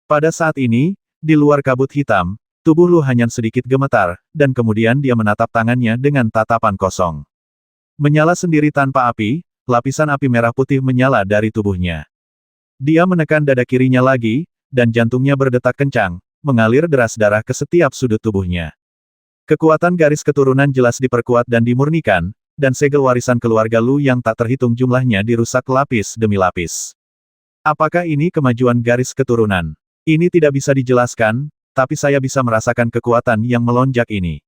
Pada saat ini, di luar kabut hitam, tubuh Lu Hanyan sedikit gemetar, dan kemudian dia menatap tangannya dengan tatapan kosong. Menyala sendiri tanpa api, lapisan api merah putih menyala dari tubuhnya. Dia menekan dada kirinya lagi, dan jantungnya berdetak kencang, mengalir deras darah ke setiap sudut tubuhnya. Kekuatan garis keturunan jelas diperkuat dan dimurnikan, dan segel warisan keluarga Lu yang tak terhitung jumlahnya dirusak lapis demi lapis. Apakah ini kemajuan garis keturunan? Ini tidak bisa dijelaskan, tapi saya bisa merasakan kekuatan yang melonjak ini.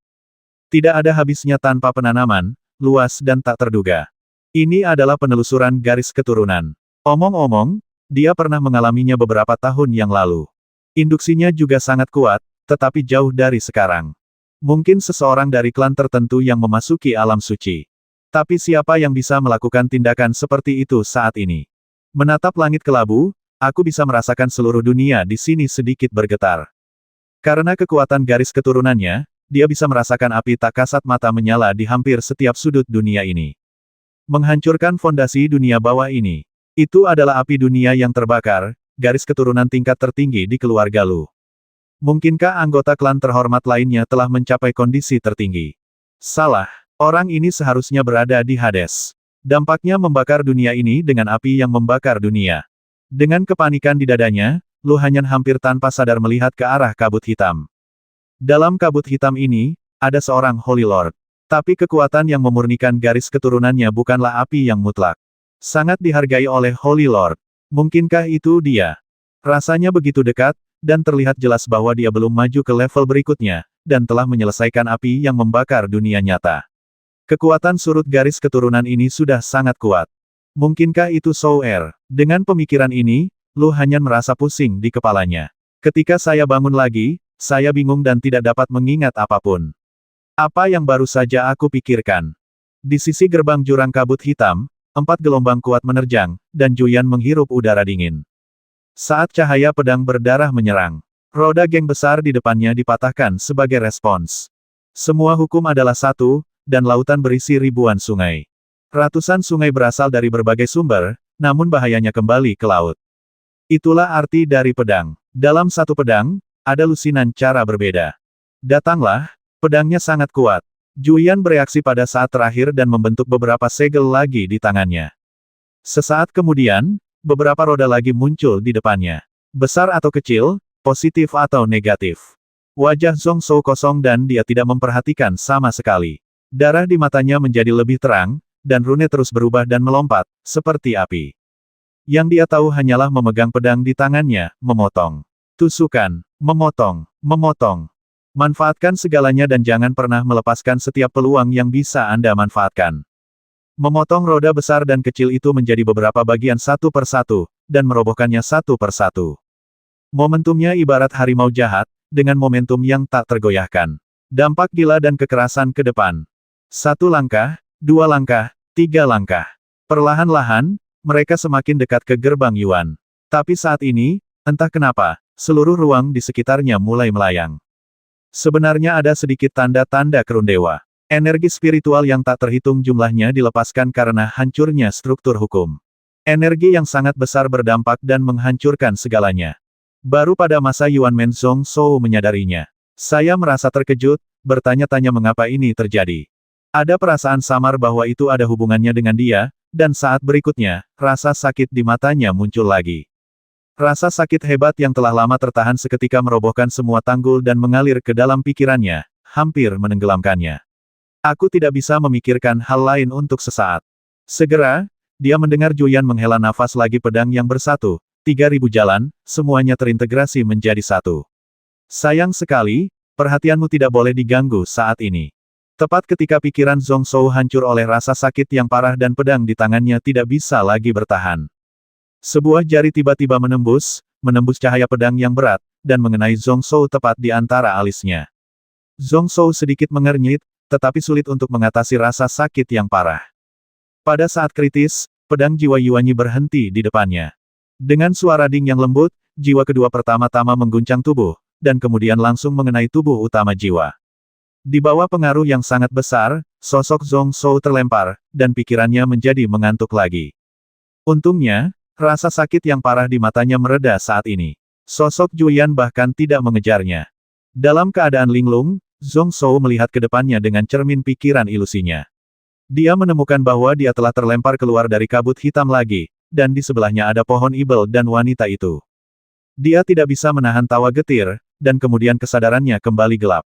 Tidak ada habisnya tanpa penanaman, luas dan tak terduga. Ini adalah penelusuran garis keturunan. Omong-omong, dia pernah mengalaminya beberapa tahun yang lalu. Induksinya juga sangat kuat, tetapi jauh dari sekarang. Mungkin seseorang dari klan tertentu yang memasuki alam suci. Tapi siapa yang bisa melakukan tindakan seperti itu saat ini? Menatap langit kelabu, aku bisa merasakan seluruh dunia di sini sedikit bergetar. Karena kekuatan garis keturunannya, dia bisa merasakan api tak kasat mata menyala di hampir setiap sudut dunia ini. Menghancurkan fondasi dunia bawah ini. Itu adalah api dunia yang terbakar, garis keturunan tingkat tertinggi di keluarga Lu. Mungkinkah anggota klan terhormat lainnya telah mencapai kondisi tertinggi? Salah. Orang ini seharusnya berada di Hades. Dampaknya membakar dunia ini dengan api yang membakar dunia. Dengan kepanikan di dadanya, Lu Hanyan hampir tanpa sadar melihat ke arah kabut hitam. Dalam kabut hitam ini, ada seorang Holy Lord. Tapi kekuatan yang memurnikan garis keturunannya bukanlah api yang mutlak. Sangat dihargai oleh Holy Lord. Mungkinkah itu dia? Rasanya begitu dekat, dan terlihat jelas bahwa dia belum maju ke level berikutnya, dan telah menyelesaikan api yang membakar dunia nyata. Kekuatan surut garis keturunan ini sudah sangat kuat. Mungkinkah itu Sou'er? Dengan pemikiran ini, Lu Hanyan merasa pusing di kepalanya. Ketika saya bangun lagi, saya bingung dan tidak dapat mengingat apapun. Apa yang baru saja aku pikirkan? Di sisi gerbang jurang kabut hitam, 4 gelombang kuat menerjang, dan Juyan menghirup udara dingin. Saat cahaya pedang berdarah menyerang, roda geng besar di depannya dipatahkan sebagai respons. Semua hukum adalah satu, dan lautan berisi ribuan sungai. Ratusan sungai berasal dari berbagai sumber, namun bahayanya kembali ke laut. Itulah arti dari pedang. Dalam satu pedang, ada lusinan cara berbeda. Datanglah, pedangnya sangat kuat. Juyan bereaksi pada saat terakhir dan membentuk beberapa segel lagi di tangannya. Sesaat kemudian, beberapa roda lagi muncul di depannya. Besar atau kecil, positif atau negatif. Wajah Zhong Zhou kosong dan dia tidak memperhatikan sama sekali. Darah di matanya menjadi lebih terang, dan rune terus berubah dan melompat, seperti api. Yang dia tahu hanyalah memegang pedang di tangannya, memotong. Tusukan, memotong, memotong. Manfaatkan segalanya dan jangan pernah melepaskan setiap peluang yang bisa Anda manfaatkan. Memotong roda besar dan kecil itu menjadi beberapa bagian satu persatu, dan merobohkannya satu persatu. Momentumnya ibarat harimau jahat, dengan momentum yang tak tergoyahkan. Dampak gila dan kekerasan ke depan. 1 langkah, 2 langkah, 3 langkah. Perlahan-lahan, mereka semakin dekat ke gerbang Yuan. Tapi saat ini, entah kenapa, seluruh ruang di sekitarnya mulai melayang. Sebenarnya ada sedikit tanda-tanda kerundewa. Energi spiritual yang tak terhitung jumlahnya dilepaskan karena hancurnya struktur hukum. Energi yang sangat besar berdampak dan menghancurkan segalanya. Baru pada masa Yuan Men Zhong Zhou menyadarinya. Saya merasa terkejut, bertanya-tanya mengapa ini terjadi. Ada perasaan samar bahwa itu ada hubungannya dengan dia, dan saat berikutnya, rasa sakit di matanya muncul lagi. Rasa sakit hebat yang telah lama tertahan seketika merobohkan semua tanggul dan mengalir ke dalam pikirannya, hampir menenggelamkannya. Aku tidak bisa memikirkan hal lain untuk sesaat. Segera, dia mendengar Juyan menghela nafas lagi pedang yang bersatu, 3000 jalan, semuanya terintegrasi menjadi satu. Sayang sekali, perhatianmu tidak boleh diganggu saat ini. Tepat ketika pikiran Zhong Zhou hancur oleh rasa sakit yang parah dan pedang di tangannya tidak bisa lagi bertahan. Sebuah jari tiba-tiba menembus cahaya pedang yang berat, dan mengenai Zhong Zhou tepat di antara alisnya. Zhong Zhou sedikit mengernyit, tetapi sulit untuk mengatasi rasa sakit yang parah. Pada saat kritis, pedang jiwa Yuanyi berhenti di depannya. Dengan suara ding yang lembut, jiwa kedua pertama-tama mengguncang tubuh, dan kemudian langsung mengenai tubuh utama jiwa. Di bawah pengaruh yang sangat besar, sosok Zhong Zhou terlempar, dan pikirannya menjadi mengantuk lagi. Untungnya, rasa sakit yang parah di matanya mereda saat ini. Sosok Juyan bahkan tidak mengejarnya. Dalam keadaan linglung, Zhong Shou melihat ke depannya dengan cermin pikiran ilusinya. Dia menemukan bahwa dia telah terlempar keluar dari kabut hitam lagi, dan di sebelahnya ada pohon ibel dan wanita itu. Dia tidak bisa menahan tawa getir, dan kemudian kesadarannya kembali gelap.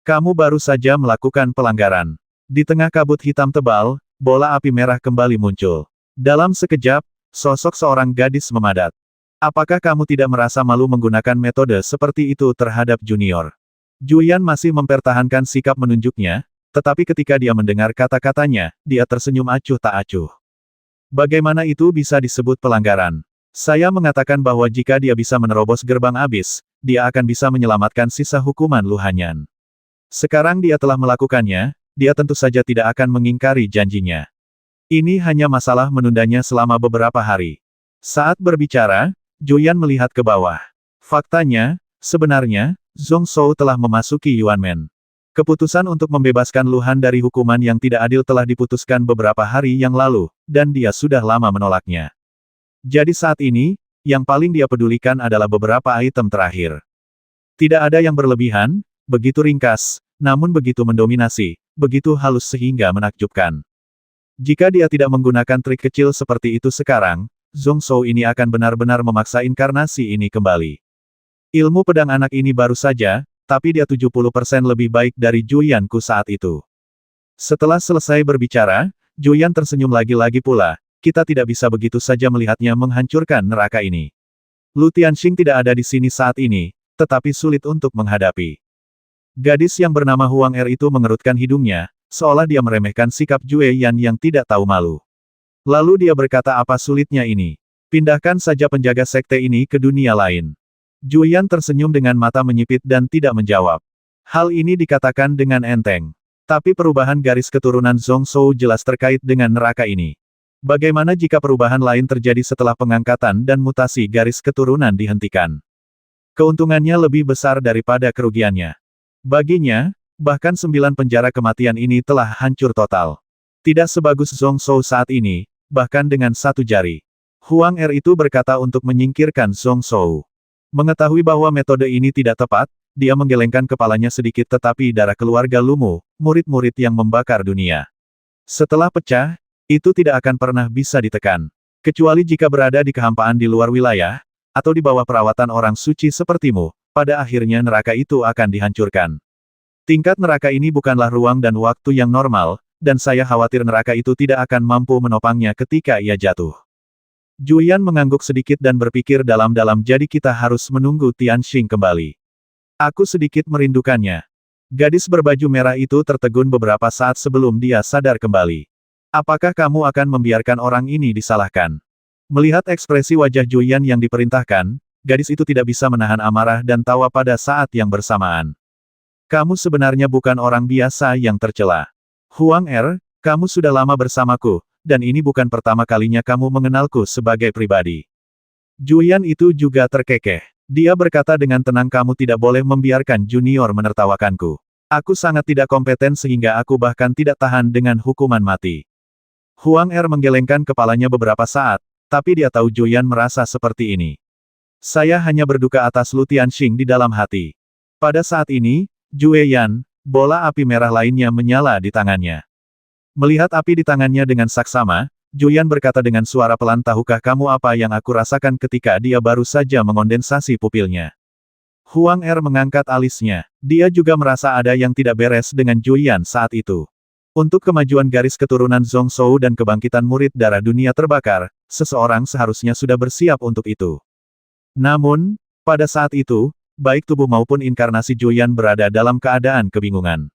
Kamu baru saja melakukan pelanggaran. Di tengah kabut hitam tebal, bola api merah kembali muncul. Dalam sekejap, sosok seorang gadis memadat. Apakah kamu tidak merasa malu menggunakan metode seperti itu terhadap junior? Juyan masih mempertahankan sikap menunjuknya, tetapi ketika dia mendengar kata-katanya, dia tersenyum acuh tak acuh. Bagaimana itu bisa disebut pelanggaran? Saya mengatakan bahwa jika dia bisa menerobos gerbang abis, dia akan bisa menyelamatkan sisa hukuman Lu Hanyan. Sekarang dia telah melakukannya, dia tentu saja tidak akan mengingkari janjinya. Ini hanya masalah menundanya selama beberapa hari. Saat berbicara, Juyan melihat ke bawah. Faktanya, sebenarnya, Zhong Shou telah memasuki Yuanmen. Keputusan untuk membebaskan Lu Han dari hukuman yang tidak adil telah diputuskan beberapa hari yang lalu, dan dia sudah lama menolaknya. Jadi saat ini, yang paling dia pedulikan adalah beberapa item terakhir. Tidak ada yang berlebihan, begitu ringkas, namun begitu mendominasi, begitu halus sehingga menakjubkan. Jika dia tidak menggunakan trik kecil seperti itu sekarang, Zhong Shou ini akan benar-benar memaksa inkarnasi ini kembali. Ilmu pedang anak ini baru saja, tapi dia 70% lebih baik dari Juyan Ku saat itu. Setelah selesai berbicara, Juyan tersenyum lagi-lagi pula, kita tidak bisa begitu saja melihatnya menghancurkan neraka ini. Lu Tianxing tidak ada di sini saat ini, tetapi sulit untuk menghadapi. Gadis yang bernama Huang Er itu mengerutkan hidungnya, seolah dia meremehkan sikap Jue Yan yang tidak tahu malu. Lalu dia berkata apa sulitnya ini? Pindahkan saja penjaga sekte ini ke dunia lain. Juyan tersenyum dengan mata menyipit dan tidak menjawab. Hal ini dikatakan dengan enteng. Tapi perubahan garis keturunan Zhong Shou jelas terkait dengan neraka ini. Bagaimana jika perubahan lain terjadi setelah pengangkatan dan mutasi garis keturunan dihentikan? Keuntungannya lebih besar daripada kerugiannya. Baginya, bahkan 9 penjara kematian ini telah hancur total. Tidak sebagus Zhong Shou saat ini, bahkan dengan satu jari. Huang Er itu berkata untuk menyingkirkan Zhong Shou. Mengetahui bahwa metode ini tidak tepat, dia menggelengkan kepalanya sedikit tetapi darah keluarga Lumu, murid-murid yang membakar dunia. Setelah pecah, itu tidak akan pernah bisa ditekan. Kecuali jika berada di kehampaan di luar wilayah, atau di bawah perawatan orang suci sepertimu, pada akhirnya neraka itu akan dihancurkan. Tingkat neraka ini bukanlah ruang dan waktu yang normal, dan saya khawatir neraka itu tidak akan mampu menopangnya ketika ia jatuh. Juyan mengangguk sedikit dan berpikir dalam-dalam jadi kita harus menunggu Tianxing kembali. Aku sedikit merindukannya. Gadis berbaju merah itu tertegun beberapa saat sebelum dia sadar kembali. Apakah kamu akan membiarkan orang ini disalahkan? Melihat ekspresi wajah Juyan yang diperintahkan, gadis itu tidak bisa menahan amarah dan tawa pada saat yang bersamaan. Kamu sebenarnya bukan orang biasa yang tercela. Huang Er, kamu sudah lama bersamaku, dan ini bukan pertama kalinya kamu mengenalku sebagai pribadi. Juyan itu juga terkekeh. Dia berkata dengan tenang kamu tidak boleh membiarkan junior menertawakanku. Aku sangat tidak kompeten sehingga aku bahkan tidak tahan dengan hukuman mati. Huang Er menggelengkan kepalanya beberapa saat, tapi dia tahu Juyan merasa seperti ini. Saya hanya berduka atas Lu Tianxing di dalam hati. Pada saat ini, Jue Yan, bola api merah lainnya menyala di tangannya. Melihat api di tangannya dengan saksama, Juyan berkata dengan suara pelan tahukah kamu apa yang aku rasakan ketika dia baru saja mengondensasi pupilnya. Huang Er mengangkat alisnya. Dia juga merasa ada yang tidak beres dengan Juyan saat itu. Untuk kemajuan garis keturunan Zhong Shou dan kebangkitan murid darah dunia terbakar, seseorang seharusnya sudah bersiap untuk itu. Namun, pada saat itu, baik tubuh maupun inkarnasi Juyan berada dalam keadaan kebingungan.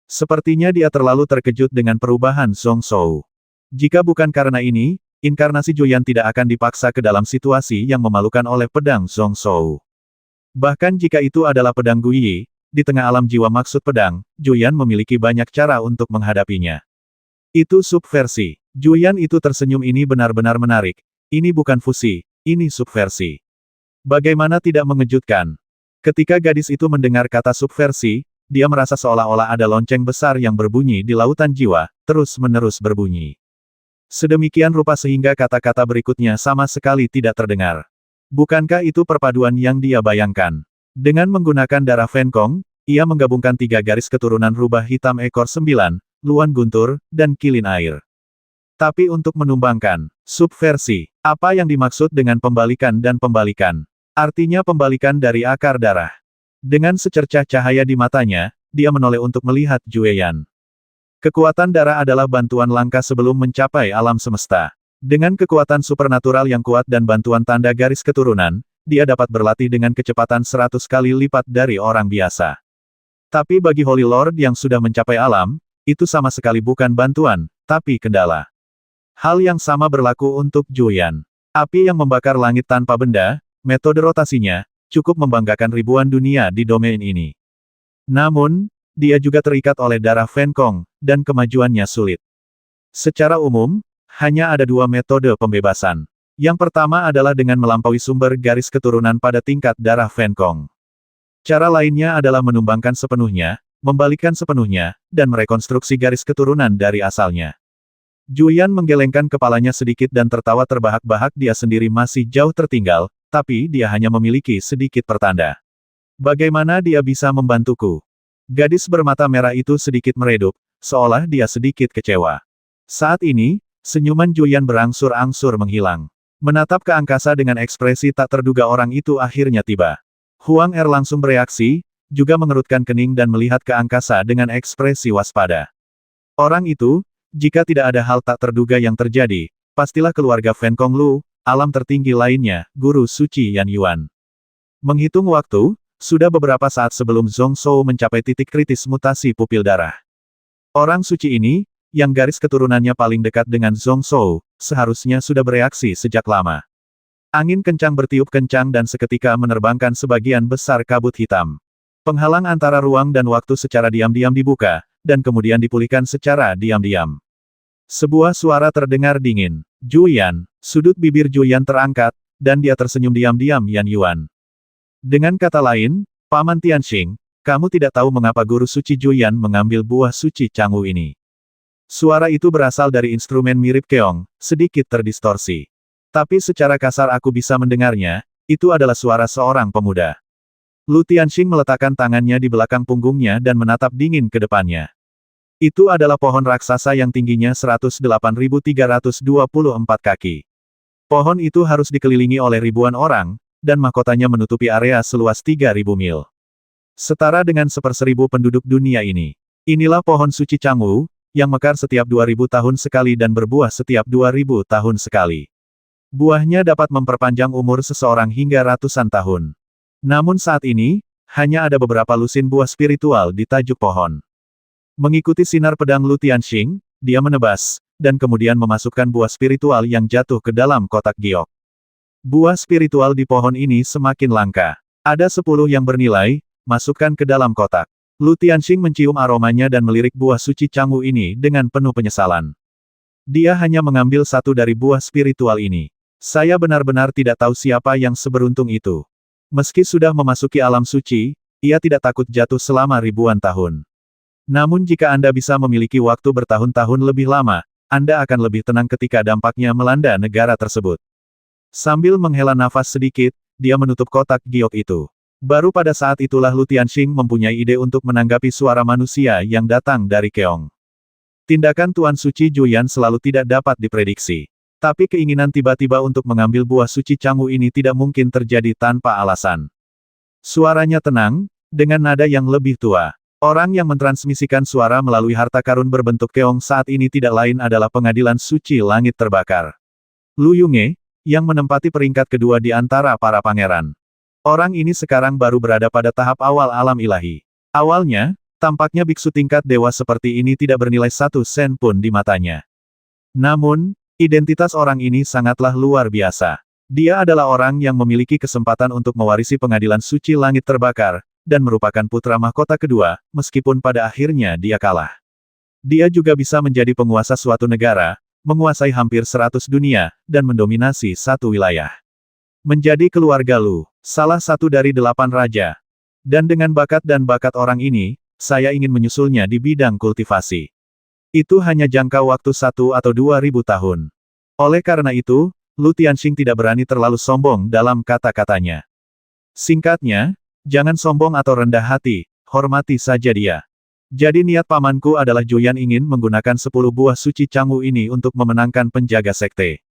Sepertinya dia terlalu terkejut dengan perubahan Zhong Shou. Jika bukan karena ini, inkarnasi Juyan tidak akan dipaksa ke dalam situasi yang memalukan oleh pedang Zhong Shou. Bahkan jika itu adalah pedang Guiyi, di tengah alam jiwa maksud pedang, Juyan memiliki banyak cara untuk menghadapinya. Itu subversi. Juyan itu tersenyum ini benar-benar menarik. Ini bukan fusi, ini subversi. Bagaimana tidak mengejutkan? Ketika gadis itu mendengar kata subversi, dia merasa seolah-olah ada lonceng besar yang berbunyi di lautan jiwa, terus-menerus berbunyi. Sedemikian rupa sehingga kata-kata berikutnya sama sekali tidak terdengar. Bukankah itu perpaduan yang dia bayangkan? Dengan menggunakan darah Fenkong, ia menggabungkan 3 garis keturunan rubah hitam ekor 9, Luan Guntur, dan kilin air. Tapi untuk menumbangkan, subversi, apa yang dimaksud dengan pembalikan dan pembalikan? Artinya pembalikan dari akar darah. Dengan secercah cahaya di matanya, dia menoleh untuk melihat Jueyan. Kekuatan darah adalah bantuan langka sebelum mencapai alam semesta. Dengan kekuatan supernatural yang kuat dan bantuan tanda garis keturunan, dia dapat berlatih dengan kecepatan 100 kali lipat dari orang biasa. Tapi bagi Holy Lord yang sudah mencapai alam, itu sama sekali bukan bantuan, tapi kendala. Hal yang sama berlaku untuk Jueyan. Api yang membakar langit tanpa benda, metode rotasinya, cukup membanggakan ribuan dunia di domain ini. Namun, dia juga terikat oleh darah Fenkong, dan kemajuannya sulit. Secara umum, hanya ada 2 metode pembebasan. Yang pertama adalah dengan melampaui sumber garis keturunan pada tingkat darah Fenkong. Cara lainnya adalah menumbangkan sepenuhnya, membalikkan sepenuhnya, dan merekonstruksi garis keturunan dari asalnya. Jueyan menggelengkan kepalanya sedikit dan tertawa terbahak-bahak. Dia sendiri masih jauh tertinggal, tapi dia hanya memiliki sedikit pertanda. Bagaimana dia bisa membantuku? Gadis bermata merah itu sedikit meredup, seolah dia sedikit kecewa. Saat ini, senyuman Jueyan berangsur-angsur menghilang. Menatap ke angkasa dengan ekspresi tak terduga, orang itu akhirnya tiba. Huang Er langsung bereaksi, juga mengerutkan kening dan melihat ke angkasa dengan ekspresi waspada. Orang itu, jika tidak ada hal tak terduga yang terjadi, pastilah keluarga Fenkong Lu, alam tertinggi lainnya, Guru Suci Yan Yuan. Menghitung waktu, sudah beberapa saat sebelum Zhong Shou mencapai titik kritis mutasi pupil darah. Orang suci ini, yang garis keturunannya paling dekat dengan Zhong Shou, seharusnya sudah bereaksi sejak lama. Angin kencang bertiup kencang dan seketika menerbangkan sebagian besar kabut hitam. Penghalang antara ruang dan waktu secara diam-diam dibuka, dan kemudian dipulihkan secara diam-diam. Sebuah suara terdengar dingin. Jueyan, sudut bibir Jueyan terangkat, dan dia tersenyum diam-diam. Yan Yuan. Dengan kata lain, Paman Tianxing, kamu tidak tahu mengapa Guru Suci Jueyan mengambil buah suci Changwu ini. Suara itu berasal dari instrumen mirip keong, sedikit terdistorsi. Tapi secara kasar aku bisa mendengarnya, itu adalah suara seorang pemuda. Lu Tianxing meletakkan tangannya di belakang punggungnya dan menatap dingin ke depannya. Itu adalah pohon raksasa yang tingginya 108.324 kaki. Pohon itu harus dikelilingi oleh ribuan orang, dan mahkotanya menutupi area seluas 3.000 mil. Setara dengan 1/1000 penduduk dunia ini. Inilah pohon suci Changwu, yang mekar setiap 2000 tahun sekali dan berbuah setiap 2000 tahun sekali. Buahnya dapat memperpanjang umur seseorang hingga ratusan tahun. Namun saat ini, hanya ada beberapa lusin buah spiritual di tajuk pohon. Mengikuti sinar pedang Lu Tianxing, dia menebas, dan kemudian memasukkan buah spiritual yang jatuh ke dalam kotak giok. Buah spiritual di pohon ini semakin langka. Ada 10 yang bernilai, masukkan ke dalam kotak. Lu Tianxing mencium aromanya dan melirik buah suci Changwu ini dengan penuh penyesalan. Dia hanya mengambil 1 dari buah spiritual ini. Saya benar-benar tidak tahu siapa yang seberuntung itu. Meski sudah memasuki alam suci, ia tidak takut jatuh selama ribuan tahun. Namun jika Anda bisa memiliki waktu bertahun-tahun lebih lama, Anda akan lebih tenang ketika dampaknya melanda negara tersebut. Sambil menghela nafas sedikit, dia menutup kotak giok itu. Baru pada saat itulah Lu Tianxing mempunyai ide untuk menanggapi suara manusia yang datang dari keong. Tindakan Tuan Suci Jueyan selalu tidak dapat diprediksi. Tapi keinginan tiba-tiba untuk mengambil buah suci Changwu ini tidak mungkin terjadi tanpa alasan. Suaranya tenang, dengan nada yang lebih tua. Orang yang mentransmisikan suara melalui harta karun berbentuk keong saat ini tidak lain adalah pengadilan suci langit terbakar. Lu Yunge, yang menempati peringkat kedua di antara para pangeran. Orang ini sekarang baru berada pada tahap awal alam ilahi. Awalnya, tampaknya biksu tingkat dewa seperti ini tidak bernilai 1 sen pun di matanya. Namun, identitas orang ini sangatlah luar biasa. Dia adalah orang yang memiliki kesempatan untuk mewarisi pengadilan suci langit terbakar, dan merupakan putra mahkota kedua, meskipun pada akhirnya dia kalah. Dia juga bisa menjadi penguasa suatu negara, menguasai hampir 100 dunia, dan mendominasi satu wilayah. Menjadi keluarga Lu, salah satu dari 8 raja. Dan dengan bakat dan bakat orang ini, saya ingin menyusulnya di bidang kultivasi. Itu hanya jangka waktu 1 atau 2000 tahun. Oleh karena itu, Lu Tianxing tidak berani terlalu sombong dalam kata-katanya. Singkatnya, jangan sombong atau rendah hati, hormati saja dia. Jadi niat pamanku adalah Juyan ingin menggunakan 10 buah suci Cangwu ini untuk memenangkan penjaga sekte.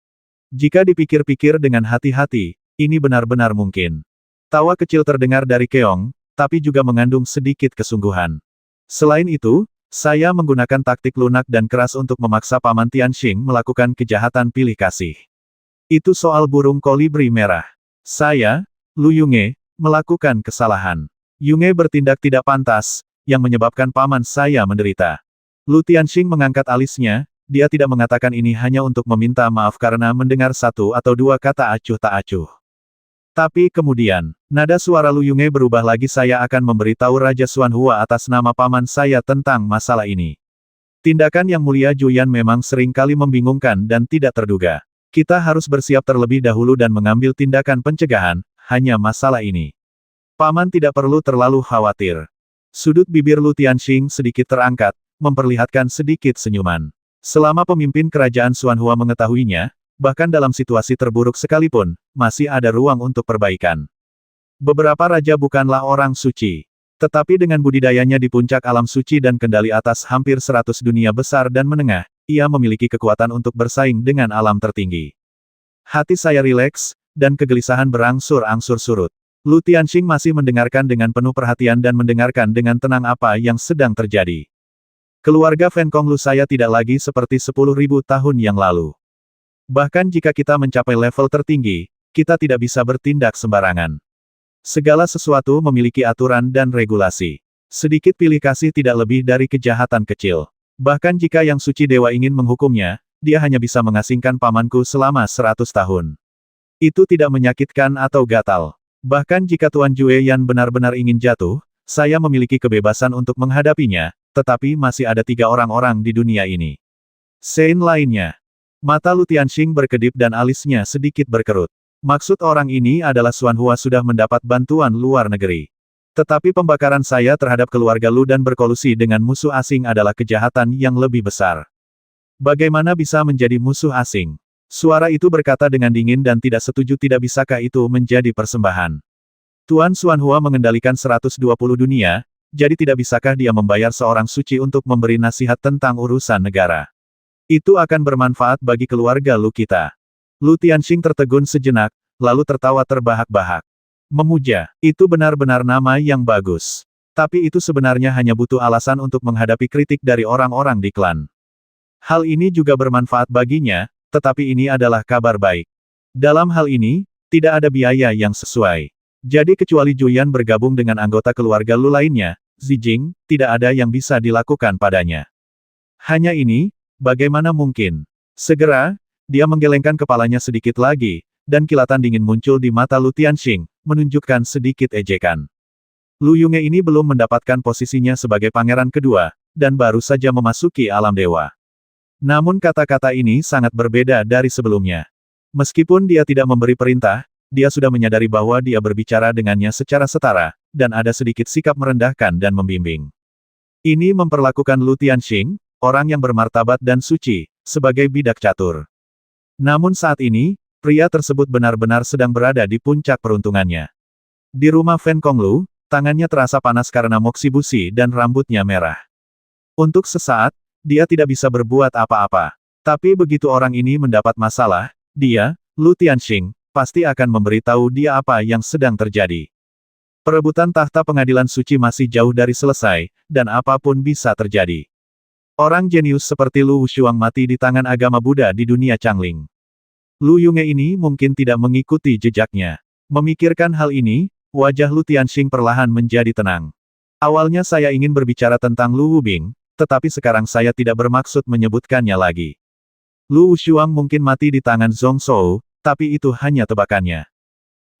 Jika dipikir-pikir dengan hati-hati, ini benar-benar mungkin. Tawa kecil terdengar dari Keong, tapi juga mengandung sedikit kesungguhan. Selain itu, saya menggunakan taktik lunak dan keras untuk memaksa Paman Tianxing melakukan kejahatan pilih kasih. Itu soal burung kolibri merah. Saya, Lu Yunge, melakukan kesalahan. Yunge bertindak tidak pantas, yang menyebabkan paman saya menderita. Lu Tianxing mengangkat alisnya, dia tidak mengatakan ini hanya untuk meminta maaf karena mendengar satu atau dua kata acuh tak acuh. Tapi kemudian, nada suara Lu Yunge berubah lagi. Saya akan memberitahu Raja Xuanhua atas nama paman saya tentang masalah ini. Tindakan Yang Mulia Juyan memang sering kali membingungkan dan tidak terduga. Kita harus bersiap terlebih dahulu dan mengambil tindakan pencegahan, hanya masalah ini. Paman tidak perlu terlalu khawatir. Sudut bibir Lu Tianxing sedikit terangkat, memperlihatkan sedikit senyuman. Selama pemimpin kerajaan Xuanhua mengetahuinya, bahkan dalam situasi terburuk sekalipun, masih ada ruang untuk perbaikan. Beberapa raja bukanlah orang suci. Tetapi dengan budidayanya di puncak alam suci dan kendali atas hampir 100 dunia besar dan menengah, ia memiliki kekuatan untuk bersaing dengan alam tertinggi. Hati saya rileks, dan kegelisahan berangsur-angsur surut. Lu Tianxing masih mendengarkan dengan penuh perhatian dan mendengarkan dengan tenang apa yang sedang terjadi. Keluarga Fenkong Lu saya tidak lagi seperti 10.000 tahun yang lalu. Bahkan jika kita mencapai level tertinggi, kita tidak bisa bertindak sembarangan. Segala sesuatu memiliki aturan dan regulasi. Sedikit pilih kasih tidak lebih dari kejahatan kecil. Bahkan jika Yang Suci Dewa ingin menghukumnya, dia hanya bisa mengasingkan pamanku selama 100 tahun. Itu tidak menyakitkan atau gatal. Bahkan jika Tuan Jue Yan benar-benar ingin jatuh, saya memiliki kebebasan untuk menghadapinya, tetapi masih ada 3 orang-orang di dunia ini. Sein lainnya. Mata Lu Tianxing berkedip dan alisnya sedikit berkerut. Maksud orang ini adalah Xuanhua sudah mendapat bantuan luar negeri. Tetapi pembakaran saya terhadap keluarga Lu dan berkolusi dengan musuh asing adalah kejahatan yang lebih besar. Bagaimana bisa menjadi musuh asing? Suara itu berkata dengan dingin dan tidak setuju. Tidak bisakah itu menjadi persembahan? Tuan Xuanhua mengendalikan 120 dunia, jadi tidak bisakah dia membayar seorang suci untuk memberi nasihat tentang urusan negara? Itu akan bermanfaat bagi keluarga Lu kita. Lu Tianxing tertegun sejenak, lalu tertawa terbahak-bahak. Memuja, itu benar-benar nama yang bagus. Tapi itu sebenarnya hanya butuh alasan untuk menghadapi kritik dari orang-orang di klan. Hal ini juga bermanfaat baginya, tetapi ini adalah kabar baik. Dalam hal ini, tidak ada biaya yang sesuai. Jadi kecuali Juyan bergabung dengan anggota keluarga Lu lainnya, Zijing, tidak ada yang bisa dilakukan padanya. Hanya ini, bagaimana mungkin? Segera, dia menggelengkan kepalanya sedikit lagi, dan kilatan dingin muncul di mata Lu Tianxing, menunjukkan sedikit ejekan. Lu Yunge ini belum mendapatkan posisinya sebagai pangeran kedua, dan baru saja memasuki alam dewa. Namun kata-kata ini sangat berbeda dari sebelumnya. Meskipun dia tidak memberi perintah, dia sudah menyadari bahwa dia berbicara dengannya secara setara, dan ada sedikit sikap merendahkan dan membimbing. Ini memperlakukan Lu Tianxing, orang yang bermartabat dan suci, sebagai bidak catur. Namun saat ini, pria tersebut benar-benar sedang berada di puncak peruntungannya. Di rumah Fenkong Lu, tangannya terasa panas karena moksi busi dan rambutnya merah. Untuk sesaat, dia tidak bisa berbuat apa-apa. Tapi begitu orang ini mendapat masalah, dia, Lu Tianxing, pasti akan memberitahu dia apa yang sedang terjadi. Perebutan tahta pengadilan suci masih jauh dari selesai, dan apapun bisa terjadi. Orang jenius seperti Lu Wushuang mati di tangan agama Buddha di dunia Changling. Lu Yunge ini mungkin tidak mengikuti jejaknya. Memikirkan hal ini, wajah Lu Tianxing perlahan menjadi tenang. Awalnya saya ingin berbicara tentang Lu Wubing, tetapi sekarang saya tidak bermaksud menyebutkannya lagi. Lu Wushuang mungkin mati di tangan Zhong Shou, tapi itu hanya tebakannya.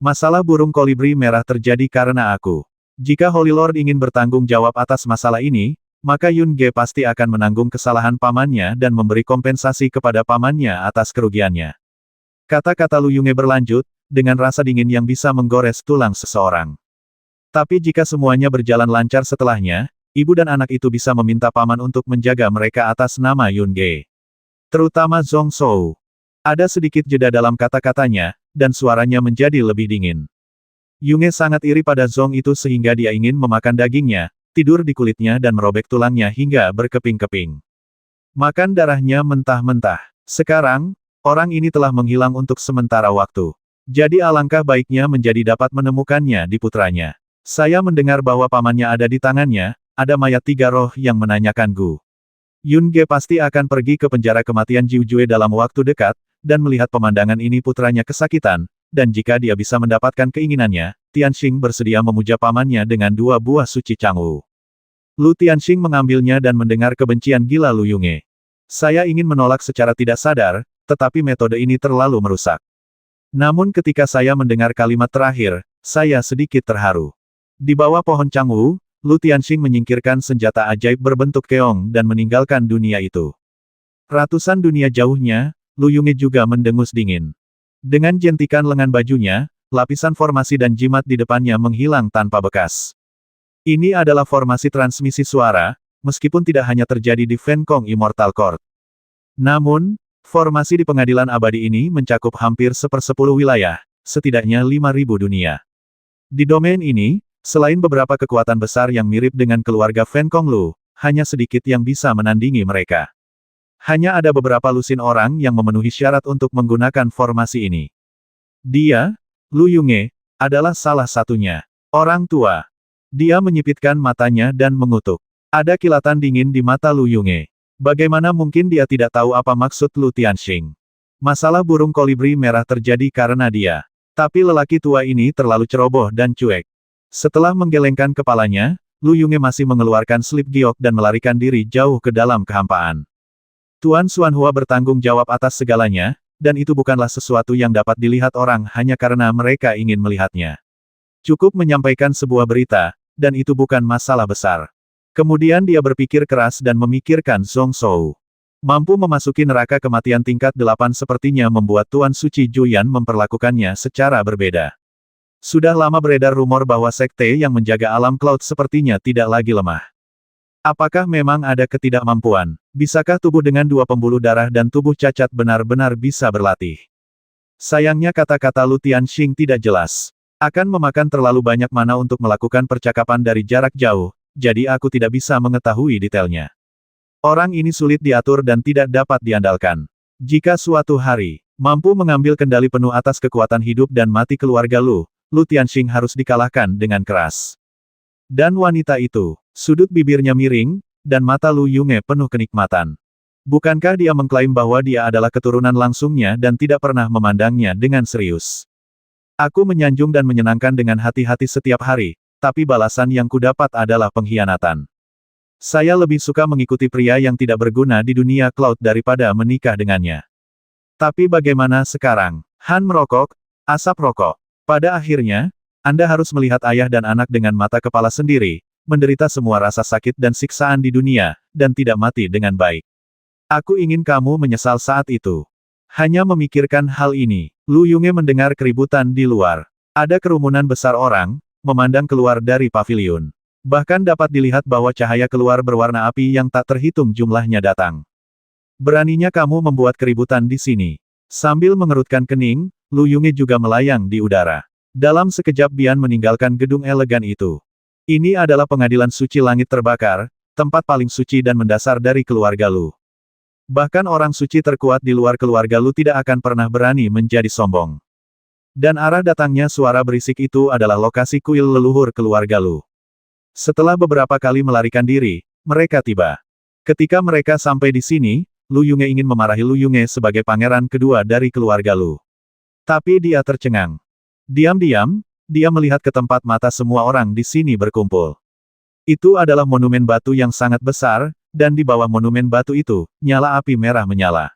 Masalah burung kolibri merah terjadi karena aku. Jika Holy Lord ingin bertanggung jawab atas masalah ini, maka Yun Ge pasti akan menanggung kesalahan pamannya dan memberi kompensasi kepada pamannya atas kerugiannya. Kata-kata Lu Yunge berlanjut, dengan rasa dingin yang bisa menggores tulang seseorang. Tapi jika semuanya berjalan lancar setelahnya, ibu dan anak itu bisa meminta paman untuk menjaga mereka atas nama Yun Ge. Terutama Zhong Shou. Ada sedikit jeda dalam kata-katanya, dan suaranya menjadi lebih dingin. Yunge sangat iri pada Zong itu sehingga dia ingin memakan dagingnya, tidur di kulitnya dan merobek tulangnya hingga berkeping-keping. Makan darahnya mentah-mentah. Sekarang, orang ini telah menghilang untuk sementara waktu. Jadi alangkah baiknya menjadi dapat menemukannya di putranya. Saya mendengar bahwa pamannya ada di tangannya, ada mayat 3 roh yang menanyakan Gu. Yun Ge pasti akan pergi ke penjara kematian Jiu Jue dalam waktu dekat, dan melihat pemandangan ini putranya kesakitan, dan jika dia bisa mendapatkan keinginannya, Tianxing bersedia memuja pamannya dengan 2 buah suci Changwu. Lu Tianxing mengambilnya dan mendengar kebencian gila Lu Yunge. Saya ingin menolak secara tidak sadar, tetapi metode ini terlalu merusak. Namun ketika saya mendengar kalimat terakhir, saya sedikit terharu. Di bawah pohon Changwu, Lu Tianxing menyingkirkan senjata ajaib berbentuk keong dan meninggalkan dunia itu. Ratusan dunia jauhnya, Lu Yunge juga mendengus dingin. Dengan jentikan lengan bajunya, lapisan formasi dan jimat di depannya menghilang tanpa bekas. Ini adalah formasi transmisi suara, meskipun tidak hanya terjadi di Fenkong Immortal Court. Namun, formasi di pengadilan abadi ini mencakup hampir 1/10 wilayah, setidaknya 5.000 dunia. Di domain ini, selain beberapa kekuatan besar yang mirip dengan keluarga Fenkong Lu, hanya sedikit yang bisa menandingi mereka. Hanya ada beberapa lusin orang yang memenuhi syarat untuk menggunakan formasi ini. Dia, Lu Yunge, adalah salah satunya. Orang tua. Dia menyipitkan matanya dan mengutuk. Ada kilatan dingin di mata Lu Yunge. Bagaimana mungkin dia tidak tahu apa maksud Lu Tianxing? Masalah burung kolibri merah terjadi karena dia. Tapi lelaki tua ini terlalu ceroboh dan cuek. Setelah menggelengkan kepalanya, Lu Yunge masih mengeluarkan slip giok dan melarikan diri jauh ke dalam kehampaan. Tuan Xuanhua bertanggung jawab atas segalanya, dan itu bukanlah sesuatu yang dapat dilihat orang hanya karena mereka ingin melihatnya. Cukup menyampaikan sebuah berita, dan itu bukan masalah besar. Kemudian dia berpikir keras dan memikirkan Zhong Shou. Mampu memasuki neraka kematian tingkat 8 sepertinya membuat Tuan Suci Juyan memperlakukannya secara berbeda. Sudah lama beredar rumor bahwa sekte yang menjaga alam Cloud sepertinya tidak lagi lemah. Apakah memang ada ketidakmampuan? Bisakah tubuh dengan 2 pembuluh darah dan tubuh cacat benar-benar bisa berlatih? Sayangnya kata-kata Lu Tianxing tidak jelas. Akan memakan terlalu banyak mana untuk melakukan percakapan dari jarak jauh, jadi aku tidak bisa mengetahui detailnya. Orang ini sulit diatur dan tidak dapat diandalkan. Jika suatu hari, mampu mengambil kendali penuh atas kekuatan hidup dan mati keluarga Lu Tianxing harus dikalahkan dengan keras. Dan wanita itu, sudut bibirnya miring, dan mata Lu Yunge penuh kenikmatan. Bukankah dia mengklaim bahwa dia adalah keturunan langsungnya dan tidak pernah memandangnya dengan serius? Aku menyanjung dan menyenangkan dengan hati-hati setiap hari, tapi balasan yang kudapat adalah pengkhianatan. Saya lebih suka mengikuti pria yang tidak berguna di dunia Cloud daripada menikah dengannya. Tapi bagaimana sekarang? Han merokok, asap rokok. Pada akhirnya, Anda harus melihat ayah dan anak dengan mata kepala sendiri, menderita semua rasa sakit dan siksaan di dunia, dan tidak mati dengan baik. Aku ingin kamu menyesal saat itu. Hanya memikirkan hal ini, Lu Yunge mendengar keributan di luar. Ada kerumunan besar orang, memandang keluar dari paviliun. Bahkan dapat dilihat bahwa cahaya keluar berwarna api yang tak terhitung jumlahnya datang. Beraninya kamu membuat keributan di sini. Sambil mengerutkan kening, Lu Yunge juga melayang di udara. Dalam sekejap Bian meninggalkan gedung elegan itu. Ini adalah pengadilan suci langit terbakar, tempat paling suci dan mendasar dari keluarga Lu. Bahkan orang suci terkuat di luar keluarga Lu tidak akan pernah berani menjadi sombong. Dan arah datangnya suara berisik itu adalah lokasi kuil leluhur keluarga Lu. Setelah beberapa kali melarikan diri, mereka tiba. Ketika mereka sampai di sini, Lu Yunge ingin memarahi Lu Yunge sebagai pangeran kedua dari keluarga Lu. Tapi dia tercengang. Diam-diam, dia melihat ke tempat mata semua orang di sini berkumpul. Itu adalah monumen batu yang sangat besar, dan di bawah monumen batu itu, nyala api merah menyala.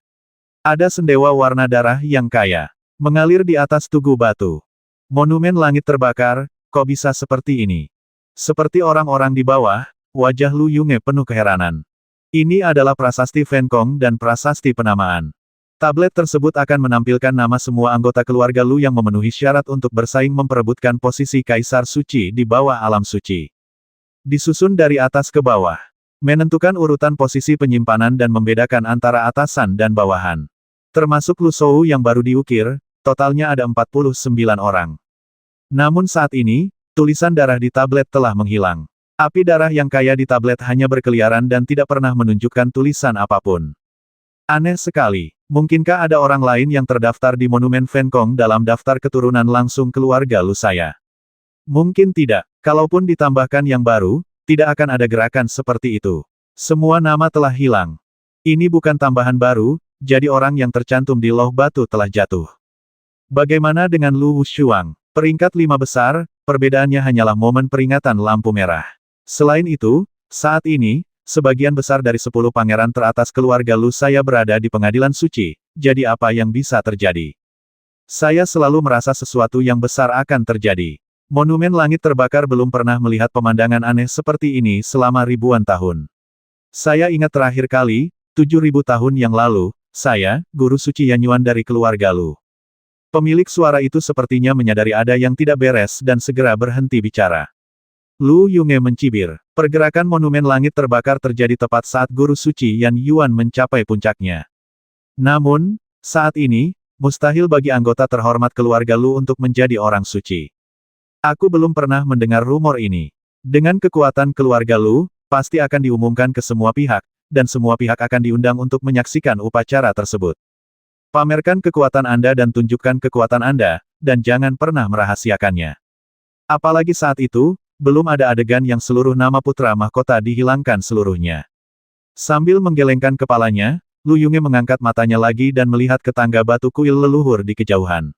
Ada sendewa warna darah yang kaya, mengalir di atas tugu batu. Monumen langit terbakar, kok bisa seperti ini? Seperti orang-orang di bawah, wajah Lu Yunge penuh keheranan. Ini adalah prasasti Fenkong dan prasasti penamaan. Tablet tersebut akan menampilkan nama semua anggota keluarga Lu yang memenuhi syarat untuk bersaing memperebutkan posisi Kaisar Suci di bawah alam suci. Disusun dari atas ke bawah. Menentukan urutan posisi penyimpanan dan membedakan antara atasan dan bawahan. Termasuk Lu Shou yang baru diukir, totalnya ada 49 orang. Namun saat ini, tulisan darah di tablet telah menghilang. Api darah yang kaya di tablet hanya berkeliaran dan tidak pernah menunjukkan tulisan apapun. Aneh sekali, mungkinkah ada orang lain yang terdaftar di Monumen Fenkong dalam daftar keturunan langsung keluarga Lu saya? Mungkin tidak, kalaupun ditambahkan yang baru, tidak akan ada gerakan seperti itu. Semua nama telah hilang. Ini bukan tambahan baru, jadi orang yang tercantum di loh batu telah jatuh. Bagaimana dengan Lu Wushuang? Peringkat 5 besar, perbedaannya hanyalah momen peringatan lampu merah. Selain itu, saat ini, sebagian besar dari 10 pangeran teratas keluarga Lu saya berada di pengadilan suci, jadi apa yang bisa terjadi? Saya selalu merasa sesuatu yang besar akan terjadi. Monumen langit terbakar belum pernah melihat pemandangan aneh seperti ini selama ribuan tahun. Saya ingat terakhir kali, 7.000 tahun yang lalu, saya, guru suci Yanyuan dari keluarga Lu. Pemilik suara itu sepertinya menyadari ada yang tidak beres dan segera berhenti bicara. Lu Yunge mencibir. Pergerakan monumen langit terbakar terjadi tepat saat guru suci Yan Yuan mencapai puncaknya. Namun, saat ini, mustahil bagi anggota terhormat keluarga Lu untuk menjadi orang suci. Aku belum pernah mendengar rumor ini. Dengan kekuatan keluarga Lu, pasti akan diumumkan ke semua pihak, dan semua pihak akan diundang untuk menyaksikan upacara tersebut. Pamerkan kekuatan Anda dan tunjukkan kekuatan Anda, dan jangan pernah merahasiakannya. Apalagi saat itu, belum ada adegan yang seluruh nama putra mahkota dihilangkan seluruhnya. Sambil menggelengkan kepalanya, Lu Yunge mengangkat matanya lagi dan melihat ke tangga batu kuil leluhur di kejauhan.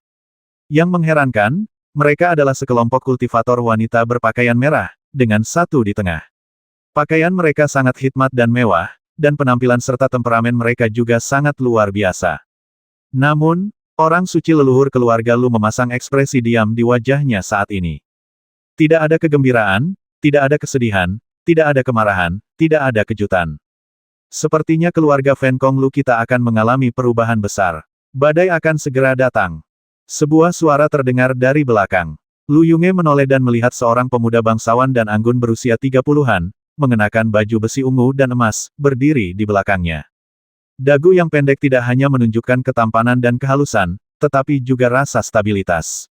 Yang mengherankan, mereka adalah sekelompok kultivator wanita berpakaian merah, dengan satu di tengah. Pakaian mereka sangat khidmat dan mewah, dan penampilan serta temperamen mereka juga sangat luar biasa. Namun, orang suci leluhur keluarga Lu memasang ekspresi diam di wajahnya saat ini. Tidak ada kegembiraan, tidak ada kesedihan, tidak ada kemarahan, tidak ada kejutan. Sepertinya keluarga Fenkong Lu kita akan mengalami perubahan besar. Badai akan segera datang. Sebuah suara terdengar dari belakang. Lu Yunge menoleh dan melihat seorang pemuda bangsawan dan anggun berusia 30-an, mengenakan baju besi ungu dan emas, berdiri di belakangnya. Dagu yang pendek tidak hanya menunjukkan ketampanan dan kehalusan, tetapi juga rasa stabilitas.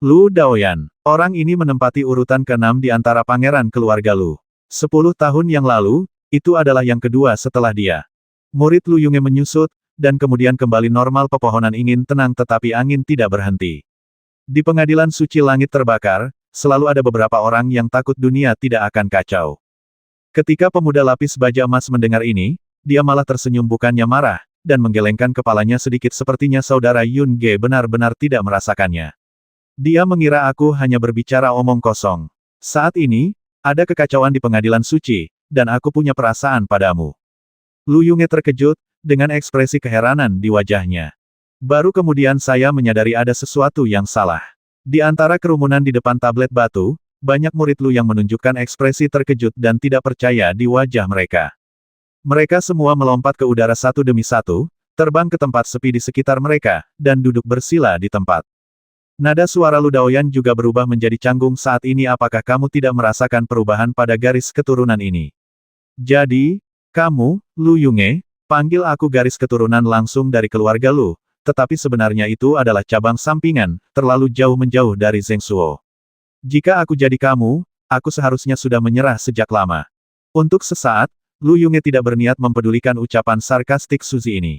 Lu Daoyan. Orang ini menempati urutan ke-6 di antara pangeran keluarga Lu. 10 tahun yang lalu, itu adalah yang kedua setelah dia. Murid Lu Yunge menyusut, dan kemudian kembali normal. Pepohonan ingin tenang tetapi angin tidak berhenti. Di pengadilan suci langit terbakar, selalu ada beberapa orang yang takut dunia tidak akan kacau. Ketika pemuda lapis baja emas mendengar ini, dia malah tersenyum bukannya marah, dan menggelengkan kepalanya sedikit sepertinya saudara Yun Ge benar-benar tidak merasakannya. Dia mengira aku hanya berbicara omong kosong. Saat ini, ada kekacauan di pengadilan suci, dan aku punya perasaan padamu. Lu Yunge terkejut, dengan ekspresi keheranan di wajahnya. Baru kemudian saya menyadari ada sesuatu yang salah. Di antara kerumunan di depan tablet batu, banyak murid Lu yang menunjukkan ekspresi terkejut dan tidak percaya di wajah mereka. Mereka semua melompat ke udara satu demi satu, terbang ke tempat sepi di sekitar mereka, dan duduk bersila di tempat. Nada suara Lu Daoyan juga berubah menjadi canggung saat ini. Apakah kamu tidak merasakan perubahan pada garis keturunan ini? Jadi, kamu, Lu Yunge, panggil aku garis keturunan langsung dari keluarga Lu, tetapi sebenarnya itu adalah cabang sampingan, terlalu jauh menjauh dari Zheng Shuo. Jika aku jadi kamu, aku seharusnya sudah menyerah sejak lama. Untuk sesaat, Lu Yunge tidak berniat mempedulikan ucapan sarkastik Suzy ini.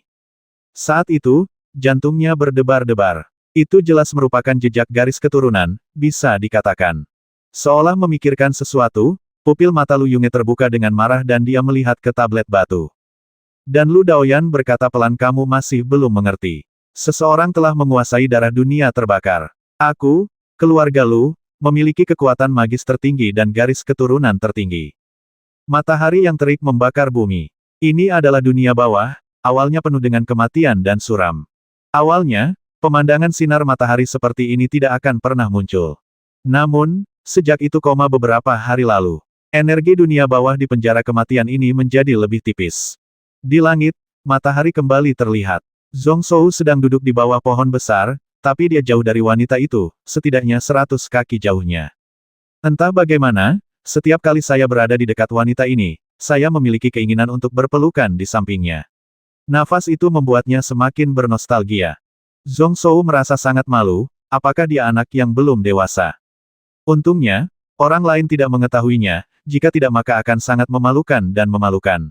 Saat itu, jantungnya berdebar-debar. Itu jelas merupakan jejak garis keturunan, bisa dikatakan. Seolah memikirkan sesuatu, pupil mata Lu Yunge terbuka dengan marah dan dia melihat ke tablet batu. Dan Lu Daoyan berkata pelan, kamu masih belum mengerti. Seseorang telah menguasai darah dunia terbakar. Aku, keluarga Lu, memiliki kekuatan magis tertinggi dan garis keturunan tertinggi. Matahari yang terik membakar bumi. Ini adalah dunia bawah, awalnya penuh dengan kematian dan suram. Awalnya, pemandangan sinar matahari seperti ini tidak akan pernah muncul. Namun, sejak itu beberapa hari lalu, energi dunia bawah di penjara kematian ini menjadi lebih tipis. Di langit, matahari kembali terlihat. Zhong Shou sedang duduk di bawah pohon besar, tapi dia jauh dari wanita itu, setidaknya 100 kaki jauhnya. Entah bagaimana, setiap kali saya berada di dekat wanita ini, saya memiliki keinginan untuk berpelukan di sampingnya. Nafas itu membuatnya semakin bernostalgia. Zhong Shou merasa sangat malu, apakah dia anak yang belum dewasa. Untungnya, orang lain tidak mengetahuinya, jika tidak maka akan sangat memalukan dan memalukan.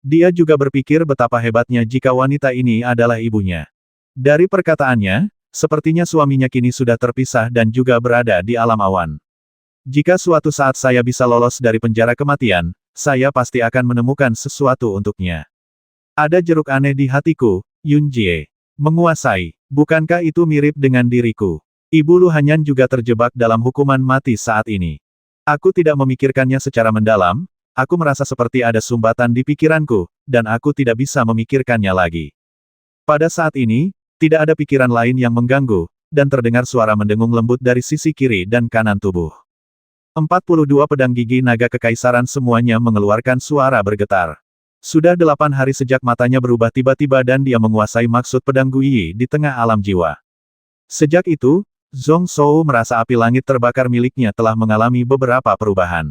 Dia juga berpikir betapa hebatnya jika wanita ini adalah ibunya. Dari perkataannya, sepertinya suaminya kini sudah terpisah dan juga berada di alam awan. Jika suatu saat saya bisa lolos dari penjara kematian, saya pasti akan menemukan sesuatu untuknya. Ada jeruk aneh di hatiku, Yun Jie. Menguasai, bukankah itu mirip dengan diriku? Ibu Lu Hanyan juga terjebak dalam hukuman mati saat ini. Aku tidak memikirkannya secara mendalam, aku merasa seperti ada sumbatan di pikiranku, dan aku tidak bisa memikirkannya lagi. Pada saat ini, tidak ada pikiran lain yang mengganggu, dan terdengar suara mendengung lembut dari sisi kiri dan kanan tubuh. 42 pedang gigi naga kekaisaran semuanya mengeluarkan suara bergetar. Sudah 8 hari sejak matanya berubah tiba-tiba dan dia menguasai maksud pedang Guiyi di tengah alam jiwa. Sejak itu, Zhong Shou merasa api langit terbakar miliknya telah mengalami beberapa perubahan.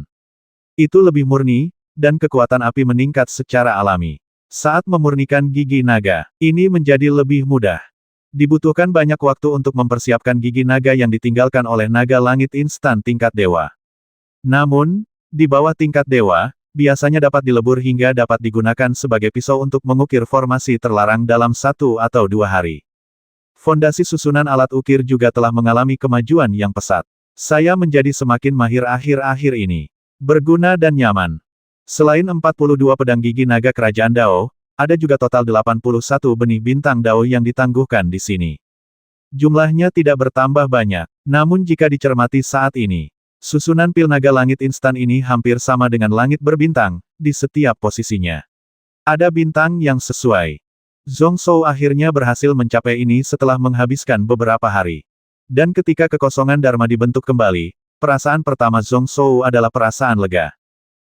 Itu lebih murni, dan kekuatan api meningkat secara alami. Saat memurnikan gigi naga, ini menjadi lebih mudah. Dibutuhkan banyak waktu untuk mempersiapkan gigi naga yang ditinggalkan oleh naga langit instan tingkat dewa. Namun, di bawah tingkat dewa, biasanya dapat dilebur hingga dapat digunakan sebagai pisau untuk mengukir formasi terlarang dalam 1 atau 2 hari. Fondasi susunan alat ukir juga telah mengalami kemajuan yang pesat. Saya menjadi semakin mahir akhir-akhir ini. Berguna dan nyaman. Selain 42 pedang gigi naga kerajaan Dao, ada juga total 81 benih bintang Dao yang ditangguhkan di sini. Jumlahnya tidak bertambah banyak, namun jika dicermati saat ini, susunan pil naga langit instan ini hampir sama dengan langit berbintang, di setiap posisinya. Ada bintang yang sesuai. Zhong Shou akhirnya berhasil mencapai ini setelah menghabiskan beberapa hari. Dan ketika kekosongan Dharma dibentuk kembali, perasaan pertama Zhong Shou adalah perasaan lega.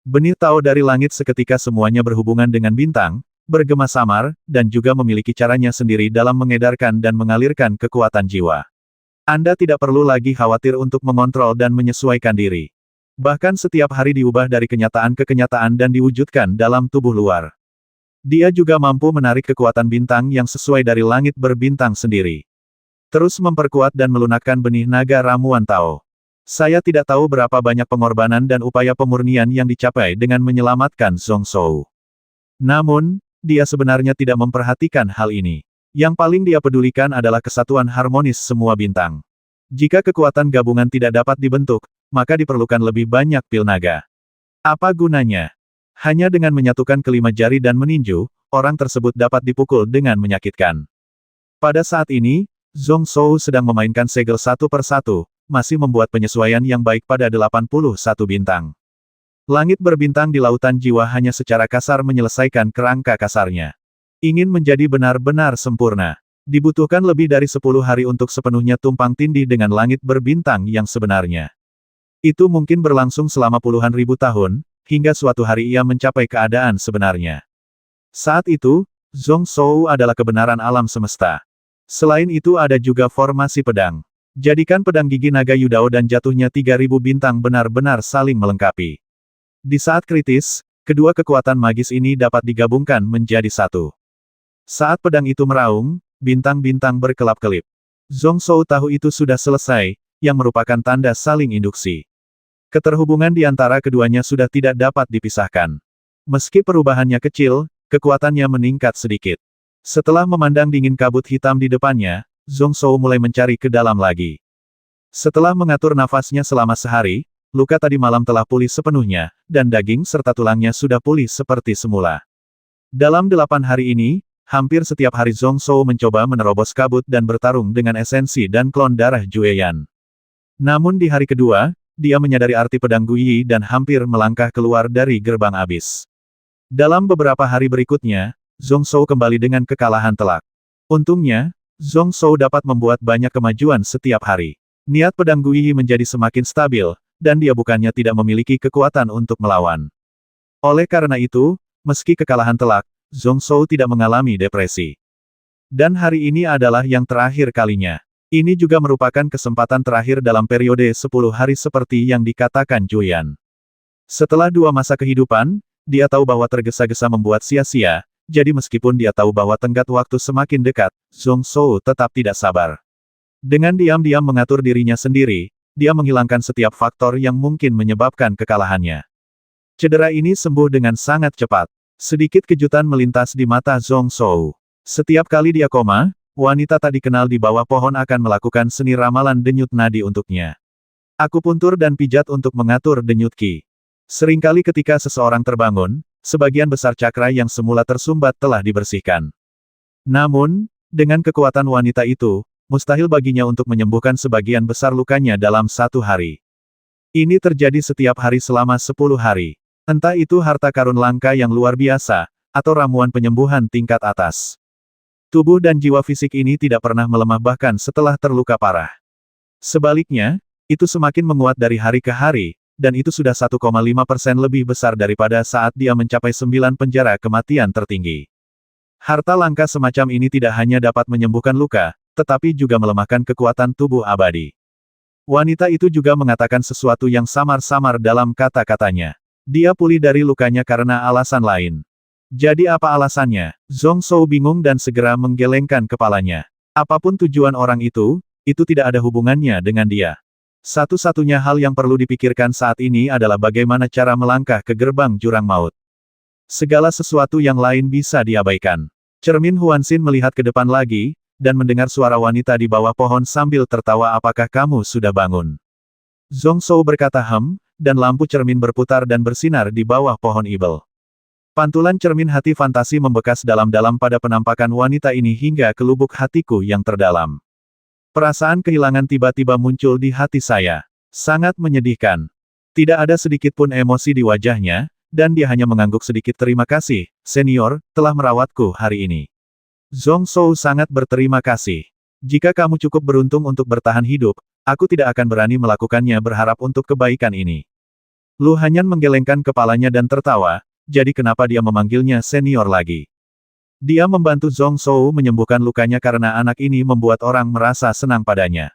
Benih Tao dari langit seketika semuanya berhubungan dengan bintang, bergema samar, dan juga memiliki caranya sendiri dalam mengedarkan dan mengalirkan kekuatan jiwa. Anda tidak perlu lagi khawatir untuk mengontrol dan menyesuaikan diri. Bahkan setiap hari diubah dari kenyataan ke kenyataan dan diwujudkan dalam tubuh luar. Dia juga mampu menarik kekuatan bintang yang sesuai dari langit berbintang sendiri. Terus memperkuat dan melunakkan benih naga ramuan Tao. Saya tidak tahu berapa banyak pengorbanan dan upaya pemurnian yang dicapai dengan menyelamatkan Zhong Shou. Namun, dia sebenarnya tidak memperhatikan hal ini. Yang paling dia pedulikan adalah kesatuan harmonis semua bintang. Jika kekuatan gabungan tidak dapat dibentuk, maka diperlukan lebih banyak pil naga. Apa gunanya? Hanya dengan menyatukan kelima jari dan meninju, orang tersebut dapat dipukul dengan menyakitkan. Pada saat ini, Zhong Shou sedang memainkan segel satu per satu, masih membuat penyesuaian yang baik pada 81 bintang. Langit berbintang di lautan jiwa hanya secara kasar menyelesaikan kerangka kasarnya. Ingin menjadi benar-benar sempurna. Dibutuhkan lebih dari 10 hari untuk sepenuhnya tumpang tindih dengan langit berbintang yang sebenarnya. Itu mungkin berlangsung selama puluhan ribu tahun, hingga suatu hari ia mencapai keadaan sebenarnya. Saat itu, Zhong Shou adalah kebenaran alam semesta. Selain itu ada juga formasi pedang. Jadikan pedang gigi naga Yudao dan jatuhnya 3000 bintang benar-benar saling melengkapi. Di saat kritis, kedua kekuatan magis ini dapat digabungkan menjadi satu. Saat pedang itu meraung, bintang-bintang berkelap-kelip. Zhong Shou tahu itu sudah selesai, yang merupakan tanda saling induksi. Keterhubungan di antara keduanya sudah tidak dapat dipisahkan. Meski perubahannya kecil, kekuatannya meningkat sedikit. Setelah memandang dingin kabut hitam di depannya, Zhong Shou mulai mencari ke dalam lagi. Setelah mengatur nafasnya selama sehari, luka tadi malam telah pulih sepenuhnya, dan daging serta tulangnya sudah pulih seperti semula. Dalam 8 hari ini, hampir setiap hari Zhong Shou mencoba menerobos kabut dan bertarung dengan esensi dan klon darah Jueyan. Namun di hari kedua, dia menyadari arti pedang Guiyi dan hampir melangkah keluar dari gerbang abis. Dalam beberapa hari berikutnya, Zhong Shou kembali dengan kekalahan telak. Untungnya, Zhong Shou dapat membuat banyak kemajuan setiap hari. Niat pedang Guiyi menjadi semakin stabil, dan dia bukannya tidak memiliki kekuatan untuk melawan. Oleh karena itu, meski kekalahan telak, Zhong Shou tidak mengalami depresi. Dan hari ini adalah yang terakhir kalinya. Ini juga merupakan kesempatan terakhir dalam periode 10 hari seperti yang dikatakan Jueyan. Setelah 2 masa kehidupan, dia tahu bahwa tergesa-gesa membuat sia-sia, jadi meskipun dia tahu bahwa tenggat waktu semakin dekat, Zhong Shou tetap tidak sabar. Dengan diam-diam mengatur dirinya sendiri, dia menghilangkan setiap faktor yang mungkin menyebabkan kekalahannya. Cedera ini sembuh dengan sangat cepat. Sedikit kejutan melintas di mata Zhong Shou. Setiap kali dia koma, wanita tak dikenal di bawah pohon akan melakukan seni ramalan denyut nadi untuknya. Akupuntur dan pijat untuk mengatur denyut qi. Seringkali ketika seseorang terbangun, sebagian besar cakra yang semula tersumbat telah dibersihkan. Namun, dengan kekuatan wanita itu, mustahil baginya untuk menyembuhkan sebagian besar lukanya dalam 1 hari. Ini terjadi setiap hari selama 10 hari. Entah itu harta karun langka yang luar biasa, atau ramuan penyembuhan tingkat atas. Tubuh dan jiwa fisik ini tidak pernah melemah bahkan setelah terluka parah. Sebaliknya, itu semakin menguat dari hari ke hari, dan itu sudah 1,5% lebih besar daripada saat dia mencapai 9 penjara kematian tertinggi. Harta langka semacam ini tidak hanya dapat menyembuhkan luka, tetapi juga melemahkan kekuatan tubuh abadi. Wanita itu juga mengatakan sesuatu yang samar-samar dalam kata-katanya. Dia pulih dari lukanya karena alasan lain. Jadi apa alasannya? Zhong Shou bingung dan segera menggelengkan kepalanya. Apapun tujuan orang itu tidak ada hubungannya dengan dia. Satu-satunya hal yang perlu dipikirkan saat ini adalah bagaimana cara melangkah ke gerbang jurang maut. Segala sesuatu yang lain bisa diabaikan. Cermin Huanxin melihat ke depan lagi, dan mendengar suara wanita di bawah pohon sambil tertawa. Apakah kamu sudah bangun? Zhong Shou berkata dan lampu cermin berputar dan bersinar di bawah pohon ibel. Pantulan cermin hati fantasi membekas dalam-dalam pada penampakan wanita ini hingga ke lubuk hatiku yang terdalam. Perasaan kehilangan tiba-tiba muncul di hati saya. Sangat menyedihkan. Tidak ada sedikit pun emosi di wajahnya, dan dia hanya mengangguk sedikit. Terima kasih, senior, telah merawatku hari ini. Zhong Shou sangat berterima kasih. Jika kamu cukup beruntung untuk bertahan hidup, aku tidak akan berani melakukannya berharap untuk kebaikan ini. Lu Hanyan menggelengkan kepalanya dan tertawa, jadi kenapa dia memanggilnya senior lagi? Dia membantu Zhong Shou menyembuhkan lukanya karena anak ini membuat orang merasa senang padanya.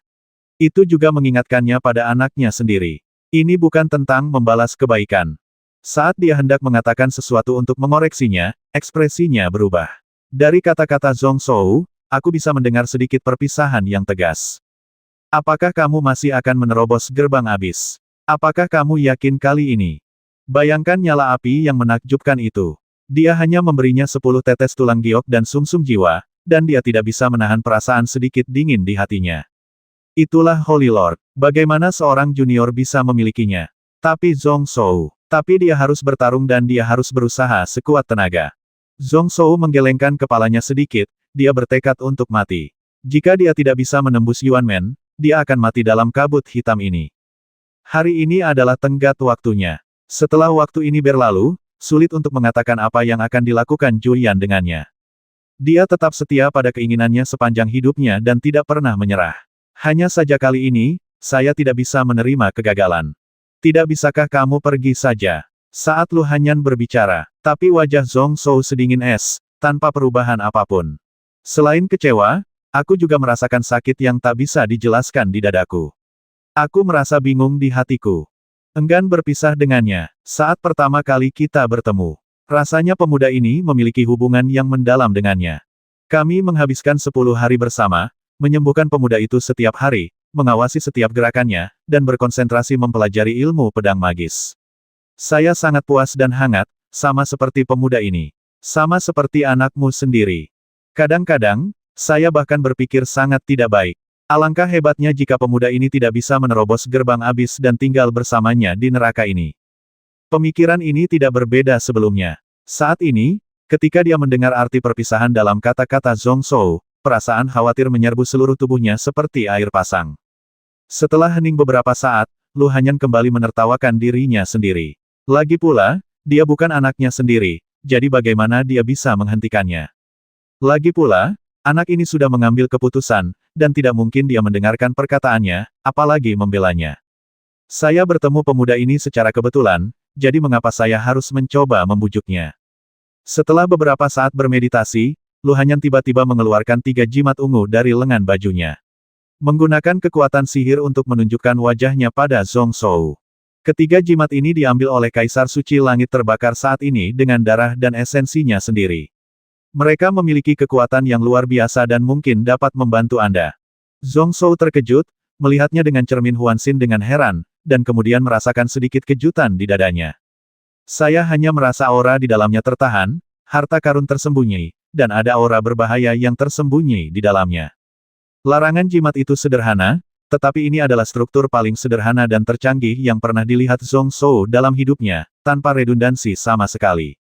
Itu juga mengingatkannya pada anaknya sendiri. Ini bukan tentang membalas kebaikan. Saat dia hendak mengatakan sesuatu untuk mengoreksinya, ekspresinya berubah. Dari kata-kata Zhong Shou, aku bisa mendengar sedikit perpisahan yang tegas. Apakah kamu masih akan menerobos gerbang abis? Apakah kamu yakin kali ini? Bayangkan nyala api yang menakjubkan itu. Dia hanya memberinya 10 tetes tulang giok dan sumsum jiwa, dan dia tidak bisa menahan perasaan sedikit dingin di hatinya. Itulah Holy Lord. Bagaimana seorang junior bisa memilikinya? Tapi Zhong Shou. Tapi dia harus bertarung dan dia harus berusaha sekuat tenaga. Zhong Shou menggelengkan kepalanya sedikit, dia bertekad untuk mati. Jika dia tidak bisa menembus Yuanmen, dia akan mati dalam kabut hitam ini. Hari ini adalah tenggat waktunya. Setelah waktu ini berlalu, sulit untuk mengatakan apa yang akan dilakukan Julian dengannya. Dia tetap setia pada keinginannya sepanjang hidupnya dan tidak pernah menyerah. Hanya saja kali ini, saya tidak bisa menerima kegagalan. Tidak bisakah kamu pergi saja? Saat Lu Hanyan berbicara, tapi wajah Zhong Shou sedingin es, tanpa perubahan apapun. Selain kecewa, aku juga merasakan sakit yang tak bisa dijelaskan di dadaku. Aku merasa bingung di hatiku. Enggan berpisah dengannya, saat pertama kali kita bertemu. Rasanya pemuda ini memiliki hubungan yang mendalam dengannya. Kami menghabiskan 10 hari bersama, menyembuhkan pemuda itu setiap hari, mengawasi setiap gerakannya, dan berkonsentrasi mempelajari ilmu pedang magis. Saya sangat puas dan hangat, sama seperti pemuda ini. Sama seperti anakmu sendiri. Kadang-kadang, saya bahkan berpikir sangat tidak baik. Alangkah hebatnya jika pemuda ini tidak bisa menerobos gerbang abis dan tinggal bersamanya di neraka ini. Pemikiran ini tidak berbeda sebelumnya. Saat ini, ketika dia mendengar arti perpisahan dalam kata-kata Zhong Shou, perasaan khawatir menyerbu seluruh tubuhnya seperti air pasang. Setelah hening beberapa saat, Lu Hanyan kembali menertawakan dirinya sendiri. Lagi pula, dia bukan anaknya sendiri, jadi bagaimana dia bisa menghentikannya? Lagi pula, anak ini sudah mengambil keputusan, dan tidak mungkin dia mendengarkan perkataannya, apalagi membelanya. Saya bertemu pemuda ini secara kebetulan, jadi mengapa saya harus mencoba membujuknya? Setelah beberapa saat bermeditasi, Lu Hanyan tiba-tiba mengeluarkan 3 jimat ungu dari lengan bajunya. Menggunakan kekuatan sihir untuk menunjukkan wajahnya pada Zhong Shou. Ketiga jimat ini diambil oleh Kaisar Suci Langit terbakar saat ini dengan darah dan esensinya sendiri. Mereka memiliki kekuatan yang luar biasa dan mungkin dapat membantu Anda. Zhong Zhou terkejut, melihatnya dengan cermin Huanxin dengan heran, dan kemudian merasakan sedikit kejutan di dadanya. Saya hanya merasa aura di dalamnya tertahan, harta karun tersembunyi, dan ada aura berbahaya yang tersembunyi di dalamnya. Larangan jimat itu sederhana, tetapi ini adalah struktur paling sederhana dan tercanggih yang pernah dilihat Zhong Zhou dalam hidupnya, tanpa redundansi sama sekali.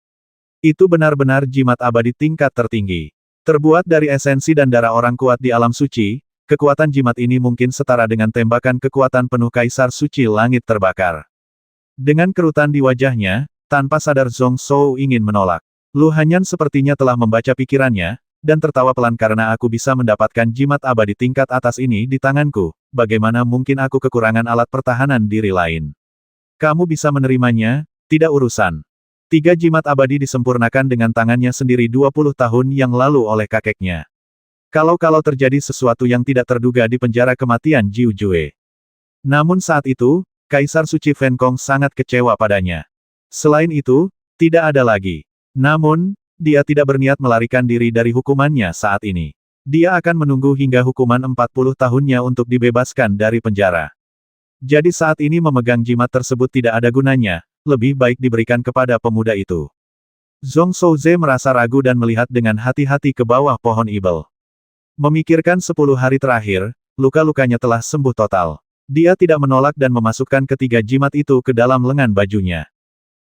Itu benar-benar jimat abadi tingkat tertinggi. Terbuat dari esensi dan darah orang kuat di alam suci, kekuatan jimat ini mungkin setara dengan tembakan kekuatan penuh Kaisar Suci Langit terbakar. Dengan kerutan di wajahnya, tanpa sadar Zhong Zhou ingin menolak. Lu Hanyan sepertinya telah membaca pikirannya, dan tertawa pelan karena aku bisa mendapatkan jimat abadi tingkat atas ini di tanganku, bagaimana mungkin aku kekurangan alat pertahanan diri lain. Kamu bisa menerimanya, tidak urusan. 3 jimat abadi disempurnakan dengan tangannya sendiri 20 tahun yang lalu oleh kakeknya. Kalau terjadi sesuatu yang tidak terduga di penjara kematian Jiu Jue. Namun saat itu, Kaisar Suci Fen Kong sangat kecewa padanya. Selain itu, tidak ada lagi. Namun, dia tidak berniat melarikan diri dari hukumannya saat ini. Dia akan menunggu hingga hukuman 40 tahunnya untuk dibebaskan dari penjara. Jadi saat ini memegang jimat tersebut tidak ada gunanya, lebih baik diberikan kepada pemuda itu. Zhong Zhouze merasa ragu dan melihat dengan hati-hati ke bawah pohon ibel. Memikirkan 10 hari terakhir, luka-lukanya telah sembuh total. Dia tidak menolak dan memasukkan ketiga jimat itu ke dalam lengan bajunya.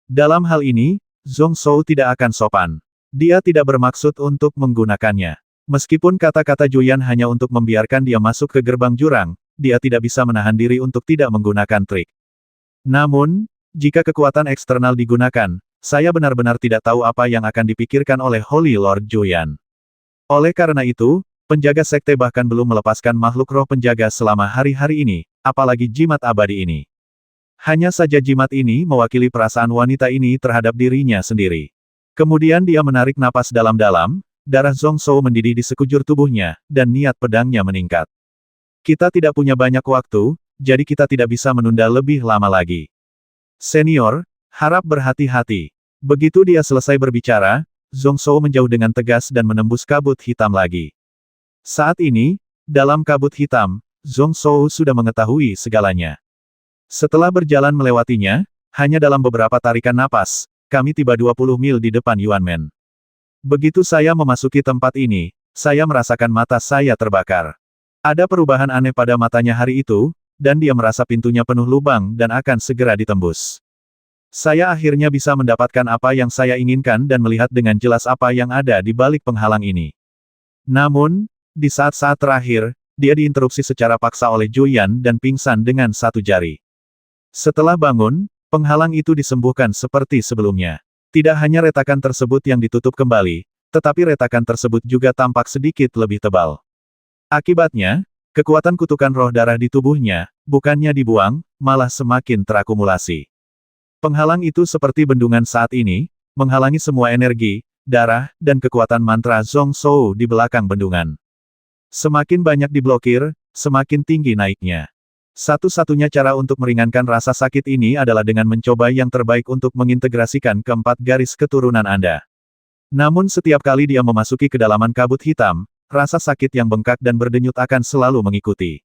Dalam hal ini, Zhong Zhou tidak akan sopan. Dia tidak bermaksud untuk menggunakannya. Meskipun kata-kata Juyan hanya untuk membiarkan dia masuk ke gerbang jurang, dia tidak bisa menahan diri untuk tidak menggunakan trik. Namun, jika kekuatan eksternal digunakan, saya benar-benar tidak tahu apa yang akan dipikirkan oleh Holy Lord Juyan. Oleh karena itu, penjaga sekte bahkan belum melepaskan makhluk roh penjaga selama hari-hari ini, apalagi jimat abadi ini. Hanya saja jimat ini mewakili perasaan wanita ini terhadap dirinya sendiri. Kemudian dia menarik napas dalam-dalam, darah Zhong Zhou mendidih di sekujur tubuhnya, dan niat pedangnya meningkat. Kita tidak punya banyak waktu, jadi kita tidak bisa menunda lebih lama lagi. Senior, harap berhati-hati. Begitu dia selesai berbicara, Zhong Zhou menjauh dengan tegas dan menembus kabut hitam lagi. Saat ini, dalam kabut hitam, Zhong Zhou sudah mengetahui segalanya. Setelah berjalan melewatinya, hanya dalam beberapa tarikan napas, kami tiba 20 mil di depan Yuanmen. Begitu saya memasuki tempat ini, saya merasakan mata saya terbakar. Ada perubahan aneh pada matanya hari itu, dan dia merasa pintunya penuh lubang dan akan segera ditembus. Saya akhirnya bisa mendapatkan apa yang saya inginkan dan melihat dengan jelas apa yang ada di balik penghalang ini. Namun, di saat-saat terakhir, dia diinterupsi secara paksa oleh Juyan dan pingsan dengan satu jari. Setelah bangun, penghalang itu disembuhkan seperti sebelumnya. Tidak hanya retakan tersebut yang ditutup kembali, tetapi retakan tersebut juga tampak sedikit lebih tebal. Akibatnya, kekuatan kutukan roh darah di tubuhnya, bukannya dibuang, malah semakin terakumulasi. Penghalang itu seperti bendungan saat ini, menghalangi semua energi, darah, dan kekuatan mantra Zhong Zhou di belakang bendungan. Semakin banyak diblokir, semakin tinggi naiknya. Satu-satunya cara untuk meringankan rasa sakit ini adalah dengan mencoba yang terbaik untuk mengintegrasikan keempat garis keturunan Anda. Namun setiap kali dia memasuki kedalaman kabut hitam, rasa sakit yang bengkak dan berdenyut akan selalu mengikuti.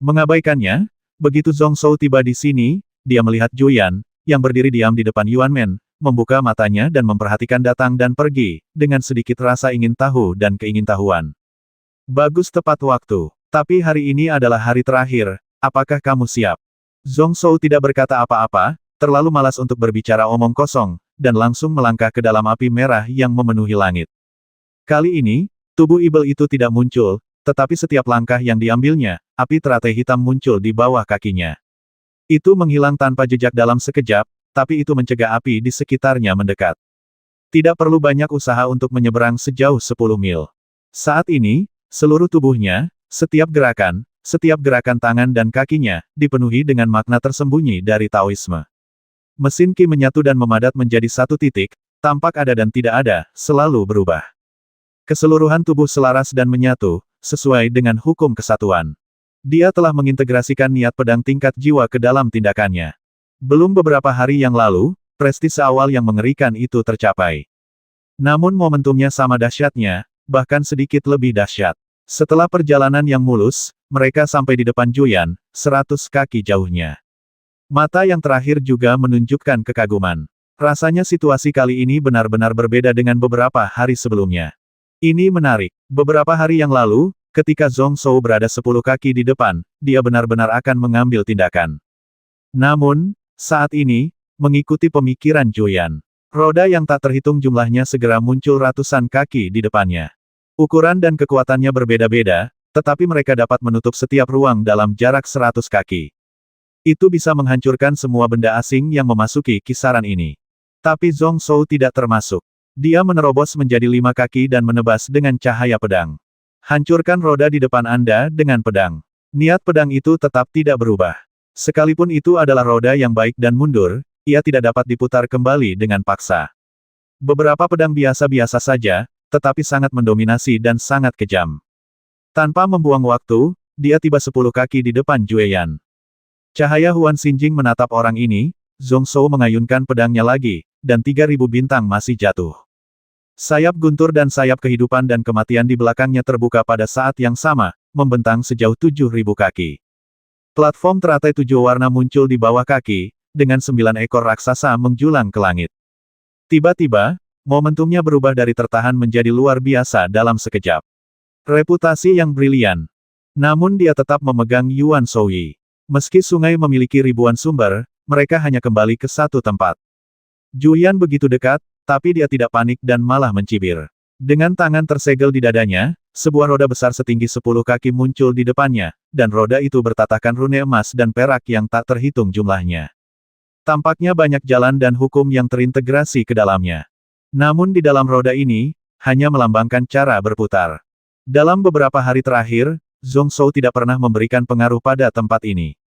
Mengabaikannya, begitu Zhong Zhou tiba di sini, dia melihat Juyan, yang berdiri diam di depan Yuanmen, membuka matanya dan memperhatikan datang dan pergi, dengan sedikit rasa ingin tahu dan keingintahuan. Bagus tepat waktu. Tapi hari ini adalah hari terakhir, apakah kamu siap? Zhong Zhou tidak berkata apa-apa, terlalu malas untuk berbicara omong kosong, dan langsung melangkah ke dalam api merah yang memenuhi langit. Kali ini, tubuh ibel itu tidak muncul, tetapi setiap langkah yang diambilnya, api teratai hitam muncul di bawah kakinya. Itu menghilang tanpa jejak dalam sekejap, tapi itu mencegah api di sekitarnya mendekat. Tidak perlu banyak usaha untuk menyeberang sejauh 10 mil. Saat ini, seluruh tubuhnya, setiap gerakan tangan dan kakinya, dipenuhi dengan makna tersembunyi dari Taoisme. Mesin Qi menyatu dan memadat menjadi satu titik, tampak ada dan tidak ada, selalu berubah. Keseluruhan tubuh selaras dan menyatu, sesuai dengan hukum kesatuan. Dia telah mengintegrasikan niat pedang tingkat jiwa ke dalam tindakannya. Belum beberapa hari yang lalu, prestise awal yang mengerikan itu tercapai. Namun momentumnya sama dahsyatnya, bahkan sedikit lebih dahsyat. Setelah perjalanan yang mulus, mereka sampai di depan Juyan, 100 kaki jauhnya. Mata yang terakhir juga menunjukkan kekaguman. Rasanya situasi kali ini benar-benar berbeda dengan beberapa hari sebelumnya. Ini menarik. Beberapa hari yang lalu, ketika Zhong Shou berada 10 kaki di depan, dia benar-benar akan mengambil tindakan. Namun, saat ini, mengikuti pemikiran Juyan, roda yang tak terhitung jumlahnya segera muncul ratusan kaki di depannya. Ukuran dan kekuatannya berbeda-beda, tetapi mereka dapat menutup setiap ruang dalam jarak 100 kaki. Itu bisa menghancurkan semua benda asing yang memasuki kisaran ini. Tapi Zhong Shou tidak termasuk. Dia menerobos menjadi 5 kaki dan menebas dengan cahaya pedang. Hancurkan roda di depan Anda dengan pedang. Niat pedang itu tetap tidak berubah. Sekalipun itu adalah roda yang baik dan mundur, ia tidak dapat diputar kembali dengan paksa. Beberapa pedang biasa-biasa saja, tetapi sangat mendominasi dan sangat kejam. Tanpa membuang waktu, dia tiba 10 kaki di depan Jueyan. Cahaya Huan Xinjing menatap orang ini, Zhong Shou mengayunkan pedangnya lagi, dan 3.000 bintang masih jatuh. Sayap guntur dan sayap kehidupan dan kematian di belakangnya terbuka pada saat yang sama, membentang sejauh 7.000 kaki. Platform teratai 7 warna muncul di bawah kaki, dengan 9 ekor raksasa menjulang ke langit. Tiba-tiba, momentumnya berubah dari tertahan menjadi luar biasa dalam sekejap. Reputasi yang brilian. Namun dia tetap memegang Yuan Shouyi. Meski sungai memiliki ribuan sumber, mereka hanya kembali ke satu tempat. Juyan begitu dekat, tapi dia tidak panik dan malah mencibir. Dengan tangan tersegel di dadanya, sebuah roda besar setinggi 10 kaki muncul di depannya, dan roda itu bertatahkan rune emas dan perak yang tak terhitung jumlahnya. Tampaknya banyak jalan dan hukum yang terintegrasi ke dalamnya. Namun di dalam roda ini, hanya melambangkan cara berputar. Dalam beberapa hari terakhir, Zhong Shou tidak pernah memberikan pengaruh pada tempat ini.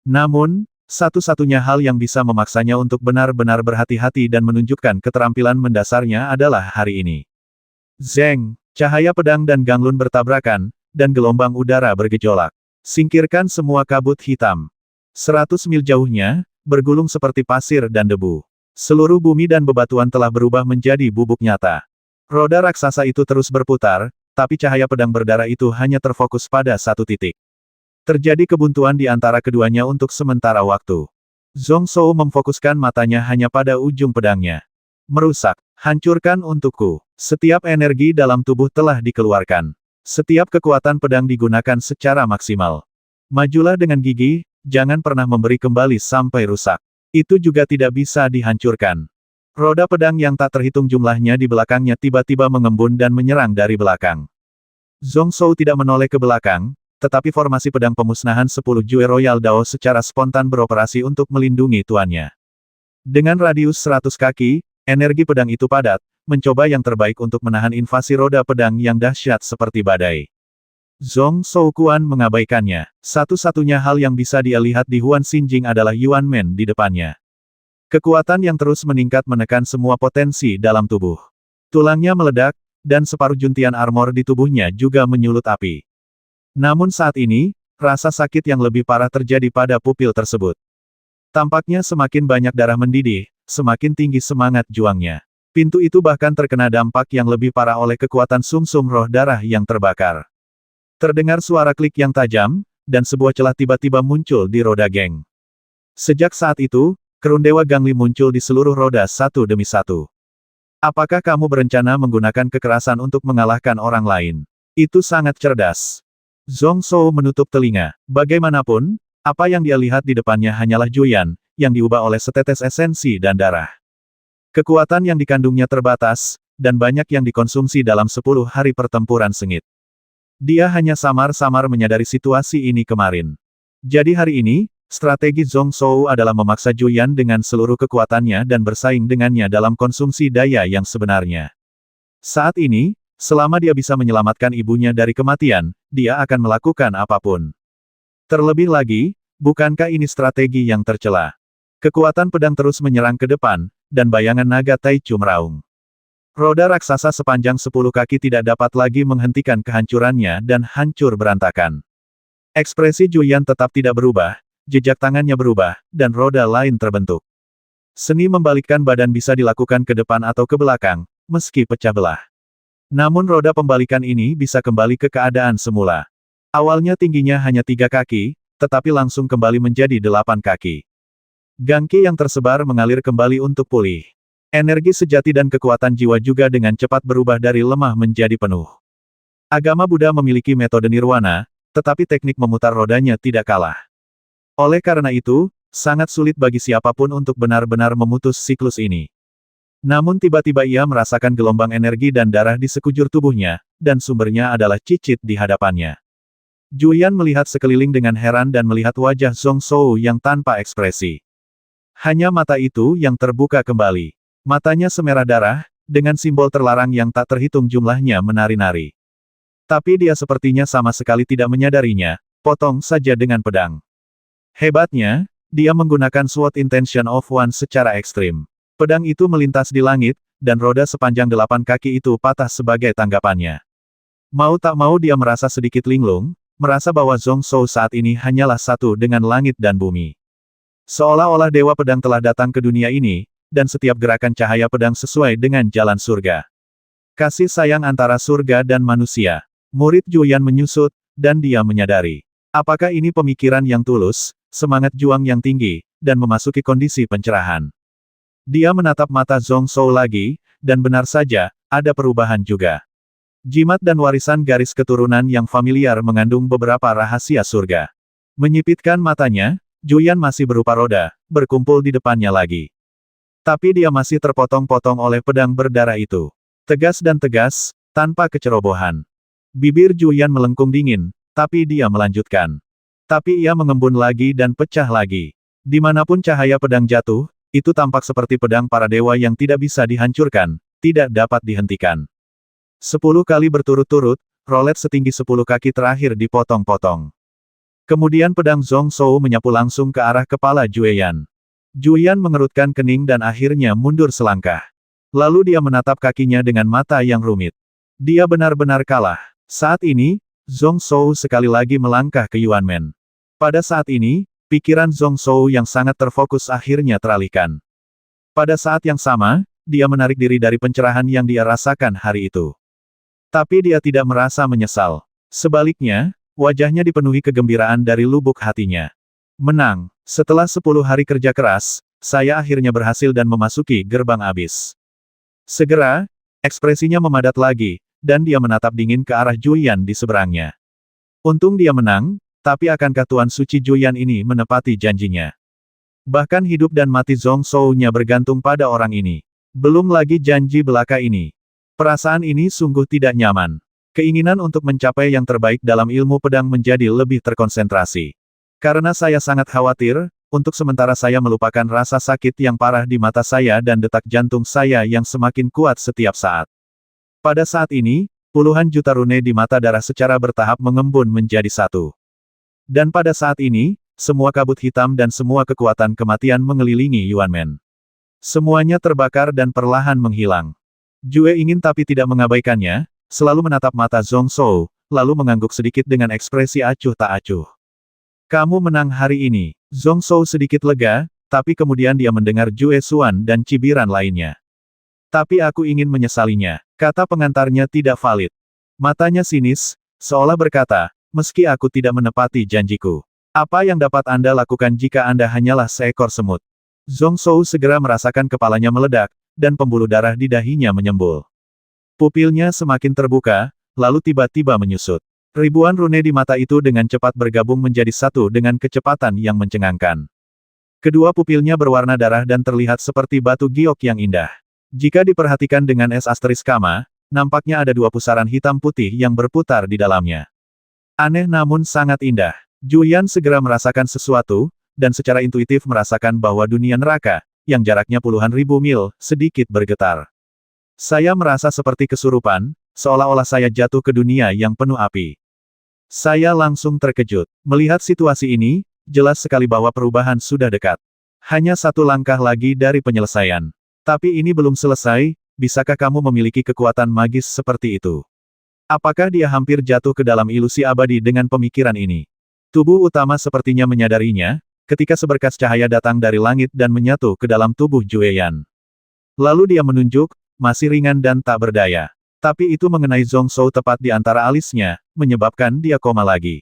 Namun, satu-satunya hal yang bisa memaksanya untuk benar-benar berhati-hati dan menunjukkan keterampilan mendasarnya adalah hari ini. Zeng, cahaya pedang dan ganglun bertabrakan, dan gelombang udara bergejolak. Singkirkan semua kabut hitam. 100 mil jauhnya, bergulung seperti pasir dan debu. Seluruh bumi dan bebatuan telah berubah menjadi bubuk nyata. Roda raksasa itu terus berputar, tapi cahaya pedang berdarah itu hanya terfokus pada satu titik. Terjadi kebuntuan di antara keduanya untuk sementara waktu. Zhong Shou memfokuskan matanya hanya pada ujung pedangnya. Merusak, hancurkan untukku. Setiap energi dalam tubuh telah dikeluarkan. Setiap kekuatan pedang digunakan secara maksimal. Majulah dengan gigih, jangan pernah memberi kembali sampai rusak. Itu juga tidak bisa dihancurkan. Roda pedang yang tak terhitung jumlahnya di belakangnya tiba-tiba mengembun dan menyerang dari belakang. Zhong Shou tidak menoleh ke belakang, tetapi formasi pedang pemusnahan 10 Jue Royal Dao secara spontan beroperasi untuk melindungi tuannya. Dengan radius 100 kaki, energi pedang itu padat, mencoba yang terbaik untuk menahan invasi roda pedang yang dahsyat seperti badai. Zhong Shou Kuan mengabaikannya. Satu-satunya hal yang bisa dia lihat di Huan Xinjing adalah Yuan Men di depannya. Kekuatan yang terus meningkat menekan semua potensi dalam tubuh. Tulangnya meledak, dan separuh juntian armor di tubuhnya juga menyulut api. Namun saat ini, rasa sakit yang lebih parah terjadi pada pupil tersebut. Tampaknya semakin banyak darah mendidih, semakin tinggi semangat juangnya. Pintu itu bahkan terkena dampak yang lebih parah oleh kekuatan sumsum roh darah yang terbakar. Terdengar suara klik yang tajam, dan sebuah celah tiba-tiba muncul di roda geng. Sejak saat itu, kerundewa Gangli muncul di seluruh roda satu demi satu. Apakah kamu berencana menggunakan kekerasan untuk mengalahkan orang lain? Itu sangat cerdas. Zhong Shou menutup telinga. Bagaimanapun, apa yang dia lihat di depannya hanyalah Juyan, yang diubah oleh setetes esensi dan darah. Kekuatan yang dikandungnya terbatas, dan banyak yang dikonsumsi dalam 10 hari pertempuran sengit. Dia hanya samar-samar menyadari situasi ini kemarin. Jadi hari ini, strategi Zhong Shou adalah memaksa Juyan dengan seluruh kekuatannya dan bersaing dengannya dalam konsumsi daya yang sebenarnya. Saat ini, selama dia bisa menyelamatkan ibunya dari kematian, dia akan melakukan apapun. Terlebih lagi, bukankah ini strategi yang tercela? Kekuatan pedang terus menyerang ke depan, dan bayangan naga Taichu meraung. Roda raksasa sepanjang 10 kaki tidak dapat lagi menghentikan kehancurannya dan hancur berantakan. Ekspresi Juyan tetap tidak berubah, jejak tangannya berubah, dan roda lain terbentuk. Seni membalikkan badan bisa dilakukan ke depan atau ke belakang, meski pecah belah. Namun roda pembalikan ini bisa kembali ke keadaan semula. Awalnya tingginya hanya 3 kaki, tetapi langsung kembali menjadi 8 kaki. Gangki yang tersebar mengalir kembali untuk pulih. Energi sejati dan kekuatan jiwa juga dengan cepat berubah dari lemah menjadi penuh. Agama Buddha memiliki metode nirwana, tetapi teknik memutar rodanya tidak kalah. Oleh karena itu, sangat sulit bagi siapapun untuk benar-benar memutus siklus ini. Namun tiba-tiba ia merasakan gelombang energi dan darah di sekujur tubuhnya, dan sumbernya adalah cicit di hadapannya. Juyan melihat sekeliling dengan heran dan melihat wajah Zhong Shou yang tanpa ekspresi. Hanya mata itu yang terbuka kembali. Matanya semerah darah, dengan simbol terlarang yang tak terhitung jumlahnya menari-nari. Tapi dia sepertinya sama sekali tidak menyadarinya, potong saja dengan pedang. Hebatnya, dia menggunakan Sword Intention of One secara ekstrim. Pedang itu melintas di langit, dan roda sepanjang 8 kaki itu patah sebagai tanggapannya. Mau tak mau dia merasa sedikit linglung, merasa bahwa Zhong Shou saat ini hanyalah satu dengan langit dan bumi. Seolah-olah Dewa Pedang telah datang ke dunia ini, dan setiap gerakan cahaya pedang sesuai dengan jalan surga. Kasih sayang antara surga dan manusia. Murid Juyan menyusut, dan dia menyadari. Apakah ini pemikiran yang tulus, semangat juang yang tinggi, dan memasuki kondisi pencerahan. Dia menatap mata Zhong Shou lagi, dan benar saja, ada perubahan juga. Jimat dan warisan garis keturunan yang familiar mengandung beberapa rahasia surga. Menyipitkan matanya, Juyan masih berupa roda, berkumpul di depannya lagi. Tapi dia masih terpotong-potong oleh pedang berdarah itu. Tegas dan tegas, tanpa kecerobohan. Bibir Juyan melengkung dingin, tapi dia melanjutkan. Tapi ia mengembun lagi dan pecah lagi. Dimanapun cahaya pedang jatuh, itu tampak seperti pedang para dewa yang tidak bisa dihancurkan, tidak dapat dihentikan. 10 kali berturut-turut, rolet setinggi 10 kaki terakhir dipotong-potong. Kemudian pedang Zhong Shou menyapu langsung ke arah kepala Juyan. Juyan mengerutkan kening dan akhirnya mundur selangkah. Lalu dia menatap kakinya dengan mata yang rumit. Dia benar-benar kalah. Saat ini, Zhong Shou sekali lagi melangkah ke Yuanmen. Pada saat ini, pikiran Zhong Shou yang sangat terfokus akhirnya teralihkan. Pada saat yang sama, dia menarik diri dari pencerahan yang dia rasakan hari itu. Tapi dia tidak merasa menyesal. Sebaliknya, wajahnya dipenuhi kegembiraan dari lubuk hatinya. Menang. Setelah 10 hari kerja keras, saya akhirnya berhasil dan memasuki gerbang abis. Segera, ekspresinya memadat lagi, dan dia menatap dingin ke arah Juyan di seberangnya. Untung dia menang, tapi akankah Tuan Suci Juyan ini menepati janjinya? Bahkan hidup dan mati Zhong Shou-nya bergantung pada orang ini. Belum lagi janji belaka ini. Perasaan ini sungguh tidak nyaman. Keinginan untuk mencapai yang terbaik dalam ilmu pedang menjadi lebih terkonsentrasi. Karena saya sangat khawatir, untuk sementara saya melupakan rasa sakit yang parah di mata saya dan detak jantung saya yang semakin kuat setiap saat. Pada saat ini, puluhan juta rune di mata darah secara bertahap mengembun menjadi satu. Dan pada saat ini, semua kabut hitam dan semua kekuatan kematian mengelilingi Yuanmen. Semuanya terbakar dan perlahan menghilang. Jue ingin tapi tidak mengabaikannya, selalu menatap mata Zhong Shou, lalu mengangguk sedikit dengan ekspresi acuh tak acuh. Kamu menang hari ini. Zhong Shou sedikit lega, tapi kemudian dia mendengar Jue Xuan dan cibiran lainnya. Tapi aku ingin menyesalinya. Kata pengantarnya tidak valid. Matanya sinis, seolah berkata, meski aku tidak menepati janjiku. Apa yang dapat Anda lakukan jika Anda hanyalah seekor semut? Zhong Shou segera merasakan kepalanya meledak, dan pembuluh darah di dahinya menyembul. Pupilnya semakin terbuka, lalu tiba-tiba menyusut. Ribuan rune di mata itu dengan cepat bergabung menjadi satu dengan kecepatan yang mencengangkan. Kedua pupilnya berwarna darah dan terlihat seperti batu giok yang indah. Jika diperhatikan dengan es asteris kama, nampaknya ada 2 pusaran hitam putih yang berputar di dalamnya. Aneh namun sangat indah. Juyan segera merasakan sesuatu, dan secara intuitif merasakan bahwa dunia neraka, yang jaraknya puluhan ribu mil, sedikit bergetar. Saya merasa seperti kesurupan, seolah-olah saya jatuh ke dunia yang penuh api. Saya langsung terkejut. Melihat situasi ini, jelas sekali bahwa perubahan sudah dekat. Hanya 1 langkah lagi dari penyelesaian. Tapi ini belum selesai, bisakah kamu memiliki kekuatan magis seperti itu? Apakah dia hampir jatuh ke dalam ilusi abadi dengan pemikiran ini? Tubuh utama sepertinya menyadarinya, ketika seberkas cahaya datang dari langit dan menyatu ke dalam tubuh Jueyan. Lalu dia menunjuk, masih ringan dan tak berdaya. Tapi itu mengenai Zhong Zhou tepat di antara alisnya, menyebabkan dia koma lagi.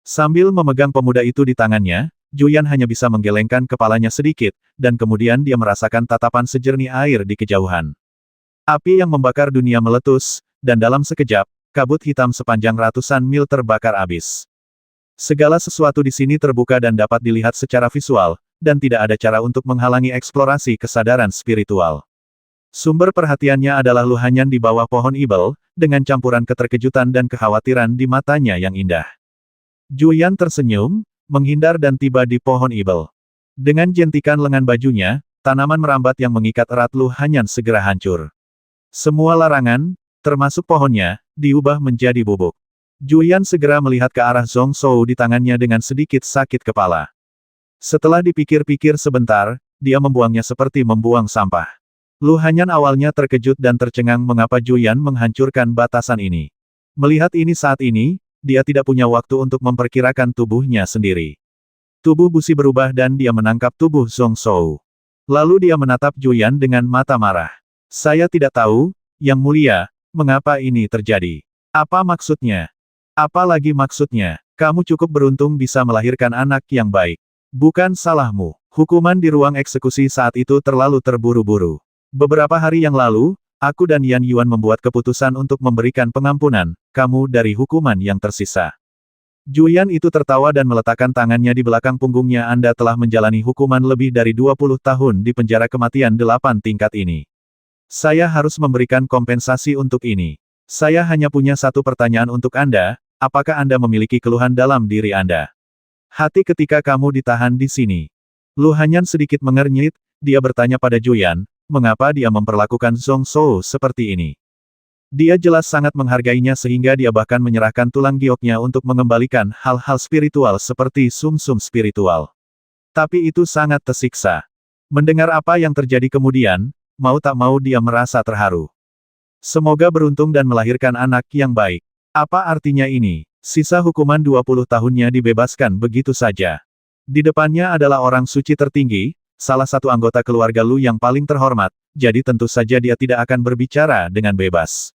Sambil memegang pemuda itu di tangannya, Juyan hanya bisa menggelengkan kepalanya sedikit, dan kemudian dia merasakan tatapan sejernih air di kejauhan. Api yang membakar dunia meletus, dan dalam sekejap, kabut hitam sepanjang ratusan mil terbakar abis. Segala sesuatu di sini terbuka dan dapat dilihat secara visual, dan tidak ada cara untuk menghalangi eksplorasi kesadaran spiritual. Sumber perhatiannya adalah Lu Hanyan di bawah pohon ibel, dengan campuran keterkejutan dan kekhawatiran di matanya yang indah. Juyan tersenyum, menghindar dan tiba di pohon ibel. Dengan jentikan lengan bajunya, tanaman merambat yang mengikat erat Lu Hanyan segera hancur. Semua larangan, termasuk pohonnya, diubah menjadi bubuk. Juyan segera melihat ke arah Zhong Zhou di tangannya dengan sedikit sakit kepala. Setelah dipikir-pikir sebentar, dia membuangnya seperti membuang sampah. Lu Hanyan awalnya terkejut dan tercengang mengapa Juyan menghancurkan batasan ini. Melihat ini saat ini, dia tidak punya waktu untuk memperkirakan tubuhnya sendiri. Tubuh busi berubah dan dia menangkap tubuh Zhong Zhou. Lalu dia menatap Juyan dengan mata marah. Saya tidak tahu, Yang Mulia, mengapa ini terjadi. Apa maksudnya? Apalagi maksudnya, kamu cukup beruntung bisa melahirkan anak yang baik. Bukan salahmu. Hukuman di ruang eksekusi saat itu terlalu terburu-buru. Beberapa hari yang lalu, aku dan Yan Yuan membuat keputusan untuk memberikan pengampunan, kamu dari hukuman yang tersisa. Juyan itu tertawa dan meletakkan tangannya di belakang punggungnya. Anda telah menjalani hukuman lebih dari 20 tahun di penjara kematian 8 tingkat ini. Saya harus memberikan kompensasi untuk ini. Saya hanya punya satu pertanyaan untuk Anda, apakah Anda memiliki keluhan dalam diri Anda? Hati ketika kamu ditahan di sini. Lu Hanyan sedikit mengernyit, dia bertanya pada Juyan, mengapa dia memperlakukan Zhong Zhou seperti ini. Dia jelas sangat menghargainya sehingga dia bahkan menyerahkan tulang gioknya untuk mengembalikan hal-hal spiritual seperti sum-sum spiritual. Tapi itu sangat tersiksa. Mendengar apa yang terjadi kemudian, mau tak mau dia merasa terharu. Semoga beruntung dan melahirkan anak yang baik. Apa artinya ini? Sisa hukuman 20 tahunnya dibebaskan begitu saja. Di depannya adalah orang suci tertinggi, salah satu anggota keluarga Lu yang paling terhormat, jadi tentu saja dia tidak akan berbicara dengan bebas.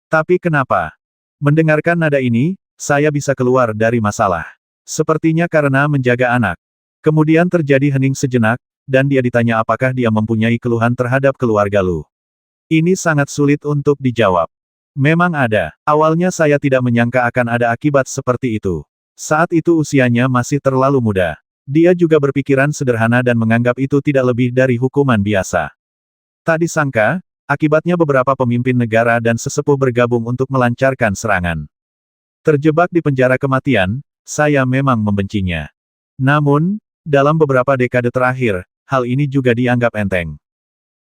Tapi kenapa? Mendengarkan nada ini, saya bisa keluar dari masalah. Sepertinya karena menjaga anak. Kemudian terjadi hening sejenak, dan dia ditanya apakah dia mempunyai keluhan terhadap keluarga Lu. Ini sangat sulit untuk dijawab. Memang ada. Awalnya saya tidak menyangka akan ada akibat seperti itu. Saat itu usianya masih terlalu muda. Dia juga berpikiran sederhana dan menganggap itu tidak lebih dari hukuman biasa. Tak disangka, akibatnya beberapa pemimpin negara dan sesepuh bergabung untuk melancarkan serangan. Terjebak di penjara kematian, saya memang membencinya. Namun, dalam beberapa dekade terakhir, hal ini juga dianggap enteng.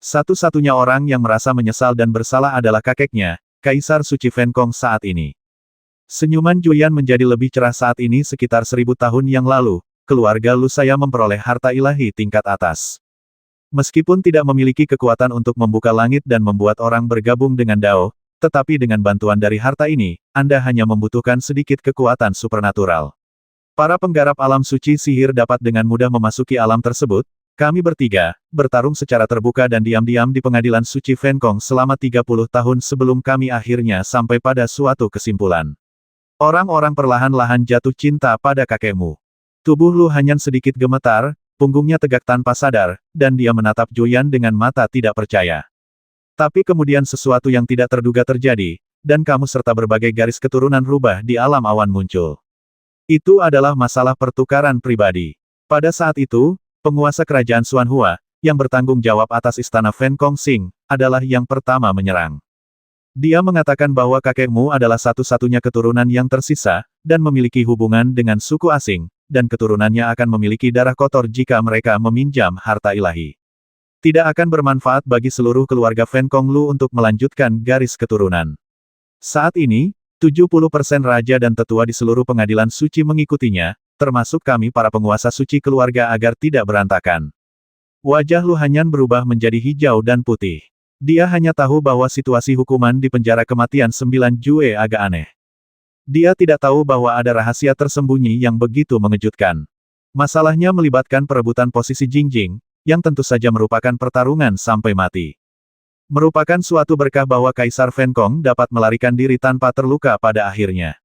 Satu-satunya orang yang merasa menyesal dan bersalah adalah kakeknya, Kaisar Suci Fenkong saat ini. Senyuman Juyan menjadi lebih cerah saat ini sekitar 1000 tahun yang lalu. Keluarga Lu saya memperoleh harta ilahi tingkat atas. Meskipun tidak memiliki kekuatan untuk membuka langit dan membuat orang bergabung dengan Dao, tetapi dengan bantuan dari harta ini, Anda hanya membutuhkan sedikit kekuatan supernatural. Para penggarap alam suci sihir dapat dengan mudah memasuki alam tersebut. Kami bertiga, bertarung secara terbuka dan diam-diam di pengadilan suci Fenkong selama 30 tahun sebelum kami akhirnya sampai pada suatu kesimpulan. Orang-orang perlahan-lahan jatuh cinta pada kakekmu. Tubuh Lu Hanyan sedikit gemetar, punggungnya tegak tanpa sadar, dan dia menatap Juyan dengan mata tidak percaya. Tapi kemudian sesuatu yang tidak terduga terjadi, dan kamu serta berbagai garis keturunan rubah di alam awan muncul. Itu adalah masalah pertukaran pribadi. Pada saat itu, penguasa kerajaan Xuanhua, yang bertanggung jawab atas istana Fenkong Xing, adalah yang pertama menyerang. Dia mengatakan bahwa kakekmu adalah satu-satunya keturunan yang tersisa, dan memiliki hubungan dengan suku asing, dan keturunannya akan memiliki darah kotor jika mereka meminjam harta ilahi. Tidak akan bermanfaat bagi seluruh keluarga Fenkong Lu untuk melanjutkan garis keturunan. Saat ini, 70% raja dan tetua di seluruh pengadilan suci mengikutinya, termasuk kami para penguasa suci keluarga agar tidak berantakan. Wajah Lu Hanyan berubah menjadi hijau dan putih. Dia hanya tahu bahwa situasi hukuman di penjara kematian 9 Jue agak aneh. Dia tidak tahu bahwa ada rahasia tersembunyi yang begitu mengejutkan. Masalahnya melibatkan perebutan posisi Jingjing, yang tentu saja merupakan pertarungan sampai mati. Merupakan suatu berkah bahwa Kaisar Fenkong dapat melarikan diri tanpa terluka pada akhirnya.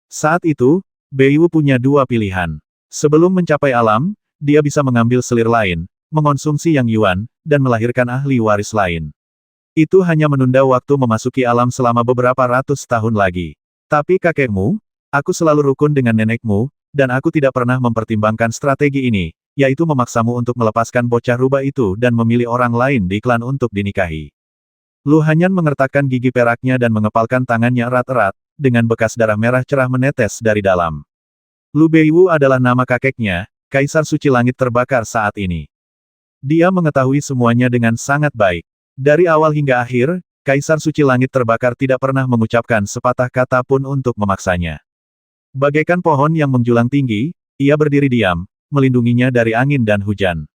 Saat itu, Beiwu punya dua pilihan. Sebelum mencapai alam, dia bisa mengambil selir lain, mengonsumsi Yang Yuan, dan melahirkan ahli waris lain. Itu hanya menunda waktu memasuki alam selama beberapa ratus tahun lagi. Tapi kakekmu, aku selalu rukun dengan nenekmu, dan aku tidak pernah mempertimbangkan strategi ini, yaitu memaksamu untuk melepaskan bocah rubah itu dan memilih orang lain di klan untuk dinikahi. Lu Hanyan mengertakkan gigi peraknya dan mengepalkan tangannya erat-erat, dengan bekas darah merah cerah menetes dari dalam. Lu Beiwu adalah nama kakeknya, Kaisar Suci Langit terbakar saat ini. Dia mengetahui semuanya dengan sangat baik. Dari awal hingga akhir, Kaisar Suci Langit terbakar tidak pernah mengucapkan sepatah kata pun untuk memaksanya. Bagaikan pohon yang menjulang tinggi, ia berdiri diam, melindunginya dari angin dan hujan.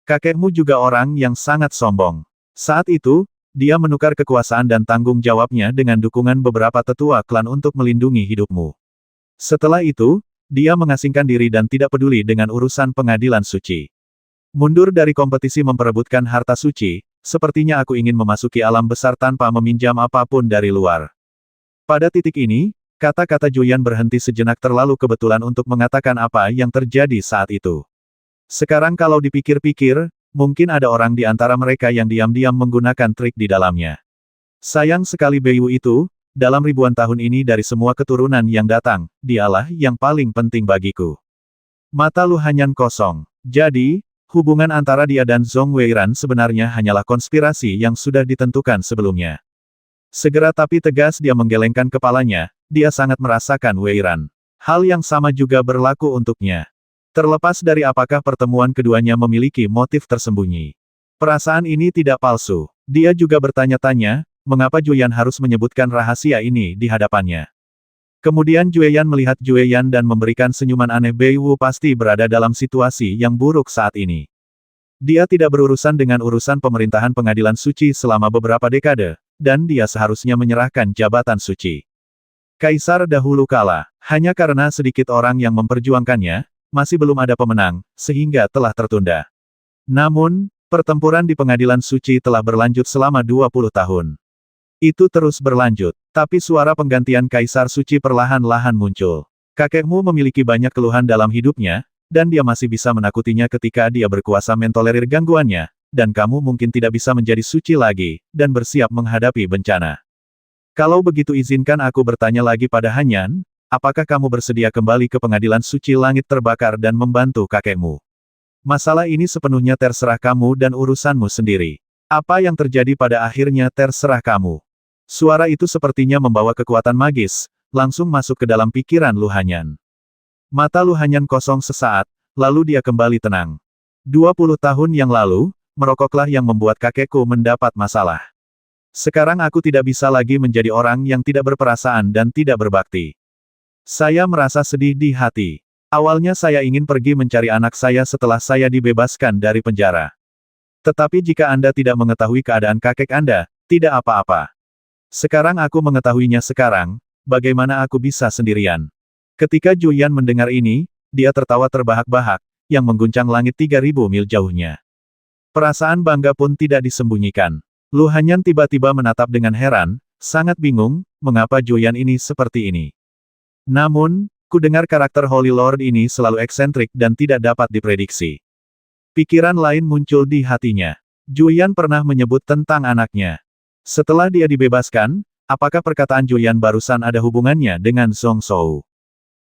Kakekmu juga orang yang sangat sombong. Saat itu, dia menukar kekuasaan dan tanggung jawabnya dengan dukungan beberapa tetua klan untuk melindungi hidupmu. Setelah itu, dia mengasingkan diri dan tidak peduli dengan urusan pengadilan suci. Mundur dari kompetisi memperebutkan harta suci, sepertinya aku ingin memasuki alam besar tanpa meminjam apapun dari luar. Pada titik ini, kata-kata Juyan berhenti sejenak terlalu kebetulan untuk mengatakan apa yang terjadi saat itu. Sekarang kalau dipikir-pikir, mungkin ada orang di antara mereka yang diam-diam menggunakan trik di dalamnya. Sayang sekali Beiwu itu, dalam ribuan tahun ini dari semua keturunan yang datang, dialah yang paling penting bagiku. Mata Lu Hanyan kosong. Jadi, hubungan antara dia dan Zhong Weiran sebenarnya hanyalah konspirasi yang sudah ditentukan sebelumnya. Segera tapi tegas dia menggelengkan kepalanya, dia sangat merasakan Weiran. Hal yang sama juga berlaku untuknya. Terlepas dari apakah pertemuan keduanya memiliki motif tersembunyi. Perasaan ini tidak palsu. Dia juga bertanya-tanya, mengapa Jueyan harus menyebutkan rahasia ini di hadapannya. Kemudian Jueyan melihat Jueyan dan memberikan senyuman aneh. Beiwu pasti berada dalam situasi yang buruk saat ini. Dia tidak berurusan dengan urusan pemerintahan pengadilan suci selama beberapa dekade, dan dia seharusnya menyerahkan jabatan suci. Kaisar dahulu kala, hanya karena sedikit orang yang memperjuangkannya, masih belum ada pemenang, sehingga telah tertunda. Namun, pertempuran di pengadilan suci telah berlanjut selama 20 tahun. Itu terus berlanjut, tapi suara penggantian Kaisar Suci perlahan-lahan muncul. Kakekmu memiliki banyak keluhan dalam hidupnya, dan dia masih bisa menakutinya ketika dia berkuasa mentolerir gangguannya, dan kamu mungkin tidak bisa menjadi suci lagi, dan bersiap menghadapi bencana. Kalau begitu izinkan aku bertanya lagi pada Hanyan, apakah kamu bersedia kembali ke pengadilan suci langit terbakar dan membantu kakekmu? Masalah ini sepenuhnya terserah kamu dan urusanmu sendiri. Apa yang terjadi pada akhirnya terserah kamu. Suara itu sepertinya membawa kekuatan magis, langsung masuk ke dalam pikiran Lu Hanyan. Mata Lu Hanyan kosong sesaat, lalu dia kembali tenang. 20 tahun yang lalu, merokoklah yang membuat kakekku mendapat masalah. Sekarang aku tidak bisa lagi menjadi orang yang tidak berperasaan dan tidak berbakti. Saya merasa sedih di hati. Awalnya saya ingin pergi mencari anak saya setelah saya dibebaskan dari penjara. Tetapi jika Anda tidak mengetahui keadaan kakek Anda, tidak apa-apa. Sekarang aku mengetahuinya sekarang, bagaimana aku bisa sendirian. Ketika Juyan mendengar ini, dia tertawa terbahak-bahak, yang mengguncang langit 3000 mil jauhnya. Perasaan bangga pun tidak disembunyikan. Lu Hanyan tiba-tiba menatap dengan heran, sangat bingung, mengapa Juyan ini seperti ini. Namun, ku dengar karakter Holy Lord ini selalu eksentrik dan tidak dapat diprediksi. Pikiran lain muncul di hatinya. Juyan pernah menyebut tentang anaknya. Setelah dia dibebaskan, apakah perkataan Juyan barusan ada hubungannya dengan Zhong Shou?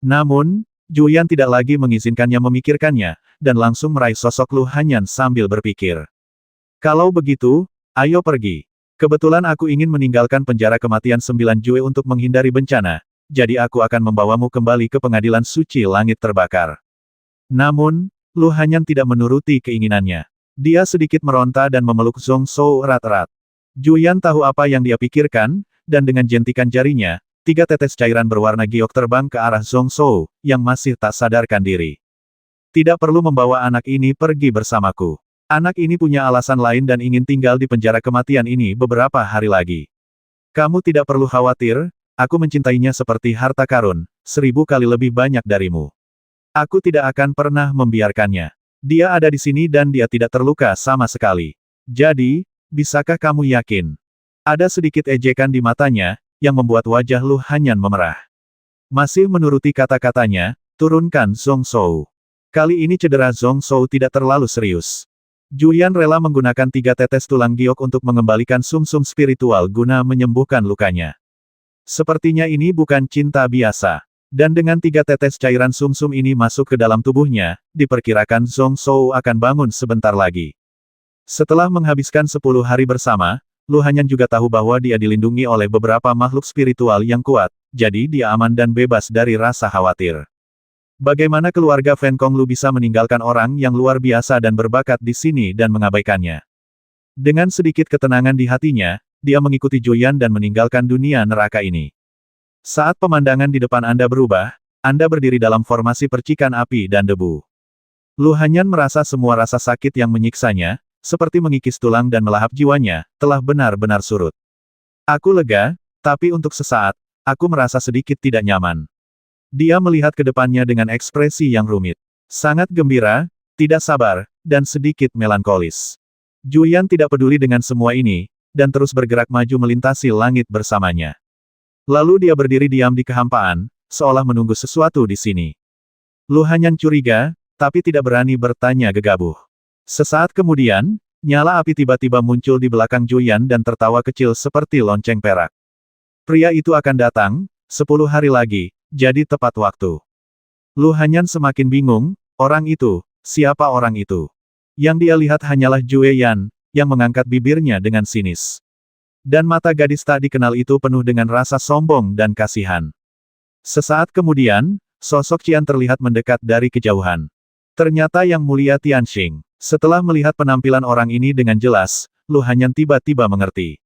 Namun, Juyan tidak lagi mengizinkannya memikirkannya, dan langsung meraih sosok Lu Hanyan sambil berpikir. Kalau begitu, ayo pergi. Kebetulan aku ingin meninggalkan penjara kematian 9 Jue untuk menghindari bencana. Jadi aku akan membawamu kembali ke pengadilan suci langit terbakar. Namun, Lu Hanyan tidak menuruti keinginannya. Dia sedikit meronta dan memeluk Zhong Shou erat-erat. Juyan tahu apa yang dia pikirkan, dan dengan jentikan jarinya, 3 tetes cairan berwarna giok terbang ke arah Zhong Shou, yang masih tak sadarkan diri. Tidak perlu membawa anak ini pergi bersamaku. Anak ini punya alasan lain dan ingin tinggal di penjara kematian ini beberapa hari lagi. Kamu tidak perlu khawatir. Aku mencintainya seperti harta karun, 1000 kali lebih banyak darimu. Aku tidak akan pernah membiarkannya. Dia ada di sini dan dia tidak terluka sama sekali. Jadi, Bisakah kamu yakin? Ada sedikit ejekan di matanya, yang membuat wajah Lu Hanyan memerah. Masih menuruti kata-katanya, turunkan Zhong Shou. Kali ini cedera Zhong Shou tidak terlalu serius. Juyan rela menggunakan 3 tetes tulang giok untuk mengembalikan sumsum spiritual guna menyembuhkan lukanya. Sepertinya ini bukan cinta biasa. Dan dengan 3 tetes cairan sumsum ini masuk ke dalam tubuhnya, diperkirakan Zhong Shou akan bangun sebentar lagi. Setelah menghabiskan 10 hari bersama, Lu Hanyan juga tahu bahwa dia dilindungi oleh beberapa makhluk spiritual yang kuat, jadi dia aman dan bebas dari rasa khawatir. Bagaimana keluarga Fan Kong Lu bisa meninggalkan orang yang luar biasa dan berbakat di sini dan mengabaikannya? Dengan sedikit ketenangan di hatinya, dia mengikuti Juyan dan meninggalkan dunia neraka ini. Saat pemandangan di depan Anda berubah, Anda berdiri dalam formasi percikan api dan debu. Lu Hanyan merasa semua rasa sakit yang menyiksanya, seperti mengikis tulang dan melahap jiwanya, telah benar-benar surut. Aku lega, tapi untuk sesaat, aku merasa sedikit tidak nyaman. Dia melihat ke depannya dengan ekspresi yang rumit. Sangat gembira, tidak sabar, dan sedikit melankolis. Juyan tidak peduli dengan semua ini, dan terus bergerak maju melintasi langit bersamanya. Lalu dia berdiri diam di kehampaan, seolah menunggu sesuatu di sini. Lu Hanyan curiga, tapi tidak berani bertanya gegabah. Sesaat kemudian, nyala api tiba-tiba muncul di belakang Juyan dan tertawa kecil seperti lonceng perak. Pria itu akan datang, 10 hari lagi, jadi tepat waktu. Lu Hanyan semakin bingung, orang itu, siapa orang itu? Yang dia lihat hanyalah Jue Yan, yang mengangkat bibirnya dengan sinis. Dan mata gadis tak dikenal itu penuh dengan rasa sombong dan kasihan. Sesaat kemudian, sosok Qian terlihat mendekat dari kejauhan. Ternyata Yang Mulia Tianxing. Setelah melihat penampilan orang ini dengan jelas, Lu Hanyan tiba-tiba mengerti.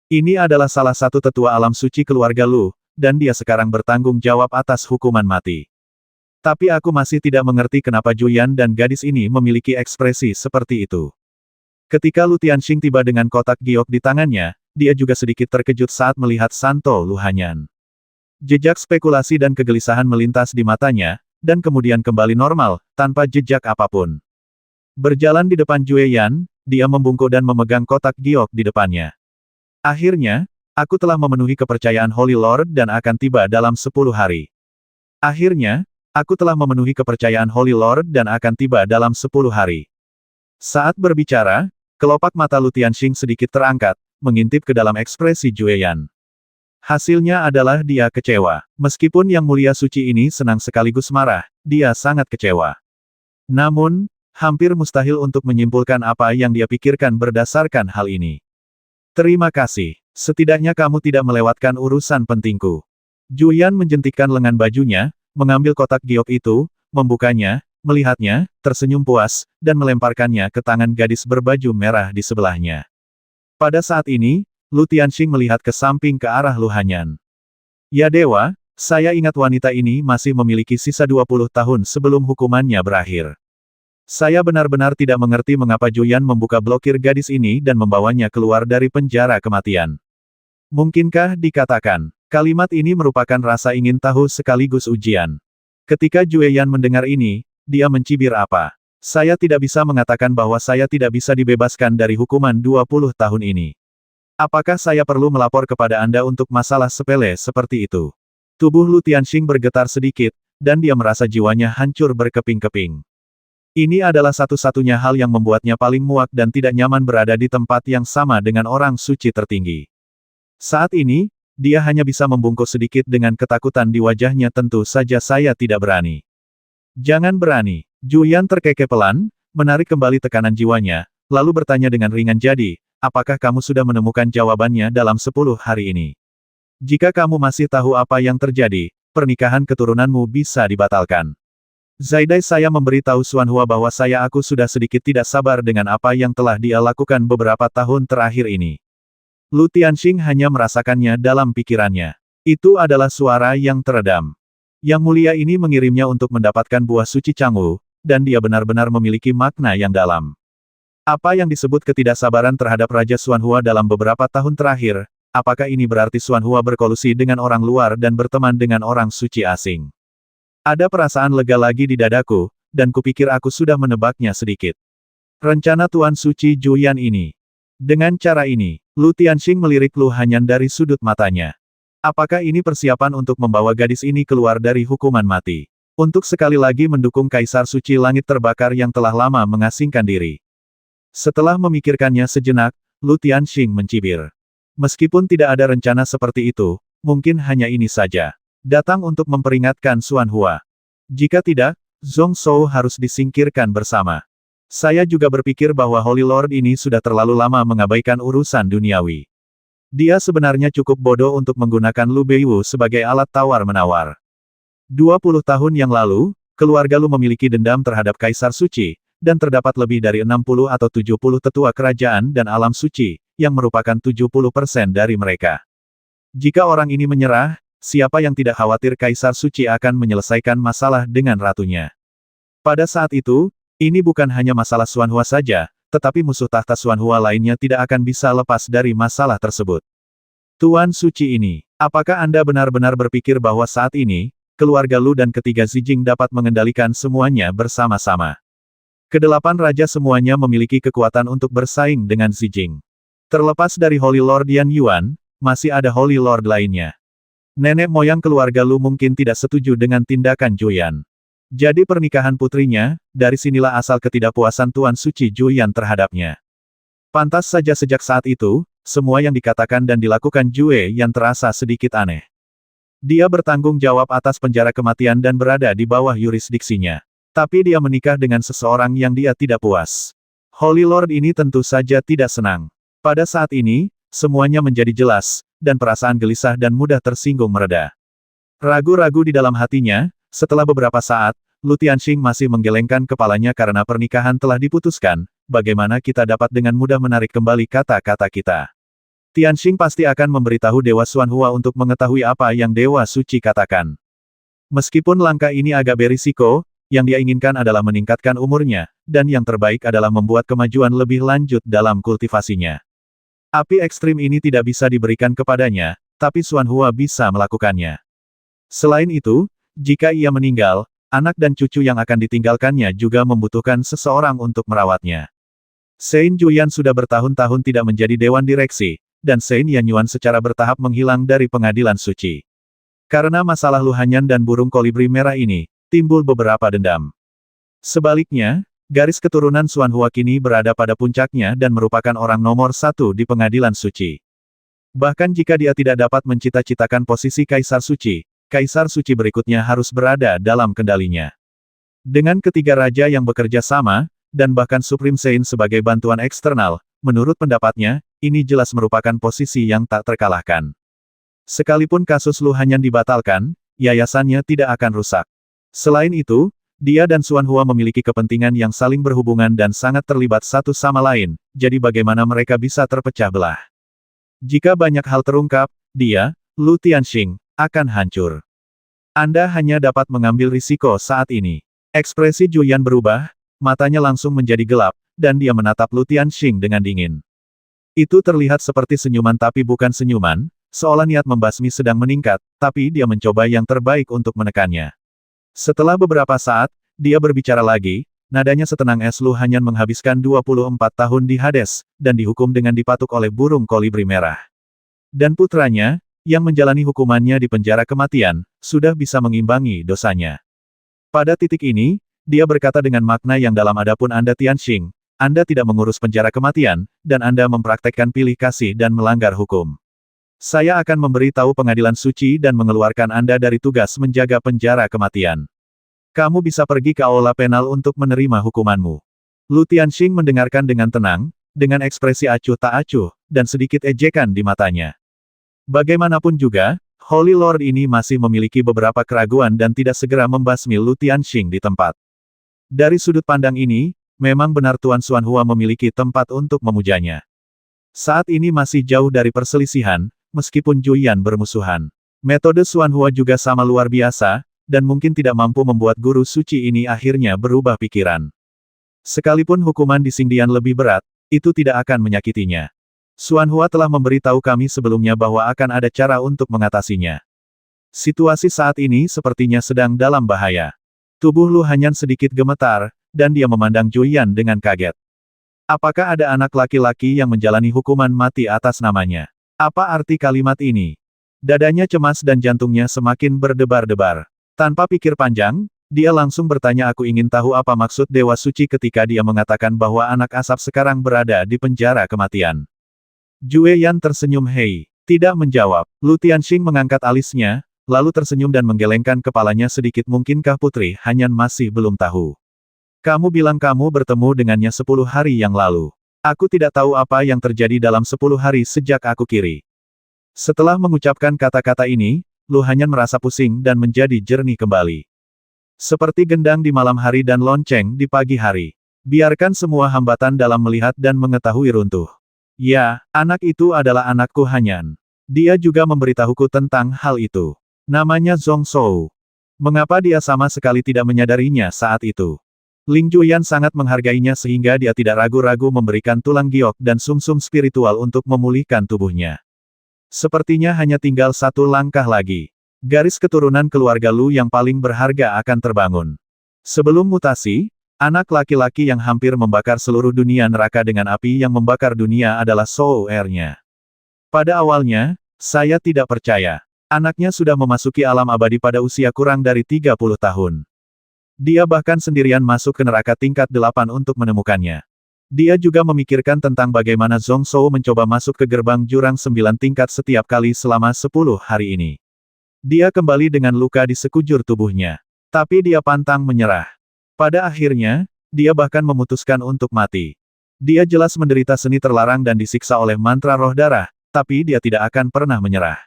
Ini adalah salah satu tetua alam suci keluarga Lu, dan dia sekarang bertanggung jawab atas hukuman mati. Tapi aku masih tidak mengerti kenapa Juyan dan gadis ini memiliki ekspresi seperti itu. Ketika Lu Tianxing tiba dengan kotak giok di tangannya, dia juga sedikit terkejut saat melihat Santo Lu Hanyan. Jejak spekulasi dan kegelisahan melintas di matanya, dan kemudian kembali normal, tanpa jejak apapun. Berjalan di depan Jue Yan, dia membungkuk dan memegang kotak giok di depannya. Akhirnya, aku telah memenuhi kepercayaan Holy Lord dan akan tiba dalam 10 hari. Akhirnya, aku telah memenuhi kepercayaan Holy Lord dan akan tiba dalam 10 hari. Saat berbicara, kelopak mata Lu Tianxing sedikit terangkat, mengintip ke dalam ekspresi Jue Yan. Hasilnya adalah dia kecewa. Meskipun Yang Mulia Suci ini senang sekaligus marah, dia sangat kecewa. Namun, hampir mustahil untuk menyimpulkan apa yang dia pikirkan berdasarkan hal ini. Terima kasih. Setidaknya kamu tidak melewatkan urusan pentingku. Juyan menjentikkan lengan bajunya, mengambil kotak giok itu, membukanya, melihatnya, tersenyum puas, dan melemparkannya ke tangan gadis berbaju merah di sebelahnya. Pada saat ini, Lu Tianxing melihat ke samping ke arah Lu Hanyan. Ya dewa, saya ingat wanita ini masih memiliki sisa 20 tahun sebelum hukumannya berakhir. Saya benar-benar tidak mengerti mengapa Juyan membuka blokir gadis ini dan membawanya keluar dari penjara kematian. Mungkinkah dikatakan, kalimat ini merupakan rasa ingin tahu sekaligus ujian. Ketika Jue Yan mendengar ini, dia mencibir apa? Saya tidak bisa mengatakan bahwa saya tidak bisa dibebaskan dari hukuman 20 tahun ini. Apakah saya perlu melapor kepada Anda untuk masalah sepele seperti itu? Tubuh Lu Tianxing bergetar sedikit, dan dia merasa jiwanya hancur berkeping-keping. Ini adalah satu-satunya hal yang membuatnya paling muak dan tidak nyaman berada di tempat yang sama dengan orang suci tertinggi. Saat ini, dia hanya bisa membungkuk sedikit dengan ketakutan di wajahnya. Tentu saja saya tidak berani. Jangan berani. Juyan terkekeh pelan, menarik kembali tekanan jiwanya, lalu bertanya dengan ringan, jadi, apakah kamu sudah menemukan jawabannya dalam 10 hari ini? Jika kamu masih tahu apa yang terjadi, pernikahan keturunanmu bisa dibatalkan. Zaidai, saya memberitahu Xuanhua bahwa aku sudah sedikit tidak sabar dengan apa yang telah dia lakukan beberapa tahun terakhir ini. Lu Tianxing hanya merasakannya dalam pikirannya. Itu adalah suara yang teredam. Yang Mulia ini mengirimnya untuk mendapatkan buah suci Changwu, dan dia benar-benar memiliki makna yang dalam. Apa yang disebut ketidaksabaran terhadap Raja Xuanhua dalam beberapa tahun terakhir, apakah ini berarti Xuanhua berkolusi dengan orang luar dan berteman dengan orang suci asing? Ada perasaan lega lagi di dadaku, dan kupikir aku sudah menebaknya sedikit. Rencana Tuan Suci Juyan ini. Dengan cara ini, Lu Tianxing melirik Lu Hanyan dari sudut matanya. Apakah ini persiapan untuk membawa gadis ini keluar dari hukuman mati? Untuk sekali lagi mendukung Kaisar Suci Langit Terbakar yang telah lama mengasingkan diri. Setelah memikirkannya sejenak, Lu Tianxing mencibir. Meskipun tidak ada rencana seperti itu, mungkin hanya ini saja. Datang untuk memperingatkan Xuan Hua. Jika tidak, Zhong Shou harus disingkirkan bersama. Saya juga berpikir bahwa Holy Lord ini sudah terlalu lama mengabaikan urusan duniawi. Dia sebenarnya cukup bodoh untuk menggunakan Lu Beiwu sebagai alat tawar-menawar. 20 tahun yang lalu, keluarga Lu memiliki dendam terhadap Kaisar Suci, dan terdapat lebih dari 60 atau 70 tetua kerajaan dan alam suci, yang merupakan 70% dari mereka. Jika orang ini menyerah, siapa yang tidak khawatir Kaisar Suci akan menyelesaikan masalah dengan ratunya? Pada saat itu, ini bukan hanya masalah Xuan Hua saja, tetapi musuh tahta Xuan Hua lainnya tidak akan bisa lepas dari masalah tersebut. Tuan Suci ini, apakah Anda benar-benar berpikir bahwa saat ini, keluarga Lu dan ketiga Zijing dapat mengendalikan semuanya bersama-sama? Kedelapan raja semuanya memiliki kekuatan untuk bersaing dengan Zijing. Terlepas dari Holy Lord Yan Yuan, masih ada Holy Lord lainnya. Nenek moyang keluarga Lu mungkin tidak setuju dengan tindakan Juyan. Jadi pernikahan putrinya, dari sinilah asal ketidakpuasan Tuan Suci Juyan terhadapnya. Pantas saja sejak saat itu, semua yang dikatakan dan dilakukan Jue yang terasa sedikit aneh. Dia bertanggung jawab atas penjara kematian dan berada di bawah yurisdiksinya. Tapi dia menikah dengan seseorang yang dia tidak puas. Holy Lord ini tentu saja tidak senang. Pada saat ini, semuanya menjadi jelas, dan perasaan gelisah dan mudah tersinggung mereda. Ragu-ragu di dalam hatinya, setelah beberapa saat, Lu Tianxing masih menggelengkan kepalanya karena pernikahan telah diputuskan, bagaimana kita dapat dengan mudah menarik kembali kata-kata kita. Tianxing pasti akan memberitahu Dewa Xuan Hua untuk mengetahui apa yang Dewa Suci katakan. Meskipun langkah ini agak berisiko, yang dia inginkan adalah meningkatkan umurnya, dan yang terbaik adalah membuat kemajuan lebih lanjut dalam kultivasinya. Api ekstrim ini tidak bisa diberikan kepadanya, tapi Xuan Hua bisa melakukannya. Selain itu, jika ia meninggal, anak dan cucu yang akan ditinggalkannya juga membutuhkan seseorang untuk merawatnya. Sein Juyan sudah bertahun-tahun tidak menjadi dewan direksi, dan Sein Yanyuan secara bertahap menghilang dari pengadilan suci. Karena masalah Lu Hanyan dan burung kolibri merah ini, timbul beberapa dendam. Sebaliknya, garis keturunan Xuan Hua kini berada pada puncaknya dan merupakan orang nomor satu di pengadilan suci. Bahkan jika dia tidak dapat mencita-citakan posisi Kaisar Suci, Kaisar Suci berikutnya harus berada dalam kendalinya. Dengan ketiga raja yang bekerja sama, dan bahkan Supreme Sein sebagai bantuan eksternal, menurut pendapatnya, ini jelas merupakan posisi yang tak terkalahkan. Sekalipun kasus Lu Hanyan dibatalkan, yayasannya tidak akan rusak. Selain itu, dia dan Xuan Hua memiliki kepentingan yang saling berhubungan dan sangat terlibat satu sama lain, jadi bagaimana mereka bisa terpecah belah. Jika banyak hal terungkap, dia, Lu Tianxing, akan hancur. Anda hanya dapat mengambil risiko saat ini. Ekspresi Juyan berubah, matanya langsung menjadi gelap, dan dia menatap Lu Tianxing dengan dingin. Itu terlihat seperti senyuman tapi bukan senyuman, seolah niat membasmi sedang meningkat, tapi dia mencoba yang terbaik untuk menekannya. Setelah beberapa saat, dia berbicara lagi, nadanya setenang es. Lu Hanyan menghabiskan 24 tahun di Hades, dan dihukum dengan dipatuk oleh burung kolibri merah. Dan putranya, yang menjalani hukumannya di penjara kematian, sudah bisa mengimbangi dosanya. Pada titik ini, dia berkata dengan makna yang dalam, adapun Anda Tianxing, Anda tidak mengurus penjara kematian, dan Anda mempraktekkan pilih kasih dan melanggar hukum. Saya akan memberitahu pengadilan suci dan mengeluarkan Anda dari tugas menjaga penjara kematian. Kamu bisa pergi ke aula penal untuk menerima hukumanmu. Lu Tianxing mendengarkan dengan tenang, dengan ekspresi acuh tak acuh, dan sedikit ejekan di matanya. Bagaimanapun juga, Holy Lord ini masih memiliki beberapa keraguan dan tidak segera membasmi Lu Tianxing di tempat. Dari sudut pandang ini, memang benar Tuan Xuan Hua memiliki tempat untuk memujanya. Saat ini masih jauh dari perselisihan, meskipun Juyan bermusuhan. Metode Xuan Hua juga sama luar biasa, dan mungkin tidak mampu membuat guru suci ini akhirnya berubah pikiran. Sekalipun hukuman di Xingdian lebih berat, itu tidak akan menyakitinya. Xuan Hua telah memberitahu kami sebelumnya bahwa akan ada cara untuk mengatasinya. Situasi saat ini sepertinya sedang dalam bahaya. Tubuh Lu Hanyan sedikit gemetar, dan dia memandang Juyan dengan kaget. Apakah ada anak laki-laki yang menjalani hukuman mati atas namanya? Apa arti kalimat ini? Dadanya cemas dan jantungnya semakin berdebar-debar. Tanpa pikir panjang, dia langsung bertanya, aku ingin tahu apa maksud Dewa Suci ketika dia mengatakan bahwa anak asap sekarang berada di penjara kematian. Jue Yan tersenyum hei. Tidak menjawab. Lu Tianxing mengangkat alisnya, lalu tersenyum dan menggelengkan kepalanya sedikit. Mungkinkah Putri Hanyan masih belum tahu? Kamu bilang kamu bertemu dengannya 10 hari yang lalu. Aku tidak tahu apa yang terjadi dalam 10 hari sejak aku kiri. Setelah mengucapkan kata-kata ini, Lu Hanyan merasa pusing dan menjadi jernih kembali. Seperti gendang di malam hari dan lonceng di pagi hari. Biarkan semua hambatan dalam melihat dan mengetahui runtuh. Ya, anak itu adalah anakku Hanyan. Dia juga memberitahuku tentang hal itu. Namanya Zhong Shou. Mengapa dia sama sekali tidak menyadarinya saat itu? Ling Juyan sangat menghargainya sehingga dia tidak ragu-ragu memberikan tulang giok dan sumsum spiritual untuk memulihkan tubuhnya. Sepertinya hanya tinggal satu langkah lagi. Garis keturunan keluarga Lu yang paling berharga akan terbangun. Sebelum mutasi, anak laki-laki yang hampir membakar seluruh dunia neraka dengan api yang membakar dunia adalah Shou Er-nya. Pada awalnya, saya tidak percaya. Anaknya sudah memasuki alam abadi pada usia kurang dari 30 tahun. Dia bahkan sendirian masuk ke neraka tingkat 8 untuk menemukannya. Dia juga memikirkan tentang bagaimana Zhong Shou mencoba masuk ke gerbang jurang 9 tingkat setiap kali selama 10 hari ini. Dia kembali dengan luka di sekujur tubuhnya. Tapi dia pantang menyerah. Pada akhirnya, dia bahkan memutuskan untuk mati. Dia jelas menderita seni terlarang dan disiksa oleh mantra roh darah, tapi dia tidak akan pernah menyerah.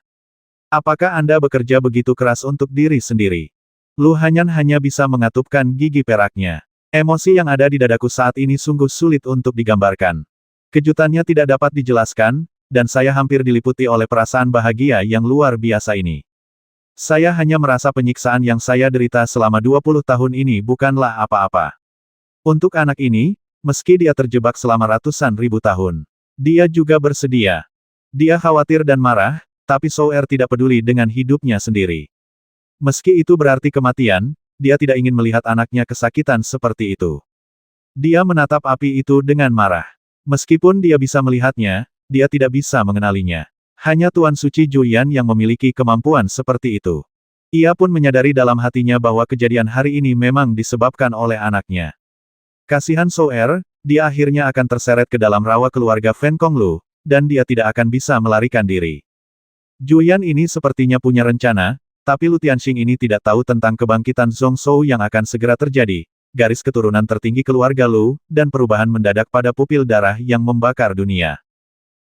Apakah Anda bekerja begitu keras untuk diri sendiri? Lu Hanyan hanya bisa mengatupkan gigi peraknya. Emosi yang ada di dadaku saat ini sungguh sulit untuk digambarkan. Kejutannya tidak dapat dijelaskan, dan saya hampir diliputi oleh perasaan bahagia yang luar biasa ini. Saya hanya merasa penyiksaan yang saya derita selama 20 tahun ini bukanlah apa-apa. Untuk anak ini, meski dia terjebak selama ratusan ribu tahun, dia juga bersedia. Dia khawatir dan marah, tapi Shou Er tidak peduli dengan hidupnya sendiri. Meski itu berarti kematian, dia tidak ingin melihat anaknya kesakitan seperti itu. Dia menatap api itu dengan marah. Meskipun dia bisa melihatnya, dia tidak bisa mengenalinya. Hanya Tuan Suci Juyan yang memiliki kemampuan seperti itu. Ia pun menyadari dalam hatinya bahwa kejadian hari ini memang disebabkan oleh anaknya. Kasihan Shou Er, dia akhirnya akan terseret ke dalam rawa keluarga Fen Konglu, dan dia tidak akan bisa melarikan diri. Juyan ini sepertinya punya rencana, tapi Lu Tianxing ini tidak tahu tentang kebangkitan Zhong Shou yang akan segera terjadi, garis keturunan tertinggi keluarga Lu, dan perubahan mendadak pada pupil darah yang membakar dunia.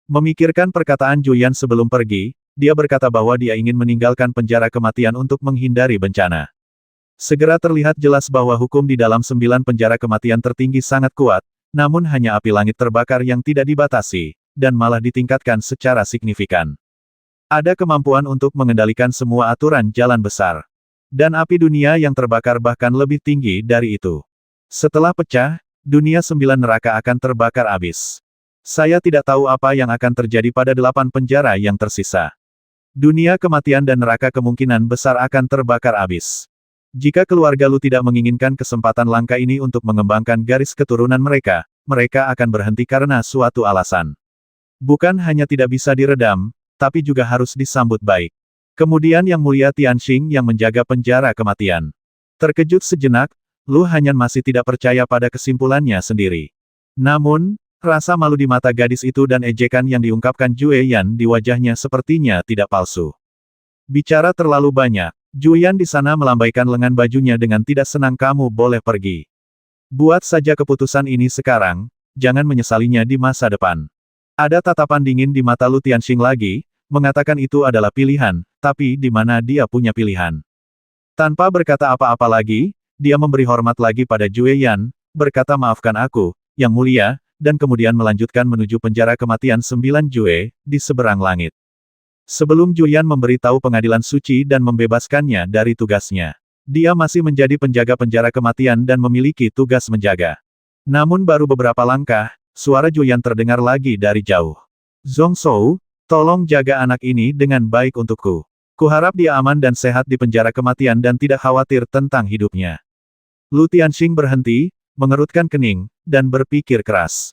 Memikirkan perkataan Juyan sebelum pergi, dia berkata bahwa dia ingin meninggalkan penjara kematian untuk menghindari bencana. Segera terlihat jelas bahwa hukum di dalam 9 penjara kematian tertinggi sangat kuat, namun hanya api langit terbakar yang tidak dibatasi, dan malah ditingkatkan secara signifikan. Ada kemampuan untuk mengendalikan semua aturan jalan besar. Dan api dunia yang terbakar bahkan lebih tinggi dari itu. Setelah pecah, dunia 9 neraka akan terbakar habis. Saya tidak tahu apa yang akan terjadi pada 8 penjara yang tersisa. Dunia kematian dan neraka kemungkinan besar akan terbakar habis. Jika keluarga Lu tidak menginginkan kesempatan langka ini untuk mengembangkan garis keturunan mereka, mereka akan berhenti karena suatu alasan. Bukan hanya tidak bisa diredam, tapi juga harus disambut baik. Kemudian Yang Mulia Tianxing yang menjaga penjara kematian. Terkejut sejenak, Lu Hanyan masih tidak percaya pada kesimpulannya sendiri. Namun, rasa malu di mata gadis itu dan ejekan yang diungkapkan Jue Yan di wajahnya sepertinya tidak palsu. Bicara terlalu banyak, Jue Yan di sana melambaikan lengan bajunya dengan tidak senang. Kamu boleh pergi. Buat saja keputusan ini sekarang, jangan menyesalinya di masa depan. Ada tatapan dingin di mata Lu Tianxing lagi, mengatakan itu adalah pilihan, tapi di mana dia punya pilihan. Tanpa berkata apa-apa lagi, dia memberi hormat lagi pada Jue Yan, berkata maafkan aku, Yang Mulia, dan kemudian melanjutkan menuju penjara kematian 9 Jue, di seberang langit. Sebelum Juyan memberitahu pengadilan suci dan membebaskannya dari tugasnya, dia masih menjadi penjaga penjara kematian dan memiliki tugas menjaga. Namun baru beberapa langkah, suara Juyan terdengar lagi dari jauh. Zhong Shou, tolong jaga anak ini dengan baik untukku. Kuharap dia aman dan sehat di penjara kematian dan tidak khawatir tentang hidupnya. Lu Tianxing berhenti, mengerutkan kening, dan berpikir keras.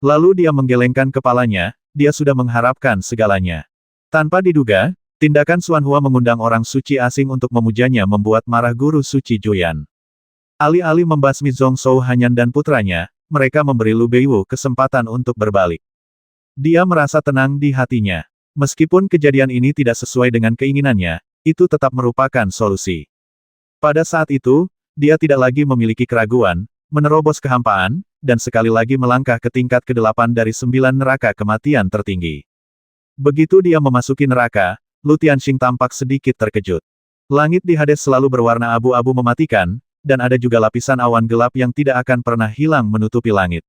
Lalu dia menggelengkan kepalanya, dia sudah mengharapkan segalanya. Tanpa diduga, tindakan Xuanhua mengundang orang suci asing untuk memujanya membuat marah guru suci Juyan. Alih-alih membasmi Zhong Shou Hanyan dan putranya, mereka memberi Lu Beiwu kesempatan untuk berbalik. Dia merasa tenang di hatinya. Meskipun kejadian ini tidak sesuai dengan keinginannya, itu tetap merupakan solusi. Pada saat itu, dia tidak lagi memiliki keraguan, menerobos kehampaan, dan sekali lagi melangkah ke tingkat ke-8 dari 9 neraka kematian tertinggi. Begitu dia memasuki neraka, Lu Tianxing tampak sedikit terkejut. Langit di Hades selalu berwarna abu-abu mematikan, dan ada juga lapisan awan gelap yang tidak akan pernah hilang menutupi langit.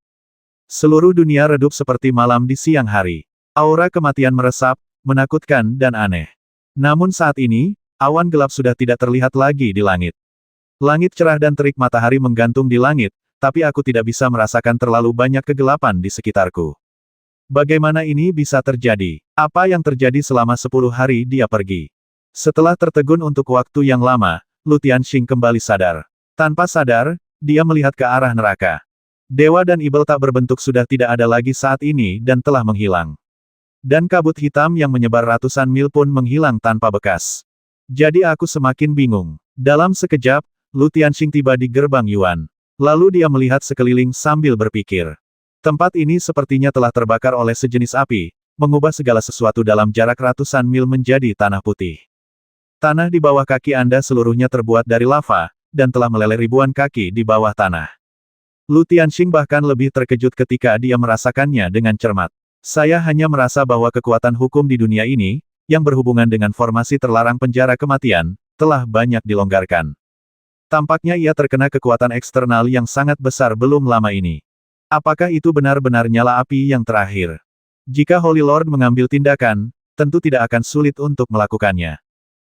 Seluruh dunia redup seperti malam di siang hari. Aura kematian meresap, menakutkan dan aneh. Namun saat ini, awan gelap sudah tidak terlihat lagi di langit. Langit cerah dan terik matahari menggantung di langit, tapi aku tidak bisa merasakan terlalu banyak kegelapan di sekitarku. Bagaimana ini bisa terjadi? Apa yang terjadi selama 10 hari dia pergi? Setelah tertegun untuk waktu yang lama, Lu Tianxing kembali sadar. Tanpa sadar, dia melihat ke arah neraka. Dewa dan ibel tak berbentuk sudah tidak ada lagi saat ini dan telah menghilang. Dan kabut hitam yang menyebar ratusan mil pun menghilang tanpa bekas. Jadi aku semakin bingung. Dalam sekejap, Lu Tianxing tiba di gerbang Yuan. Lalu dia melihat sekeliling sambil berpikir. Tempat ini sepertinya telah terbakar oleh sejenis api, mengubah segala sesuatu dalam jarak ratusan mil menjadi tanah putih. Tanah di bawah kaki Anda seluruhnya terbuat dari lava, dan telah meleleh ribuan kaki di bawah tanah. Lu Tianxing bahkan lebih terkejut ketika dia merasakannya dengan cermat. Saya hanya merasa bahwa kekuatan hukum di dunia ini, yang berhubungan dengan formasi terlarang penjara kematian, telah banyak dilonggarkan. Tampaknya ia terkena kekuatan eksternal yang sangat besar belum lama ini. Apakah itu benar-benar nyala api yang terakhir? Jika Holy Lord mengambil tindakan, tentu tidak akan sulit untuk melakukannya.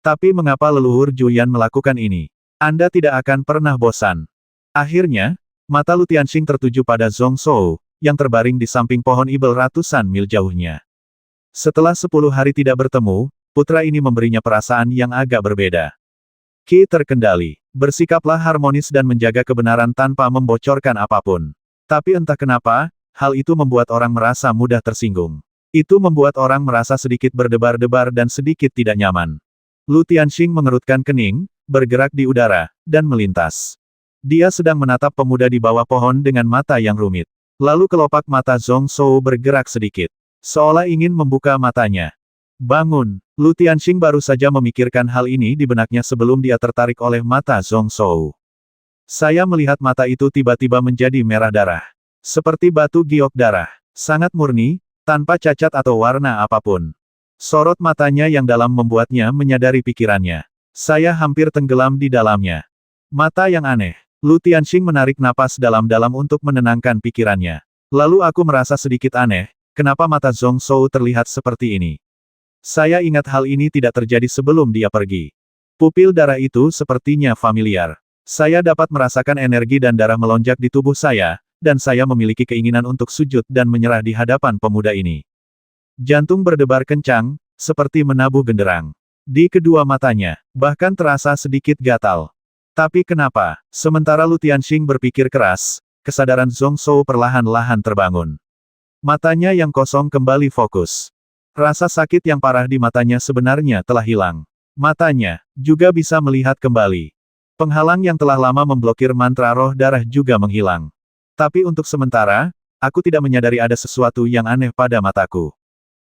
Tapi mengapa leluhur Juyan melakukan ini? Anda tidak akan pernah bosan. Akhirnya, mata Lu Tianxing tertuju pada Zhong Shou, yang terbaring di samping pohon ibel ratusan mil jauhnya. Setelah 10 hari tidak bertemu, putra ini memberinya perasaan yang agak berbeda. Qi terkendali. Bersikaplah harmonis dan menjaga kebenaran tanpa membocorkan apapun. Tapi entah kenapa, hal itu membuat orang merasa mudah tersinggung. Itu membuat orang merasa sedikit berdebar-debar dan sedikit tidak nyaman. Lu Tianxing mengerutkan kening, bergerak di udara, dan melintas. Dia sedang menatap pemuda di bawah pohon dengan mata yang rumit. Lalu kelopak mata Zhong Shou bergerak sedikit. Seolah ingin membuka matanya. Bangun! Lu Tianxing baru saja memikirkan hal ini di benaknya sebelum dia tertarik oleh mata Zhong Shou. Saya melihat mata itu tiba-tiba menjadi merah darah. Seperti batu giok darah. Sangat murni, tanpa cacat atau warna apapun. Sorot matanya yang dalam membuatnya menyadari pikirannya. Saya hampir tenggelam di dalamnya. Mata yang aneh. Lu Tianxing menarik napas dalam-dalam untuk menenangkan pikirannya. Lalu aku merasa sedikit aneh, kenapa mata Zhong Shou terlihat seperti ini. Saya ingat hal ini tidak terjadi sebelum dia pergi. Pupil darah itu sepertinya familiar. Saya dapat merasakan energi dan darah melonjak di tubuh saya, dan saya memiliki keinginan untuk sujud dan menyerah di hadapan pemuda ini. Jantung berdebar kencang, seperti menabuh genderang. Di kedua matanya, bahkan terasa sedikit gatal. Tapi kenapa, sementara Lu Tianxing berpikir keras, kesadaran Zhong Shou perlahan-lahan terbangun. Matanya yang kosong kembali fokus. Rasa sakit yang parah di matanya sebenarnya telah hilang. Matanya juga bisa melihat kembali. Penghalang yang telah lama memblokir mantra roh darah juga menghilang. Tapi untuk sementara, aku tidak menyadari ada sesuatu yang aneh pada mataku.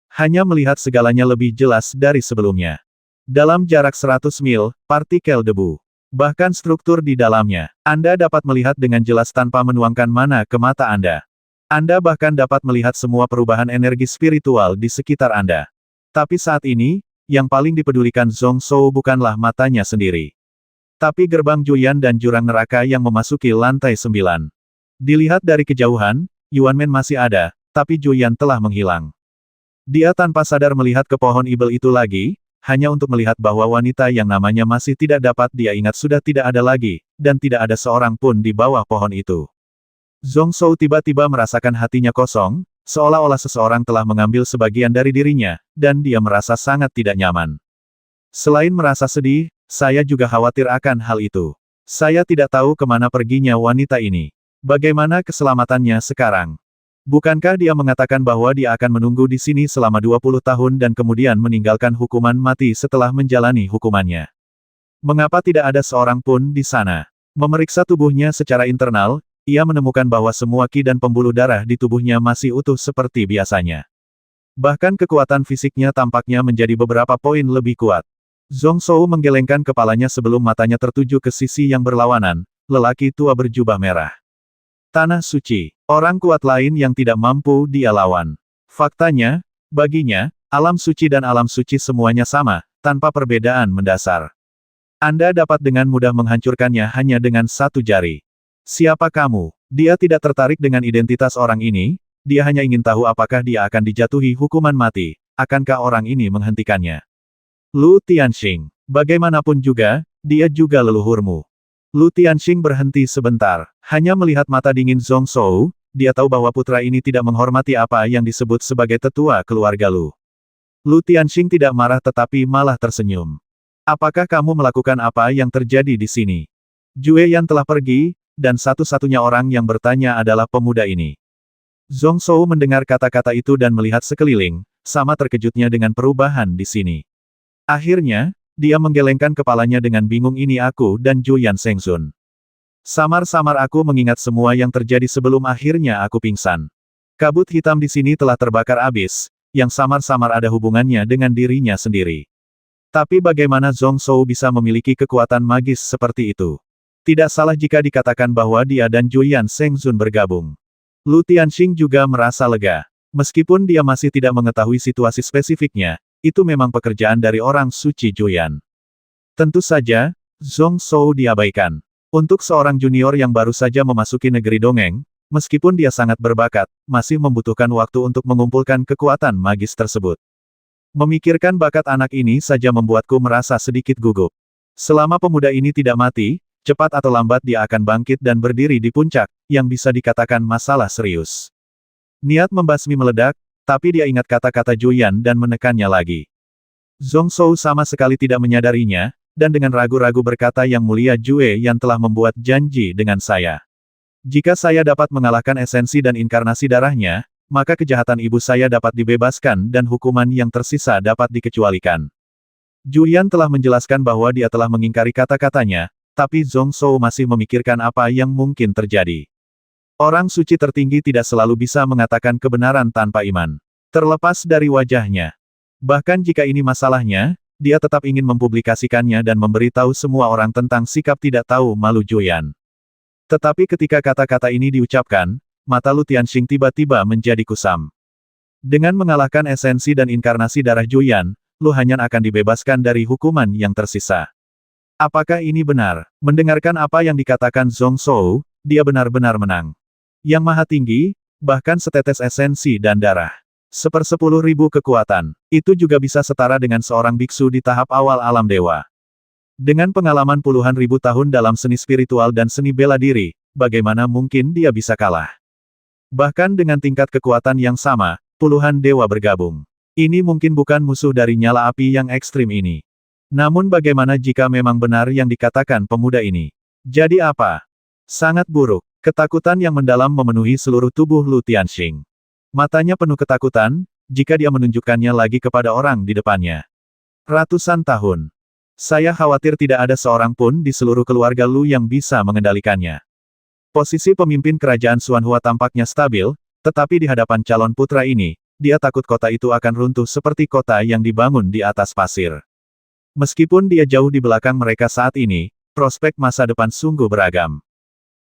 Hanya melihat segalanya lebih jelas dari sebelumnya. Dalam jarak 100 mil, partikel debu. Bahkan struktur di dalamnya, Anda dapat melihat dengan jelas tanpa menuangkan mana ke mata Anda. Anda bahkan dapat melihat semua perubahan energi spiritual di sekitar Anda. Tapi saat ini, yang paling dipedulikan Zhong Shou bukanlah matanya sendiri. Tapi gerbang Juyan dan jurang neraka yang memasuki lantai 9. Dilihat dari kejauhan, Yuanmen masih ada, tapi Juyan telah menghilang. Dia tanpa sadar melihat ke pohon ibel itu lagi, hanya untuk melihat bahwa wanita yang namanya masih tidak dapat dia ingat sudah tidak ada lagi, dan tidak ada seorang pun di bawah pohon itu. Zhong Shou tiba-tiba merasakan hatinya kosong, seolah-olah seseorang telah mengambil sebagian dari dirinya, dan dia merasa sangat tidak nyaman. Selain merasa sedih, saya juga khawatir akan hal itu. Saya tidak tahu kemana perginya wanita ini. Bagaimana keselamatannya sekarang? Bukankah dia mengatakan bahwa dia akan menunggu di sini selama 20 tahun dan kemudian meninggalkan hukuman mati setelah menjalani hukumannya? Mengapa tidak ada seorang pun di sana? Memeriksa tubuhnya secara internal, ia menemukan bahwa semua ki dan pembuluh darah di tubuhnya masih utuh seperti biasanya. Bahkan kekuatan fisiknya tampaknya menjadi beberapa poin lebih kuat. Zhong Shou menggelengkan kepalanya sebelum matanya tertuju ke sisi yang berlawanan, lelaki tua berjubah merah. Tanah suci, orang kuat lain yang tidak mampu dia lawan. Faktanya, baginya, alam suci dan alam suci semuanya sama, tanpa perbedaan mendasar. Anda dapat dengan mudah menghancurkannya hanya dengan satu jari. Siapa kamu? Dia tidak tertarik dengan identitas orang ini, dia hanya ingin tahu apakah dia akan dijatuhi hukuman mati, akankah orang ini menghentikannya. Lu Tianxing, bagaimanapun juga, dia juga leluhurmu. Lu Tianxing berhenti sebentar, hanya melihat mata dingin Zhong Shou, dia tahu bahwa putra ini tidak menghormati apa yang disebut sebagai tetua keluarga Lu. Lu Tianxing tidak marah tetapi malah tersenyum. Apakah kamu melakukan apa yang terjadi di sini? Jue Yan telah pergi, dan satu-satunya orang yang bertanya adalah pemuda ini. Zhong Shou mendengar kata-kata itu dan melihat sekeliling, sama terkejutnya dengan perubahan di sini. Akhirnya, dia menggelengkan kepalanya dengan bingung, ini aku dan Juyan Shengzun. Samar-samar aku mengingat semua yang terjadi sebelum akhirnya aku pingsan. Kabut hitam di sini telah terbakar abis, yang samar-samar ada hubungannya dengan dirinya sendiri. Tapi bagaimana Zhong Shou bisa memiliki kekuatan magis seperti itu? Tidak salah jika dikatakan bahwa dia dan Juyan Shengzun bergabung. Lu Tianxing juga merasa lega. Meskipun dia masih tidak mengetahui situasi spesifiknya, itu memang pekerjaan dari orang suci Juyan. Tentu saja, Zhong Shou diabaikan. Untuk seorang junior yang baru saja memasuki negeri dongeng, meskipun dia sangat berbakat, masih membutuhkan waktu untuk mengumpulkan kekuatan magis tersebut. Memikirkan bakat anak ini saja membuatku merasa sedikit gugup. Selama pemuda ini tidak mati, cepat atau lambat dia akan bangkit dan berdiri di puncak, yang bisa dikatakan masalah serius. Niat membasmi meledak, tapi dia ingat kata-kata Juyan dan menekannya lagi. Zhong Shou sama sekali tidak menyadarinya, dan dengan ragu-ragu berkata, Yang Mulia Jue Yan telah membuat janji dengan saya. Jika saya dapat mengalahkan esensi dan inkarnasi darahnya, maka kejahatan ibu saya dapat dibebaskan dan hukuman yang tersisa dapat dikecualikan. Juyan telah menjelaskan bahwa dia telah mengingkari kata-katanya, tapi Zhong Shou masih memikirkan apa yang mungkin terjadi. Orang suci tertinggi tidak selalu bisa mengatakan kebenaran tanpa iman. Terlepas dari wajahnya. Bahkan jika ini masalahnya, dia tetap ingin mempublikasikannya dan memberitahu semua orang tentang sikap tidak tahu malu Juyan. Tetapi ketika kata-kata ini diucapkan, mata Lu Tianxing tiba-tiba menjadi kusam. Dengan mengalahkan esensi dan inkarnasi darah Juyan, Lu Hanyan akan dibebaskan dari hukuman yang tersisa. Apakah ini benar? Mendengarkan apa yang dikatakan Zhong Shou, dia benar-benar menang. Yang Maha Tinggi, bahkan setetes esensi dan darah. 1/10.000 kekuatan. Itu juga bisa setara dengan seorang biksu di tahap awal alam dewa. Dengan pengalaman puluhan ribu tahun dalam seni spiritual dan seni bela diri, bagaimana mungkin dia bisa kalah? Bahkan dengan tingkat kekuatan yang sama, puluhan dewa bergabung. Ini mungkin bukan musuh dari nyala api yang ekstrim ini. Namun bagaimana jika memang benar yang dikatakan pemuda ini? Jadi apa? Sangat buruk. Ketakutan yang mendalam memenuhi seluruh tubuh Lu Tianxing. Matanya penuh ketakutan, jika dia menunjukkannya lagi kepada orang di depannya. Ratusan tahun. Saya khawatir tidak ada seorang pun di seluruh keluarga Lu yang bisa mengendalikannya. Posisi pemimpin kerajaan Xuanhua tampaknya stabil, tetapi di hadapan calon putra ini, dia takut kota itu akan runtuh seperti kota yang dibangun di atas pasir. Meskipun dia jauh di belakang mereka saat ini, prospek masa depan sungguh beragam.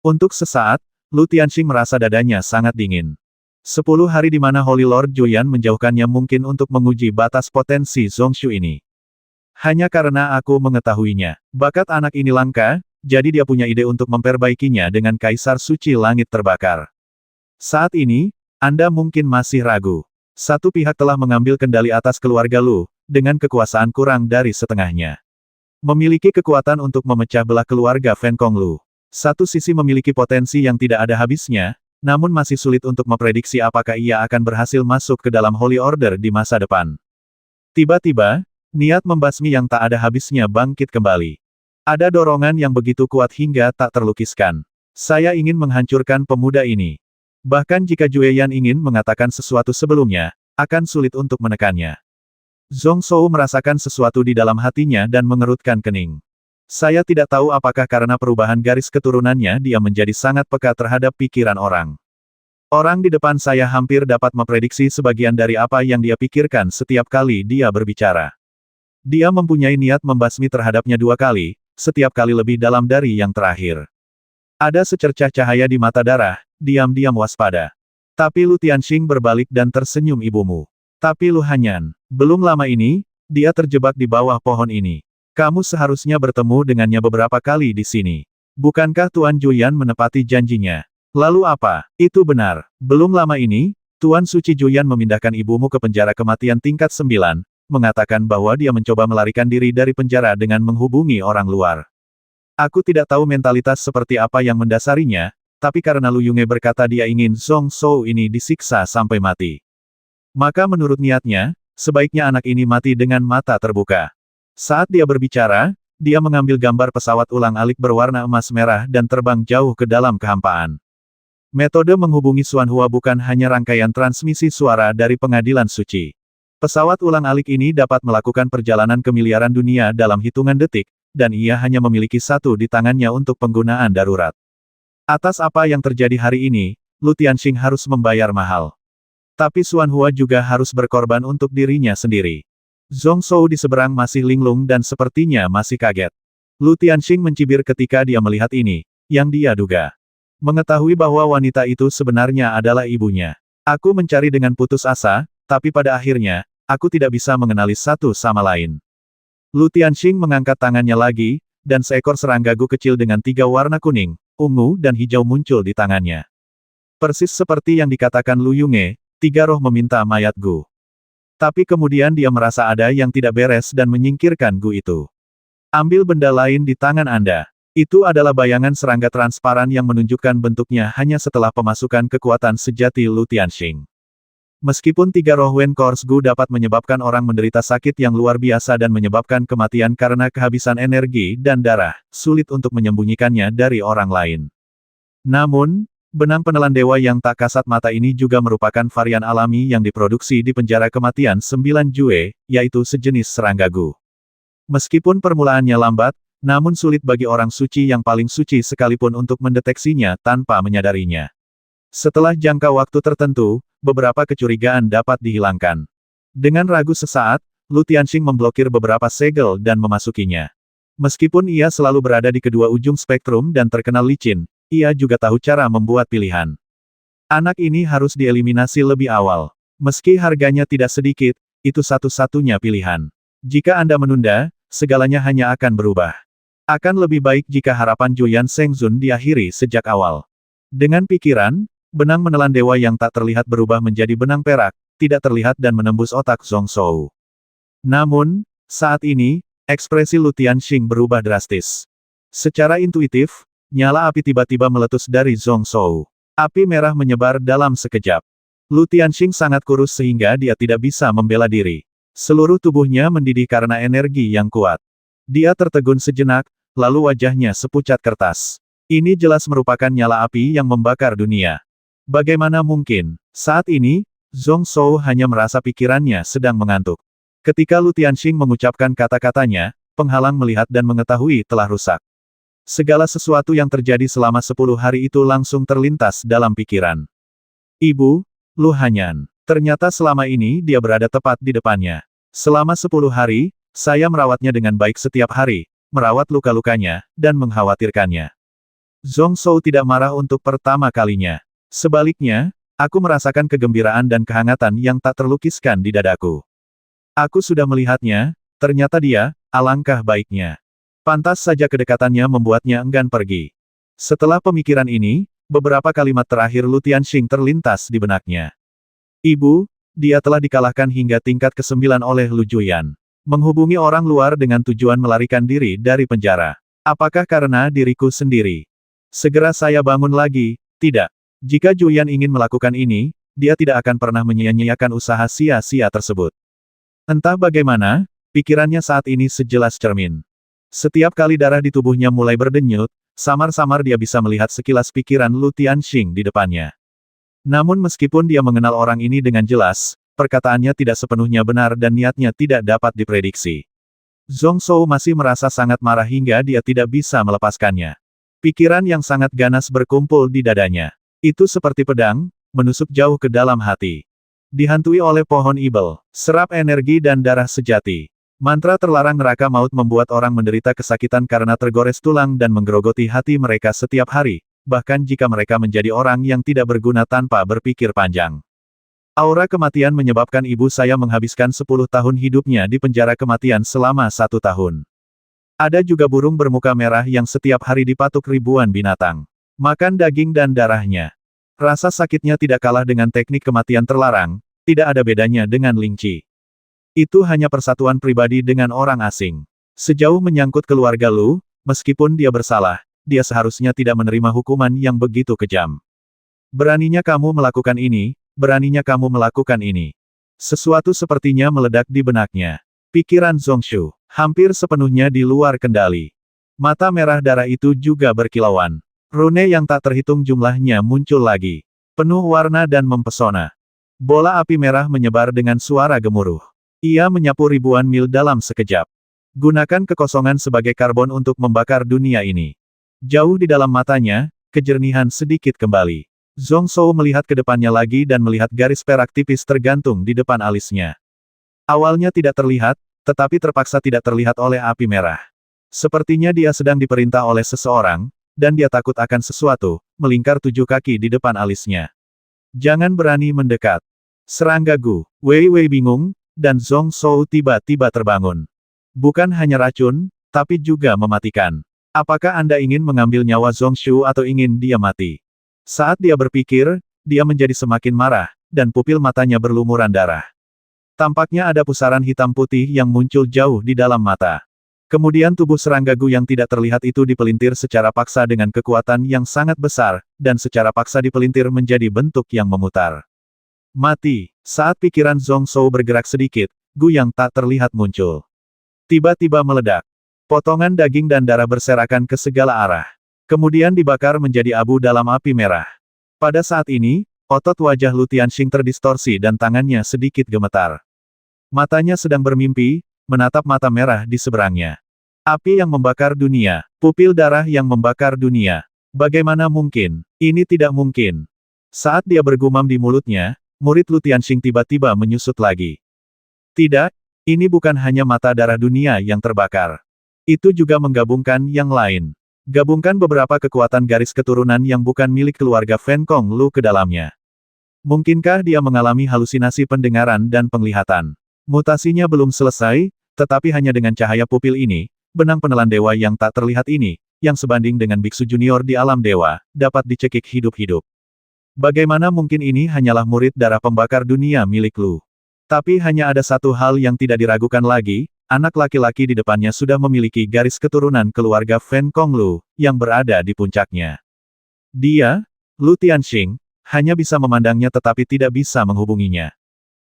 Untuk sesaat, Lu Tianxing merasa dadanya sangat dingin. 10 hari di mana Holy Lord Juyan menjauhkannya mungkin untuk menguji batas potensi Zongshu ini. Hanya karena aku mengetahuinya. Bakat anak ini langka, jadi dia punya ide untuk memperbaikinya dengan Kaisar Suci Langit Terbakar. Saat ini, Anda mungkin masih ragu. Satu pihak telah mengambil kendali atas keluarga Lu, dengan kekuasaan kurang dari setengahnya. Memiliki kekuatan untuk memecah belah keluarga Fan Kong Lu. Satu sisi memiliki potensi yang tidak ada habisnya, namun masih sulit untuk memprediksi apakah ia akan berhasil masuk ke dalam Holy Order di masa depan. Tiba-tiba, niat membasmi yang tak ada habisnya bangkit kembali. Ada dorongan yang begitu kuat hingga tak terlukiskan. Saya ingin menghancurkan pemuda ini. Bahkan jika Jueyan ingin mengatakan sesuatu sebelumnya, akan sulit untuk menekannya. Zhong Zhou merasakan sesuatu di dalam hatinya dan mengerutkan kening. Saya tidak tahu apakah karena perubahan garis keturunannya dia menjadi sangat peka terhadap pikiran orang. Orang di depan saya hampir dapat memprediksi sebagian dari apa yang dia pikirkan setiap kali dia berbicara. Dia mempunyai niat membasmi terhadapnya 2 kali, setiap kali lebih dalam dari yang terakhir. Ada secercah cahaya di mata darah, diam-diam waspada. Tapi Lu Tianxing berbalik dan tersenyum ibumu. Tapi Lu Hanyan, belum lama ini, dia terjebak di bawah pohon ini. Kamu seharusnya bertemu dengannya beberapa kali di sini. Bukankah Tuan Juyan menepati janjinya? Lalu apa? Itu benar. Belum lama ini, Tuan Suci Juyan memindahkan ibumu ke penjara kematian tingkat 9, mengatakan bahwa dia mencoba melarikan diri dari penjara dengan menghubungi orang luar. Aku tidak tahu mentalitas seperti apa yang mendasarinya, tapi karena Lu Yunge berkata dia ingin Zhong Zhou ini disiksa sampai mati. Maka menurut niatnya, sebaiknya anak ini mati dengan mata terbuka. Saat dia berbicara, dia mengambil gambar pesawat ulang-alik berwarna emas merah dan terbang jauh ke dalam kehampaan. Metode menghubungi Xuanhua bukan hanya rangkaian transmisi suara dari pengadilan suci. Pesawat ulang-alik ini dapat melakukan perjalanan ke miliaran dunia dalam hitungan detik, dan ia hanya memiliki satu di tangannya untuk penggunaan darurat. Atas apa yang terjadi hari ini, Lu Tianxing harus membayar mahal. Tapi Xuanhua juga harus berkorban untuk dirinya sendiri. Zhong Zhou di seberang masih linglung dan sepertinya masih kaget. Lu Tianxing mencibir ketika dia melihat ini, yang dia duga. Mengetahui bahwa wanita itu sebenarnya adalah ibunya. Aku mencari dengan putus asa, tapi pada akhirnya, aku tidak bisa mengenali satu sama lain. Lu Tianxing mengangkat tangannya lagi, dan seekor serangga gu kecil dengan 3 warna kuning, ungu dan hijau muncul di tangannya. Persis seperti yang dikatakan Lu Yunge, 3 roh meminta mayat gu. Tapi kemudian dia merasa ada yang tidak beres dan menyingkirkan gu itu. Ambil benda lain di tangan Anda. Itu adalah bayangan serangga transparan yang menunjukkan bentuknya hanya setelah pemasukan kekuatan sejati Lu Tianxing. Meskipun 3 roh Wen Course Gu dapat menyebabkan orang menderita sakit yang luar biasa dan menyebabkan kematian karena kehabisan energi dan darah, sulit untuk menyembunyikannya dari orang lain. Namun, benang penelan dewa yang tak kasat mata ini juga merupakan varian alami yang diproduksi di penjara kematian 9 Jue, yaitu sejenis serangga gu. Meskipun permulaannya lambat, namun sulit bagi orang suci yang paling suci sekalipun untuk mendeteksinya tanpa menyadarinya. Setelah jangka waktu tertentu, beberapa kecurigaan dapat dihilangkan. Dengan ragu sesaat, Lu Tianxing memblokir beberapa segel dan memasukinya. Meskipun ia selalu berada di kedua ujung spektrum dan terkenal licin, ia juga tahu cara membuat pilihan. Anak ini harus dieliminasi lebih awal. Meski harganya tidak sedikit, itu satu-satunya pilihan. Jika Anda menunda, segalanya hanya akan berubah. Akan lebih baik jika harapan Juyan Shengzun diakhiri sejak awal. Dengan pikiran, benang menelan dewa yang tak terlihat berubah menjadi benang perak, tidak terlihat dan menembus otak Zhong Zhou. Namun, saat ini, ekspresi Lu Tianxing berubah drastis. Secara intuitif, nyala api tiba-tiba meletus dari Zhong Zhou. Api merah menyebar dalam sekejap. Lu Tianxing sangat kurus sehingga dia tidak bisa membela diri. Seluruh tubuhnya mendidih karena energi yang kuat. Dia tertegun sejenak, lalu wajahnya sepucat kertas. Ini jelas merupakan nyala api yang membakar dunia. Bagaimana mungkin? Saat ini, Zhong Zhou hanya merasa pikirannya sedang mengantuk. Ketika Lu Tianxing mengucapkan kata-katanya, penghalang melihat dan mengetahui telah rusak. Segala sesuatu yang terjadi selama 10 hari itu langsung terlintas dalam pikiran. Ibu, Lu Hanyan. Ternyata selama ini dia berada tepat di depannya. Selama 10 hari, saya merawatnya dengan baik setiap hari, merawat luka-lukanya, dan mengkhawatirkannya. Zhong Zhou tidak marah untuk pertama kalinya. Sebaliknya, aku merasakan kegembiraan dan kehangatan yang tak terlukiskan di dadaku. Aku sudah melihatnya, ternyata dia, alangkah baiknya. Pantas saja kedekatannya membuatnya enggan pergi. Setelah pemikiran ini, beberapa kalimat terakhir Lu Tianxing terlintas di benaknya. Ibu, dia telah dikalahkan hingga tingkat ke-9 oleh Lu Juyan. Menghubungi orang luar dengan tujuan melarikan diri dari penjara. Apakah karena diriku sendiri? Segera saya bangun lagi, tidak. Jika Juyan ingin melakukan ini, dia tidak akan pernah menyia-nyiakan usaha sia-sia tersebut. Entah bagaimana, pikirannya saat ini sejelas cermin. Setiap kali darah di tubuhnya mulai berdenyut, samar-samar dia bisa melihat sekilas pikiran Lu Tianxing di depannya. Namun meskipun dia mengenal orang ini dengan jelas, perkataannya tidak sepenuhnya benar dan niatnya tidak dapat diprediksi. Zhong Shou masih merasa sangat marah hingga dia tidak bisa melepaskannya. Pikiran yang sangat ganas berkumpul di dadanya. Itu seperti pedang, menusuk jauh ke dalam hati. Dihantui oleh pohon ibel, serap energi dan darah sejati. Mantra terlarang neraka maut membuat orang menderita kesakitan karena tergores tulang dan menggerogoti hati mereka setiap hari, bahkan jika mereka menjadi orang yang tidak berguna tanpa berpikir panjang. Aura kematian menyebabkan ibu saya menghabiskan 10 tahun hidupnya di penjara kematian selama 1 tahun. Ada juga burung bermuka merah yang setiap hari dipatuk ribuan binatang. Makan daging dan darahnya. Rasa sakitnya tidak kalah dengan teknik kematian terlarang, tidak ada bedanya dengan Ling Qi. Itu hanya persatuan pribadi dengan orang asing. Sejauh menyangkut keluarga Lu, meskipun dia bersalah, dia seharusnya tidak menerima hukuman yang begitu kejam. Beraninya kamu melakukan ini, beraninya kamu melakukan ini. Sesuatu sepertinya meledak di benaknya. Pikiran Zongshu hampir sepenuhnya di luar kendali. Mata merah darah itu juga berkilauan. Rune yang tak terhitung jumlahnya muncul lagi. Penuh warna dan mempesona. Bola api merah menyebar dengan suara gemuruh. Ia menyapu ribuan mil dalam sekejap. Gunakan kekosongan sebagai karbon untuk membakar dunia ini. Jauh di dalam matanya, kejernihan sedikit kembali. Zhong Shou melihat ke depannya lagi dan melihat garis perak tipis tergantung di depan alisnya. Awalnya tidak terlihat, tetapi terpaksa tidak terlihat oleh api merah. Sepertinya dia sedang diperintah oleh seseorang, dan dia takut akan sesuatu, melingkar 7 kaki di depan alisnya. Jangan berani mendekat. Serangga Gu, Wei Wei bingung, dan Zhong Shou tiba-tiba terbangun. Bukan hanya racun, tapi juga mematikan. Apakah Anda ingin mengambil nyawa Zongshu atau ingin dia mati? Saat dia berpikir, dia menjadi semakin marah, dan pupil matanya berlumuran darah. Tampaknya ada pusaran hitam putih yang muncul jauh di dalam mata. Kemudian tubuh serangga Gu yang tidak terlihat itu dipelintir secara paksa dengan kekuatan yang sangat besar, dan secara paksa dipelintir menjadi bentuk yang memutar. Mati. Saat pikiran Zhong Shou bergerak sedikit, Gu yang tak terlihat muncul. Tiba-tiba meledak. Potongan daging dan darah berserakan ke segala arah. Kemudian dibakar menjadi abu dalam api merah. Pada saat ini, otot wajah Lu Tianxing terdistorsi dan tangannya sedikit gemetar. Matanya sedang bermimpi, menatap mata merah di seberangnya. Api yang membakar dunia, pupil darah yang membakar dunia. Bagaimana mungkin? Ini tidak mungkin. Saat dia bergumam di mulutnya, murid Lu Tianxing tiba-tiba menyusut lagi. Tidak, ini bukan hanya mata darah dunia yang terbakar. Itu juga menggabungkan yang lain. Gabungkan beberapa kekuatan garis keturunan yang bukan milik keluarga Fan Kong Lu ke dalamnya. Mungkinkah dia mengalami halusinasi pendengaran dan penglihatan? Mutasinya belum selesai, tetapi hanya dengan cahaya pupil ini, benang penelan dewa yang tak terlihat ini, yang sebanding dengan biksu junior di alam dewa, dapat dicekik hidup-hidup. Bagaimana mungkin ini hanyalah murid darah pembakar dunia milik Lu? Tapi hanya ada satu hal yang tidak diragukan lagi, anak laki-laki di depannya sudah memiliki garis keturunan keluarga Fan Kong Lu, yang berada di puncaknya. Dia, Lu Tianxing, hanya bisa memandangnya tetapi tidak bisa menghubunginya.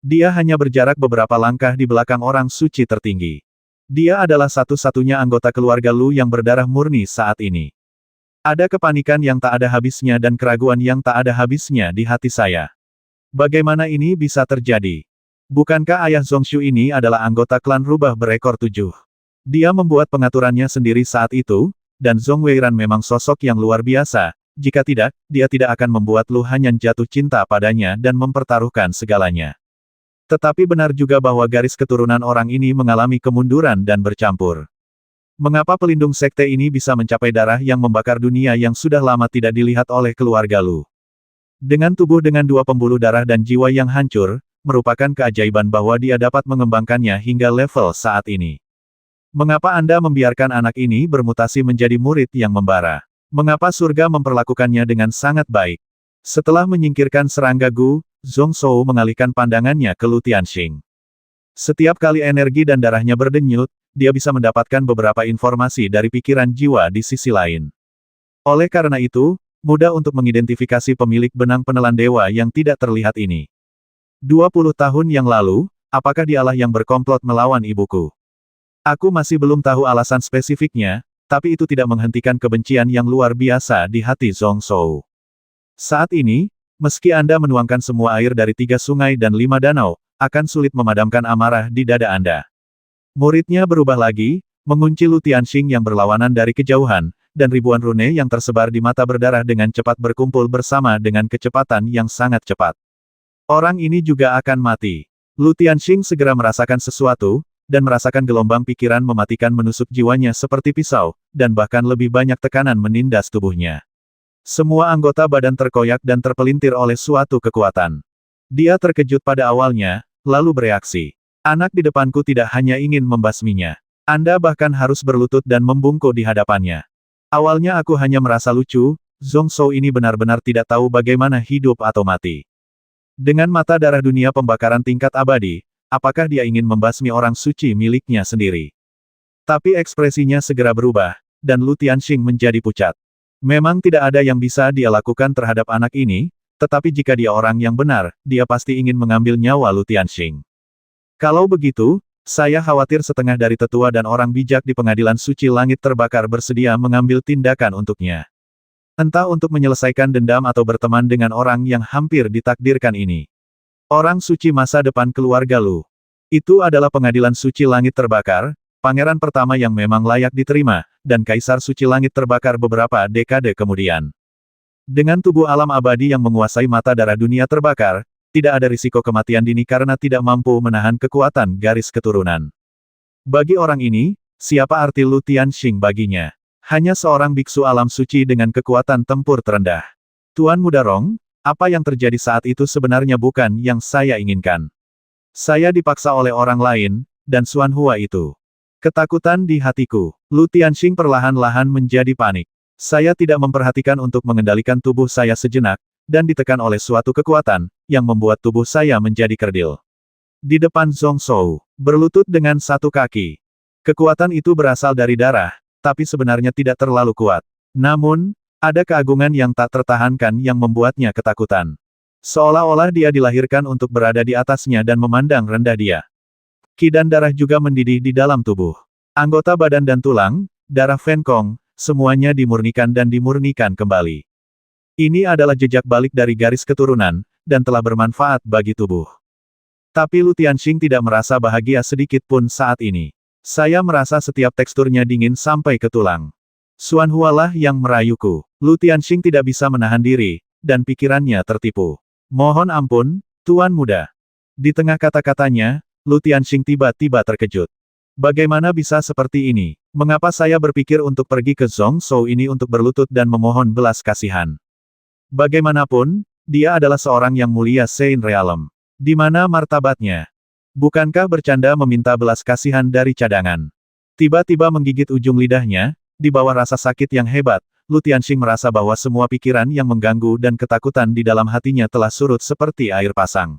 Dia hanya berjarak beberapa langkah di belakang orang suci tertinggi. Dia adalah satu-satunya anggota keluarga Lu yang berdarah murni saat ini. Ada kepanikan yang tak ada habisnya dan keraguan yang tak ada habisnya di hati saya. Bagaimana ini bisa terjadi? Bukankah ayah Zongshu ini adalah anggota klan rubah berekor 7? Dia membuat pengaturannya sendiri saat itu, dan Zhong Weiran memang sosok yang luar biasa, jika tidak, dia tidak akan membuat Lu Hanyan jatuh cinta padanya dan mempertaruhkan segalanya. Tetapi benar juga bahwa garis keturunan orang ini mengalami kemunduran dan bercampur. Mengapa pelindung sekte ini bisa mencapai darah yang membakar dunia yang sudah lama tidak dilihat oleh keluarga Lu? Dengan tubuh dengan 2 pembuluh darah dan jiwa yang hancur, merupakan keajaiban bahwa dia dapat mengembangkannya hingga level saat ini. Mengapa Anda membiarkan anak ini bermutasi menjadi murid yang membara? Mengapa surga memperlakukannya dengan sangat baik? Setelah menyingkirkan serangga Gu, Zhong Shou mengalihkan pandangannya ke Lu Tianxing. Setiap kali energi dan darahnya berdenyut, dia bisa mendapatkan beberapa informasi dari pikiran jiwa di sisi lain. Oleh karena itu, mudah untuk mengidentifikasi pemilik benang penelan dewa yang tidak terlihat ini. 20 tahun yang lalu, apakah dialah yang berkomplot melawan ibuku? Aku masih belum tahu alasan spesifiknya, tapi itu tidak menghentikan kebencian yang luar biasa di hati Zhong Shou. Saat ini, Meski Anda menuangkan semua air dari 3 sungai dan 5 danau, akan sulit memadamkan amarah di dada Anda. Muridnya berubah lagi, mengunci Lu Tianxing yang berlawanan dari kejauhan, dan ribuan rune yang tersebar di mata berdarah dengan cepat berkumpul bersama dengan kecepatan yang sangat cepat. Orang ini juga akan mati. Lu Tianxing segera merasakan sesuatu, dan merasakan gelombang pikiran mematikan menusuk jiwanya seperti pisau, dan bahkan lebih banyak tekanan menindas tubuhnya. Semua anggota badan terkoyak dan terpelintir oleh suatu kekuatan. Dia terkejut pada awalnya, lalu bereaksi. Anak di depanku tidak hanya ingin membasminya. Anda bahkan harus berlutut dan membungkuk di hadapannya. Awalnya aku hanya merasa lucu, Zhong Shou ini benar-benar tidak tahu bagaimana hidup atau mati. Dengan mata darah dunia pembakaran tingkat abadi, apakah dia ingin membasmi orang suci miliknya sendiri? Tapi ekspresinya segera berubah, dan Lu Tianxing menjadi pucat. Memang tidak ada yang bisa dia lakukan terhadap anak ini, tetapi jika dia orang yang benar, dia pasti ingin mengambil nyawa Lu Tianxing. Kalau begitu, saya khawatir setengah dari tetua dan orang bijak di pengadilan suci langit terbakar bersedia mengambil tindakan untuknya. Entah untuk menyelesaikan dendam atau berteman dengan orang yang hampir ditakdirkan ini. Orang suci masa depan keluarga Lu. Itu adalah pengadilan suci langit terbakar, pangeran pertama yang memang layak diterima, dan kaisar suci langit terbakar beberapa dekade kemudian. Dengan tubuh alam abadi yang menguasai mata darah dunia terbakar, tidak ada risiko kematian dini karena tidak mampu menahan kekuatan garis keturunan. Bagi orang ini, siapa arti Lu Tianxing baginya? Hanya seorang biksu alam suci dengan kekuatan tempur terendah. Tuan Muda Rong, apa yang terjadi saat itu sebenarnya bukan yang saya inginkan. Saya dipaksa oleh orang lain, dan Xuan Hua itu. Ketakutan di hatiku. Lu Tianxing perlahan-lahan menjadi panik. Saya tidak memperhatikan untuk mengendalikan tubuh saya sejenak, dan ditekan oleh suatu kekuatan, yang membuat tubuh saya menjadi kerdil. Di depan Zhong Shou, berlutut dengan satu kaki. Kekuatan itu berasal dari darah, tapi sebenarnya tidak terlalu kuat. Namun, ada keagungan yang tak tertahankan yang membuatnya ketakutan. Seolah-olah dia dilahirkan untuk berada di atasnya dan memandang rendah dia. Qi dan darah juga mendidih di dalam tubuh. Anggota badan dan tulang, darah Fan Kong, semuanya dimurnikan dan dimurnikan kembali. Ini adalah jejak balik dari garis keturunan, dan telah bermanfaat bagi tubuh. Tapi Lu Tianxing tidak merasa bahagia sedikit pun saat ini. Saya merasa setiap teksturnya dingin sampai ke tulang. Xuan Hua lah yang merayuku. Lu Tianxing tidak bisa menahan diri, dan pikirannya tertipu. Mohon ampun, Tuan Muda. Di tengah kata-katanya, Lu Tianxing tiba-tiba terkejut. Bagaimana bisa seperti ini? Mengapa saya berpikir untuk pergi ke Zhong Shou ini untuk berlutut dan memohon belas kasihan? Bagaimanapun, dia adalah seorang yang mulia Saint Realm. Di mana martabatnya? Bukankah bercanda meminta belas kasihan dari cadangan? Tiba-tiba menggigit ujung lidahnya, di bawah rasa sakit yang hebat, Lu Tianxing merasa bahwa semua pikiran yang mengganggu dan ketakutan di dalam hatinya telah surut seperti air pasang.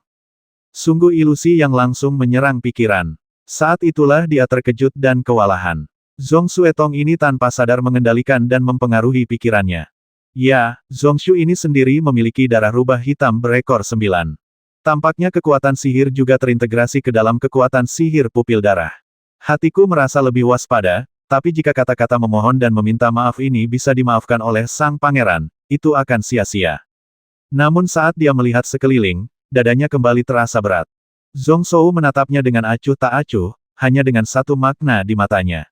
Sungguh ilusi yang langsung menyerang pikiran. Saat itulah dia terkejut dan kewalahan. Zhong Xuetong ini tanpa sadar mengendalikan dan mempengaruhi pikirannya. Ya, Zhong Xu ini sendiri memiliki darah rubah hitam berekor 9. Tampaknya kekuatan sihir juga terintegrasi ke dalam kekuatan sihir pupil darah. Hatiku merasa lebih waspada, tapi jika kata-kata memohon dan meminta maaf ini bisa dimaafkan oleh sang pangeran, itu akan sia-sia. Namun saat dia melihat sekeliling, dadanya kembali terasa berat. Zhong Shou menatapnya dengan acuh tak acuh, hanya dengan satu makna di matanya.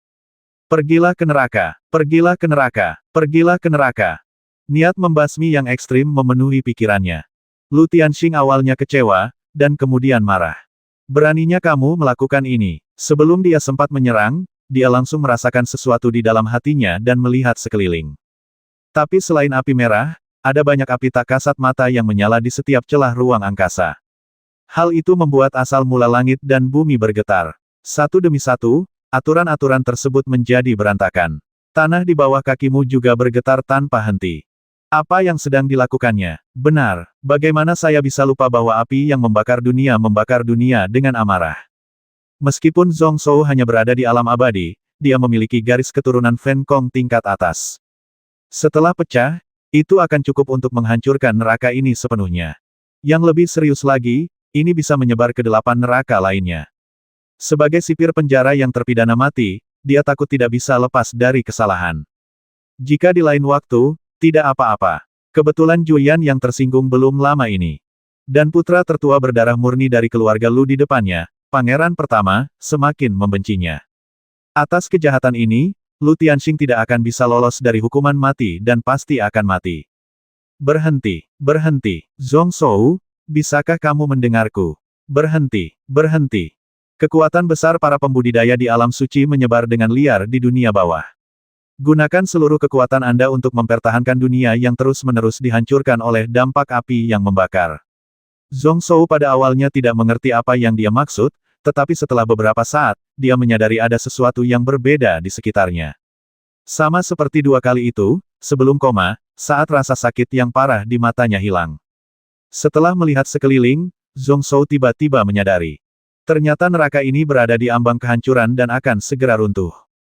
Pergilah ke neraka, pergilah ke neraka, pergilah ke neraka. Niat membasmi yang ekstrim memenuhi pikirannya. Lu Tianxing awalnya kecewa, dan kemudian marah. Beraninya kamu melakukan ini. Sebelum dia sempat menyerang, dia langsung merasakan sesuatu di dalam hatinya dan melihat sekeliling. Tapi selain api merah, ada banyak api tak kasat mata yang menyala di setiap celah ruang angkasa. Hal itu membuat asal mula langit dan bumi bergetar. Satu demi satu, aturan-aturan tersebut menjadi berantakan. Tanah di bawah kakimu juga bergetar tanpa henti. Apa yang sedang dilakukannya? Benar, bagaimana saya bisa lupa bahwa api yang membakar dunia dengan amarah. Meskipun Zhong Shou hanya berada di alam abadi, dia memiliki garis keturunan Fan Kong tingkat atas. Setelah pecah, itu akan cukup untuk menghancurkan neraka ini sepenuhnya. Yang lebih serius lagi, ini bisa menyebar ke 8 neraka lainnya. Sebagai sipir penjara yang terpidana mati, dia takut tidak bisa lepas dari kesalahan. Jika di lain waktu, tidak apa-apa. Kebetulan Juyan yang tersinggung belum lama ini. Dan putra tertua berdarah murni dari keluarga Lu di depannya, pangeran pertama, semakin membencinya. Atas kejahatan ini, Lu Tianxing tidak akan bisa lolos dari hukuman mati dan pasti akan mati. Berhenti, berhenti. Zhongzhou, bisakah kamu mendengarku? Berhenti, berhenti. Kekuatan besar para pembudidaya di alam suci menyebar dengan liar di dunia bawah. Gunakan seluruh kekuatan Anda untuk mempertahankan dunia yang terus-menerus dihancurkan oleh dampak api yang membakar. Zhongzhou pada awalnya tidak mengerti apa yang dia maksud, tetapi setelah beberapa saat, dia menyadari ada sesuatu yang berbeda di sekitarnya. Sama seperti 2 kali itu, sebelum koma, saat rasa sakit yang parah di matanya hilang. Setelah melihat sekeliling, Zhongzhou tiba-tiba menyadari. Ternyata neraka ini berada di ambang kehancuran dan akan segera runtuh.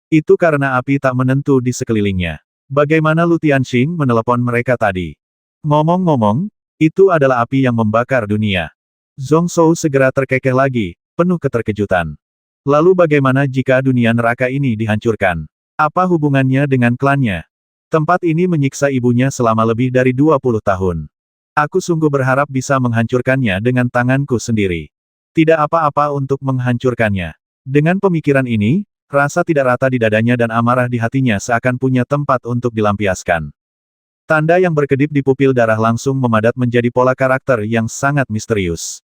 Itu karena api tak menentu di sekelilingnya. Bagaimana Lu Tianxing menelepon mereka tadi? Ngomong-ngomong, itu adalah api yang membakar dunia. Zhongzhou segera terkekeh lagi, penuh keterkejutan. Lalu bagaimana jika dunia neraka ini dihancurkan? Apa hubungannya dengan klannya? Tempat ini menyiksa ibunya selama lebih dari 20 tahun. Aku sungguh berharap bisa menghancurkannya dengan tanganku sendiri. Tidak apa-apa untuk menghancurkannya. Dengan pemikiran ini, rasa tidak rata di dadanya dan amarah di hatinya seakan punya tempat untuk dilampiaskan. Tanda yang berkedip di pupil darah langsung memadat menjadi pola karakter yang sangat misterius.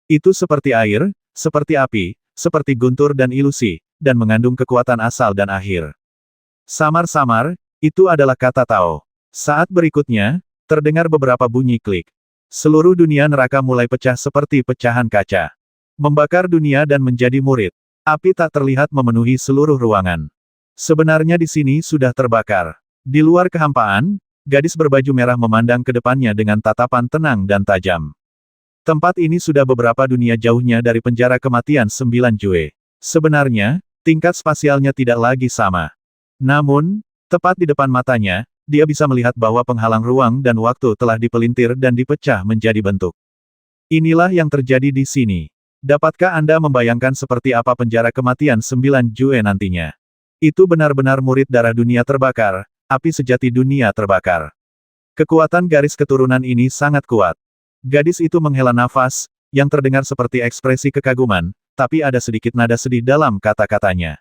Itu seperti air, seperti api, seperti guntur dan ilusi, dan mengandung kekuatan asal dan akhir. Samar-samar, itu adalah kata Tao. Saat berikutnya, terdengar beberapa bunyi klik. Seluruh dunia neraka mulai pecah seperti pecahan kaca. Membakar dunia dan menjadi murid. Api tak terlihat memenuhi seluruh ruangan. Sebenarnya di sini sudah terbakar. Di luar kehampaan, gadis berbaju merah memandang ke depannya dengan tatapan tenang dan tajam. Tempat ini sudah beberapa dunia jauhnya dari penjara kematian 9 Jue. Sebenarnya, tingkat spasialnya tidak lagi sama. Namun, tepat di depan matanya, dia bisa melihat bahwa penghalang ruang dan waktu telah dipelintir dan dipecah menjadi bentuk. Inilah yang terjadi di sini. Dapatkah Anda membayangkan seperti apa penjara kematian 9 Jue nantinya? Itu benar-benar murid darah dunia terbakar, api sejati dunia terbakar. Kekuatan garis keturunan ini sangat kuat. Gadis itu menghela nafas, yang terdengar seperti ekspresi kekaguman, tapi ada sedikit nada sedih dalam kata-katanya.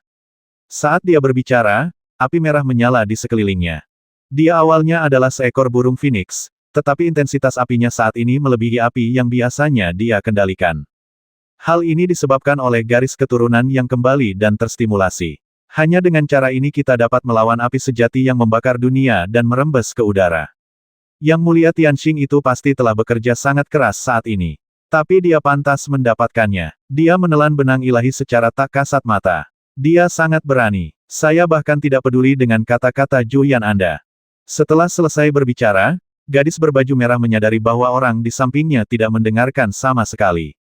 Saat dia berbicara, api merah menyala di sekelilingnya. Dia awalnya adalah seekor burung phoenix, tetapi intensitas apinya saat ini melebihi api yang biasanya dia kendalikan. Hal ini disebabkan oleh garis keturunan yang kembali dan terstimulasi. Hanya dengan cara ini kita dapat melawan api sejati yang membakar dunia dan merembes ke udara. Yang Mulia Tianxing itu pasti telah bekerja sangat keras saat ini. Tapi dia pantas mendapatkannya. Dia menelan benang ilahi secara tak kasat mata. Dia sangat berani. Saya bahkan tidak peduli dengan kata-kata Juyan Anda. Setelah selesai berbicara, gadis berbaju merah menyadari bahwa orang di sampingnya tidak mendengarkan sama sekali.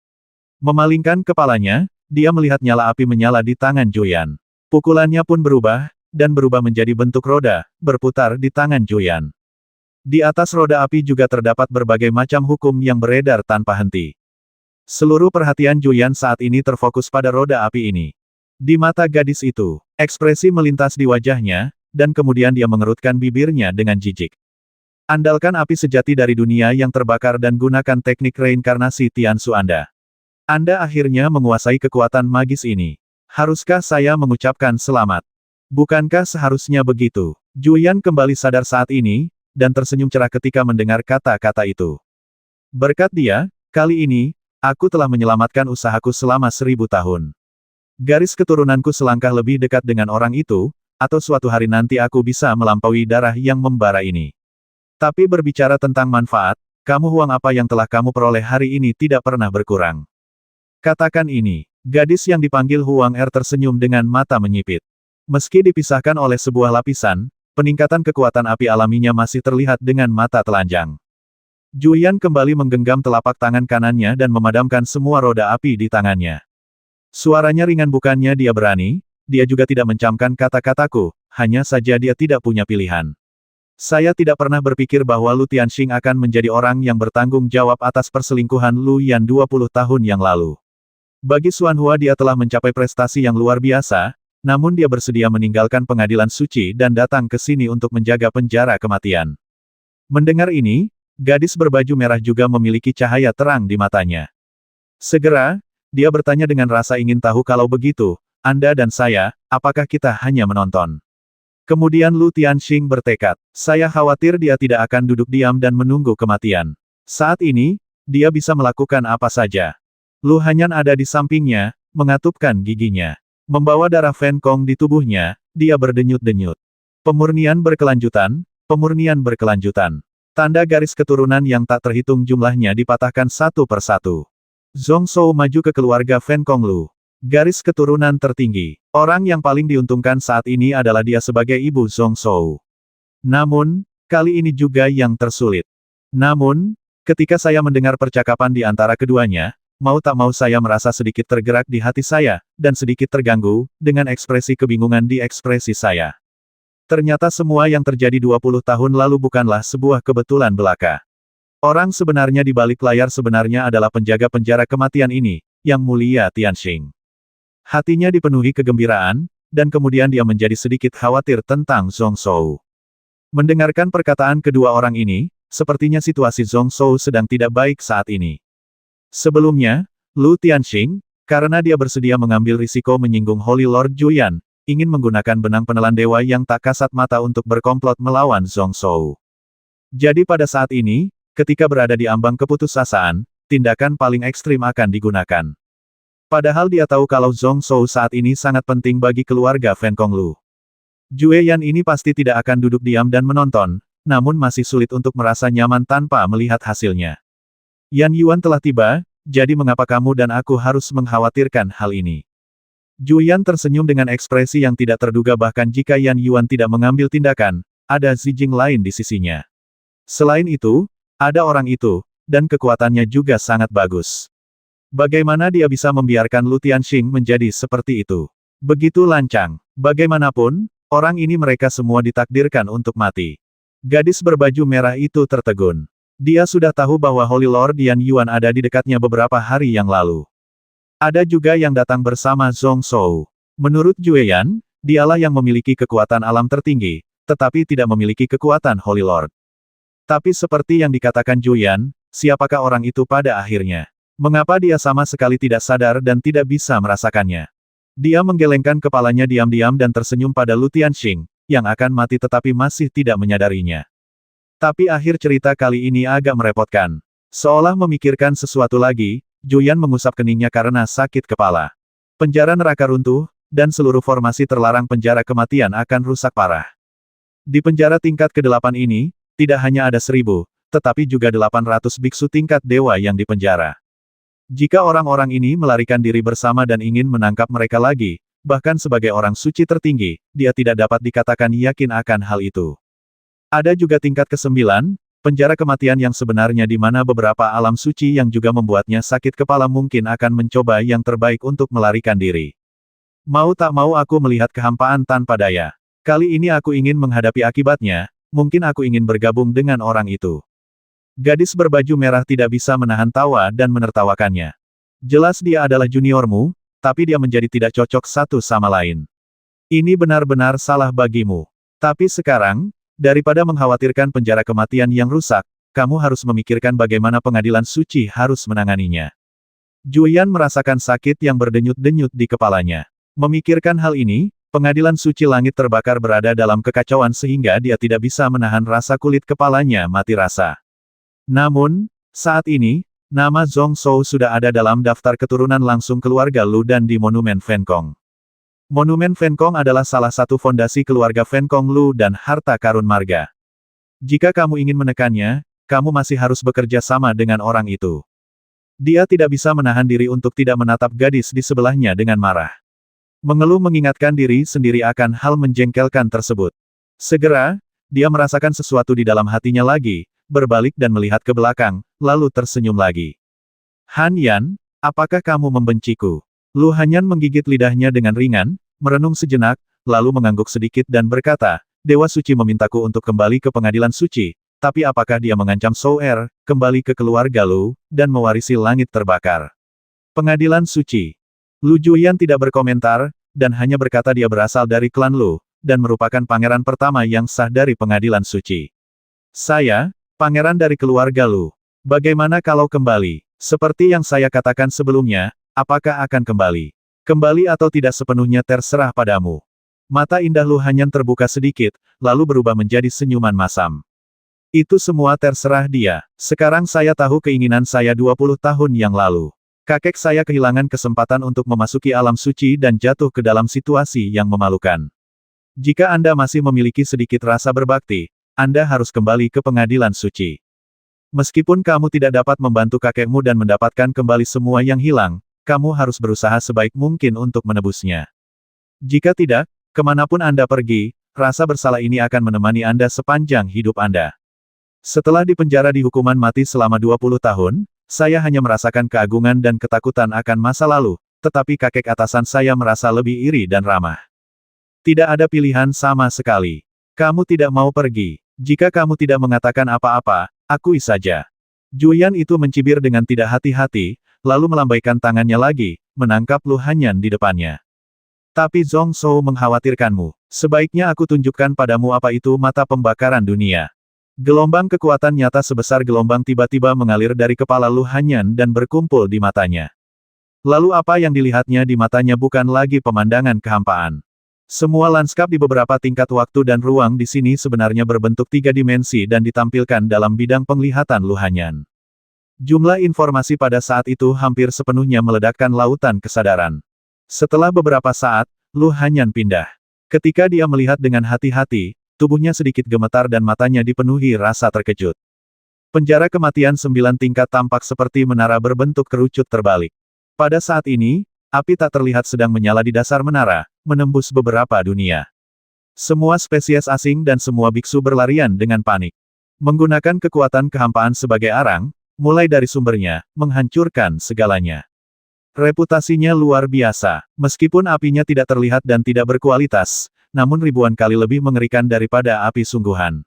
Memalingkan kepalanya, dia melihat nyala api menyala di tangan Juyan. Pukulannya pun berubah, dan berubah menjadi bentuk roda, berputar di tangan Juyan. Di atas roda api juga terdapat berbagai macam hukum yang beredar tanpa henti. Seluruh perhatian Juyan saat ini terfokus pada roda api ini. Di mata gadis itu, ekspresi melintas di wajahnya, dan kemudian dia mengerutkan bibirnya dengan jijik. Andalkan api sejati dari dunia yang terbakar dan gunakan teknik reinkarnasi Tiansu Anda. Anda akhirnya menguasai kekuatan magis ini. Haruskah saya mengucapkan selamat? Bukankah seharusnya begitu? Juyan kembali sadar saat ini, dan tersenyum cerah ketika mendengar kata-kata itu. Berkat dia, kali ini, aku telah menyelamatkan usahaku selama 1000 tahun. Garis keturunanku selangkah lebih dekat dengan orang itu, atau suatu hari nanti aku bisa melampaui darah yang membara ini. Tapi berbicara tentang manfaat, kamu uang apa yang telah kamu peroleh hari ini tidak pernah berkurang. Katakan ini. Gadis yang dipanggil Huang Er tersenyum dengan mata menyipit. Meski dipisahkan oleh sebuah lapisan, peningkatan kekuatan api alaminya masih terlihat dengan mata telanjang. Juyan kembali menggenggam telapak tangan kanannya dan memadamkan semua roda api di tangannya. Suaranya ringan, bukannya dia berani, dia juga tidak mencamkan kata-kataku, hanya saja dia tidak punya pilihan. Saya tidak pernah berpikir bahwa Lu Tianxing akan menjadi orang yang bertanggung jawab atas perselingkuhan Lu Yan 20 tahun yang lalu. Bagi Xuanhua dia telah mencapai prestasi yang luar biasa, namun dia bersedia meninggalkan pengadilan suci dan datang ke sini untuk menjaga penjara kematian. Mendengar ini, gadis berbaju merah juga memiliki cahaya terang di matanya. Segera, dia bertanya dengan rasa ingin tahu kalau begitu, Anda dan saya, apakah kita hanya menonton? Kemudian Lu Tianxing bertekad, saya khawatir dia tidak akan duduk diam dan menunggu kematian. Saat ini, dia bisa melakukan apa saja. Lu Hanyan ada di sampingnya, mengatupkan giginya. Membawa darah Fan Kong di tubuhnya, dia berdenyut-denyut. Pemurnian berkelanjutan, pemurnian berkelanjutan. Tanda garis keturunan yang tak terhitung jumlahnya dipatahkan satu persatu. Zhong Shou maju ke keluarga Fan Kong Lu. Garis keturunan tertinggi. Orang yang paling diuntungkan saat ini adalah dia sebagai ibu Zhong Shou. Namun, kali ini juga yang tersulit. Namun, ketika saya mendengar percakapan di antara keduanya, mau tak mau saya merasa sedikit tergerak di hati saya, dan sedikit terganggu, dengan ekspresi kebingungan di ekspresi saya. Ternyata semua yang terjadi 20 tahun lalu bukanlah sebuah kebetulan belaka. Orang sebenarnya di balik layar sebenarnya adalah penjaga penjara kematian ini, Yang Mulia Tianxing. Hatinya dipenuhi kegembiraan, dan kemudian dia menjadi sedikit khawatir tentang Zhong Shou. Mendengarkan perkataan kedua orang ini, sepertinya situasi Zhong Shou sedang tidak baik saat ini. Sebelumnya, Lu Tianxing, karena dia bersedia mengambil risiko menyinggung Holy Lord Juyan, ingin menggunakan benang penelan dewa yang tak kasat mata untuk berkomplot melawan Zhong Shou. Jadi pada saat ini, ketika berada di ambang keputusasaan, tindakan paling ekstrim akan digunakan. Padahal dia tahu kalau Zhong Shou saat ini sangat penting bagi keluarga Fan Kong Lu. Jue Yan ini pasti tidak akan duduk diam dan menonton, namun masih sulit untuk merasa nyaman tanpa melihat hasilnya. Yan Yuan telah tiba, jadi mengapa kamu dan aku harus mengkhawatirkan hal ini? Juyan tersenyum dengan ekspresi yang tidak terduga bahkan jika Yan Yuan tidak mengambil tindakan, ada Zijing lain di sisinya. Selain itu, ada orang itu, dan kekuatannya juga sangat bagus. Bagaimana dia bisa membiarkan Lu Tianxing menjadi seperti itu? Begitu lancang. Bagaimanapun, orang ini mereka semua ditakdirkan untuk mati. Gadis berbaju merah itu tertegun. Dia sudah tahu bahwa Holy Lord Yan Yuan ada di dekatnya beberapa hari yang lalu. Ada juga yang datang bersama Zhong Shou. Menurut Jue Yan, dialah yang memiliki kekuatan alam tertinggi, tetapi tidak memiliki kekuatan Holy Lord. Tapi seperti yang dikatakan Jue Yan, siapakah orang itu pada akhirnya? Mengapa dia sama sekali tidak sadar dan tidak bisa merasakannya? Dia menggelengkan kepalanya diam-diam dan tersenyum pada Lu Tianxing, yang akan mati tetapi masih tidak menyadarinya. Tapi akhir cerita kali ini agak merepotkan. Seolah memikirkan sesuatu lagi, Juyan mengusap keningnya karena sakit kepala. Penjara neraka runtuh, dan seluruh formasi terlarang penjara kematian akan rusak parah. Di penjara tingkat ke-8 ini, tidak hanya ada 1000, tetapi juga 800 biksu tingkat dewa yang dipenjara. Jika orang-orang ini melarikan diri bersama dan ingin menangkap mereka lagi, bahkan sebagai orang suci tertinggi, dia tidak dapat dikatakan yakin akan hal itu. Ada juga tingkat ke-9, penjara kematian yang sebenarnya di mana beberapa alam suci yang juga membuatnya sakit kepala mungkin akan mencoba yang terbaik untuk melarikan diri. Mau tak mau aku melihat kehampaan tanpa daya. Kali ini aku ingin menghadapi akibatnya, mungkin aku ingin bergabung dengan orang itu. Gadis berbaju merah tidak bisa menahan tawa dan menertawakannya. Jelas dia adalah juniormu, tapi dia menjadi tidak cocok satu sama lain. Ini benar-benar salah bagimu. Tapi sekarang, daripada mengkhawatirkan penjara kematian yang rusak, kamu harus memikirkan bagaimana pengadilan suci harus menanganinya. Juyan merasakan sakit yang berdenyut-denyut di kepalanya. Memikirkan hal ini, pengadilan suci langit terbakar berada dalam kekacauan sehingga dia tidak bisa menahan rasa kulit kepalanya mati rasa. Namun, saat ini, nama Zhong Shou sudah ada dalam daftar keturunan langsung keluarga Lu dan di Monumen Fan Kong. Monumen Fan Kong adalah salah satu fondasi keluarga Fan Kong Lu dan harta karun marga. Jika kamu ingin menekannya, kamu masih harus bekerja sama dengan orang itu. Dia tidak bisa menahan diri untuk tidak menatap gadis di sebelahnya dengan marah. Mengeluh mengingatkan diri sendiri akan hal menjengkelkan tersebut. Segera, dia merasakan sesuatu di dalam hatinya lagi, berbalik dan melihat ke belakang, lalu tersenyum lagi. Han Yan, apakah kamu membenciku? Lu Hanyan menggigit lidahnya dengan ringan, merenung sejenak, lalu mengangguk sedikit dan berkata, Dewa Suci memintaku untuk kembali ke pengadilan suci, tapi apakah dia mengancam Shou Er, kembali ke keluarga Lu, dan mewarisi langit terbakar? Pengadilan suci. Lu Juyan tidak berkomentar, dan hanya berkata dia berasal dari klan Lu, dan merupakan pangeran pertama yang sah dari pengadilan suci. Saya, Pangeran dari keluarga Lu. Bagaimana kalau kembali? Seperti yang saya katakan sebelumnya, apakah akan kembali? Kembali atau tidak sepenuhnya terserah padamu. Mata indah Lu Hanyan terbuka sedikit, lalu berubah menjadi senyuman masam. Itu semua terserah dia. Sekarang saya tahu keinginan saya 20 tahun yang lalu. Kakek saya kehilangan kesempatan untuk memasuki alam suci dan jatuh ke dalam situasi yang memalukan. Jika Anda masih memiliki sedikit rasa berbakti, Anda harus kembali ke pengadilan suci. Meskipun kamu tidak dapat membantu kakekmu dan mendapatkan kembali semua yang hilang, kamu harus berusaha sebaik mungkin untuk menebusnya. Jika tidak, kemanapun Anda pergi, rasa bersalah ini akan menemani Anda sepanjang hidup Anda. Setelah dipenjara di hukuman mati selama 20 tahun, saya hanya merasakan keagungan dan ketakutan akan masa lalu, tetapi kakek atasan saya merasa lebih iri dan ramah. Tidak ada pilihan sama sekali. Kamu tidak mau pergi. Jika kamu tidak mengatakan apa-apa, akui saja. Juyan itu mencibir dengan tidak hati-hati, lalu melambaikan tangannya lagi, menangkap Lu Hanyan di depannya. Tapi Zhong Zhou mengkhawatirkanmu. Sebaiknya aku tunjukkan padamu apa itu mata pembakaran dunia. Gelombang kekuatan nyata sebesar gelombang tiba-tiba mengalir dari kepala Lu Hanyan dan berkumpul di matanya. Lalu apa yang dilihatnya di matanya bukan lagi pemandangan kehampaan. Semua lanskap di beberapa tingkat waktu dan ruang di sini sebenarnya berbentuk 3 dimensi dan ditampilkan dalam bidang penglihatan Lu Hanyan. Jumlah informasi pada saat itu hampir sepenuhnya meledakkan lautan kesadaran. Setelah beberapa saat, Lu Hanyan pindah. Ketika dia melihat dengan hati-hati, tubuhnya sedikit gemetar dan matanya dipenuhi rasa terkejut. Penjara kematian 9 tingkat tampak seperti menara berbentuk kerucut terbalik. Pada saat ini, api tak terlihat sedang menyala di dasar menara, menembus beberapa dunia. Semua spesies asing dan semua biksu berlarian dengan panik. Menggunakan kekuatan kehampaan sebagai arang, mulai dari sumbernya, menghancurkan segalanya. Reputasinya luar biasa. Meskipun apinya tidak terlihat dan tidak berkualitas, namun ribuan kali lebih mengerikan daripada api sungguhan.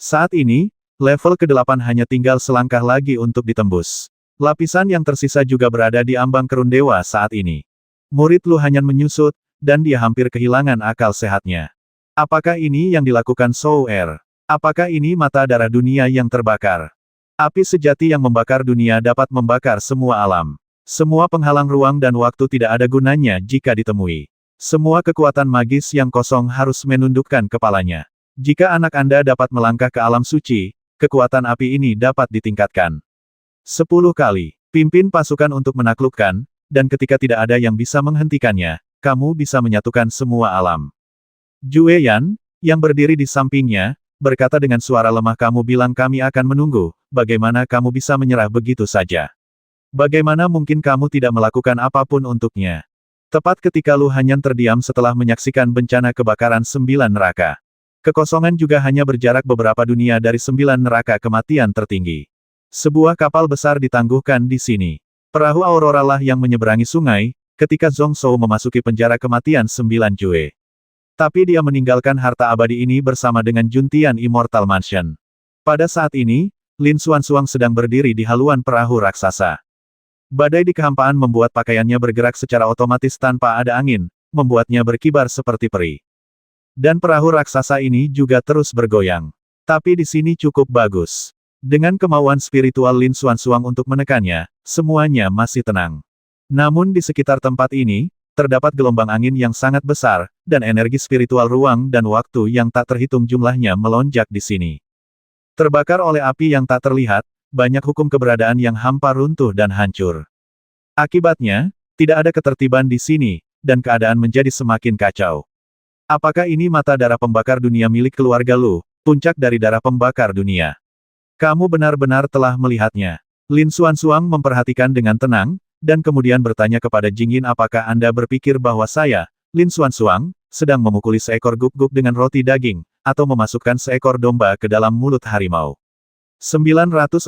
Saat ini, level ke-8 hanya tinggal selangkah lagi untuk ditembus. Lapisan yang tersisa juga berada di ambang kerun dewa saat ini. Murid Lu Hanyan menyusut, dan dia hampir kehilangan akal sehatnya. Apakah ini yang dilakukan Shou Er? Apakah ini mata darah dunia yang terbakar? Api sejati yang membakar dunia dapat membakar semua alam. Semua penghalang ruang dan waktu tidak ada gunanya jika ditemui. Semua kekuatan magis yang kosong harus menundukkan kepalanya. Jika anak Anda dapat melangkah ke alam suci, kekuatan api ini dapat ditingkatkan. 10 kali. Pimpin pasukan untuk menaklukkan, dan ketika tidak ada yang bisa menghentikannya, kamu bisa menyatukan semua alam. Jue Yan, yang berdiri di sampingnya, berkata dengan suara lemah, kamu bilang kami akan menunggu, bagaimana kamu bisa menyerah begitu saja? Bagaimana mungkin kamu tidak melakukan apapun untuknya? Tepat ketika Lu Hanyan terdiam setelah menyaksikan bencana kebakaran 9 neraka. Kekosongan juga hanya berjarak beberapa dunia dari 9 neraka kematian tertinggi. Sebuah kapal besar ditangguhkan di sini. Perahu Aurora lah yang menyeberangi sungai, ketika Zhong Zhou memasuki penjara kematian 9 Jue. Tapi dia meninggalkan harta abadi ini bersama dengan Juntian Immortal Mansion. Pada saat ini, Lin Xuanzhuang sedang berdiri di haluan perahu raksasa. Badai di kehampaan membuat pakaiannya bergerak secara otomatis tanpa ada angin, membuatnya berkibar seperti peri. Dan perahu raksasa ini juga terus bergoyang. Tapi di sini cukup bagus. Dengan kemauan spiritual Lin Xuanzhuang untuk menekannya, semuanya masih tenang. Namun di sekitar tempat ini, terdapat gelombang angin yang sangat besar, dan energi spiritual ruang dan waktu yang tak terhitung jumlahnya melonjak di sini. Terbakar oleh api yang tak terlihat, banyak hukum keberadaan yang hampa runtuh dan hancur. Akibatnya, tidak ada ketertiban di sini, dan keadaan menjadi semakin kacau. Apakah ini mata darah pembakar dunia milik keluarga Lu, puncak dari darah pembakar dunia? Kamu benar-benar telah melihatnya. Lin Xuanzhuang memperhatikan dengan tenang, dan kemudian bertanya kepada Jing Yin, apakah Anda berpikir bahwa saya, Lin Xuanzhuang, sedang memukuli seekor guk-guk dengan roti daging, atau memasukkan seekor domba ke dalam mulut harimau? 940.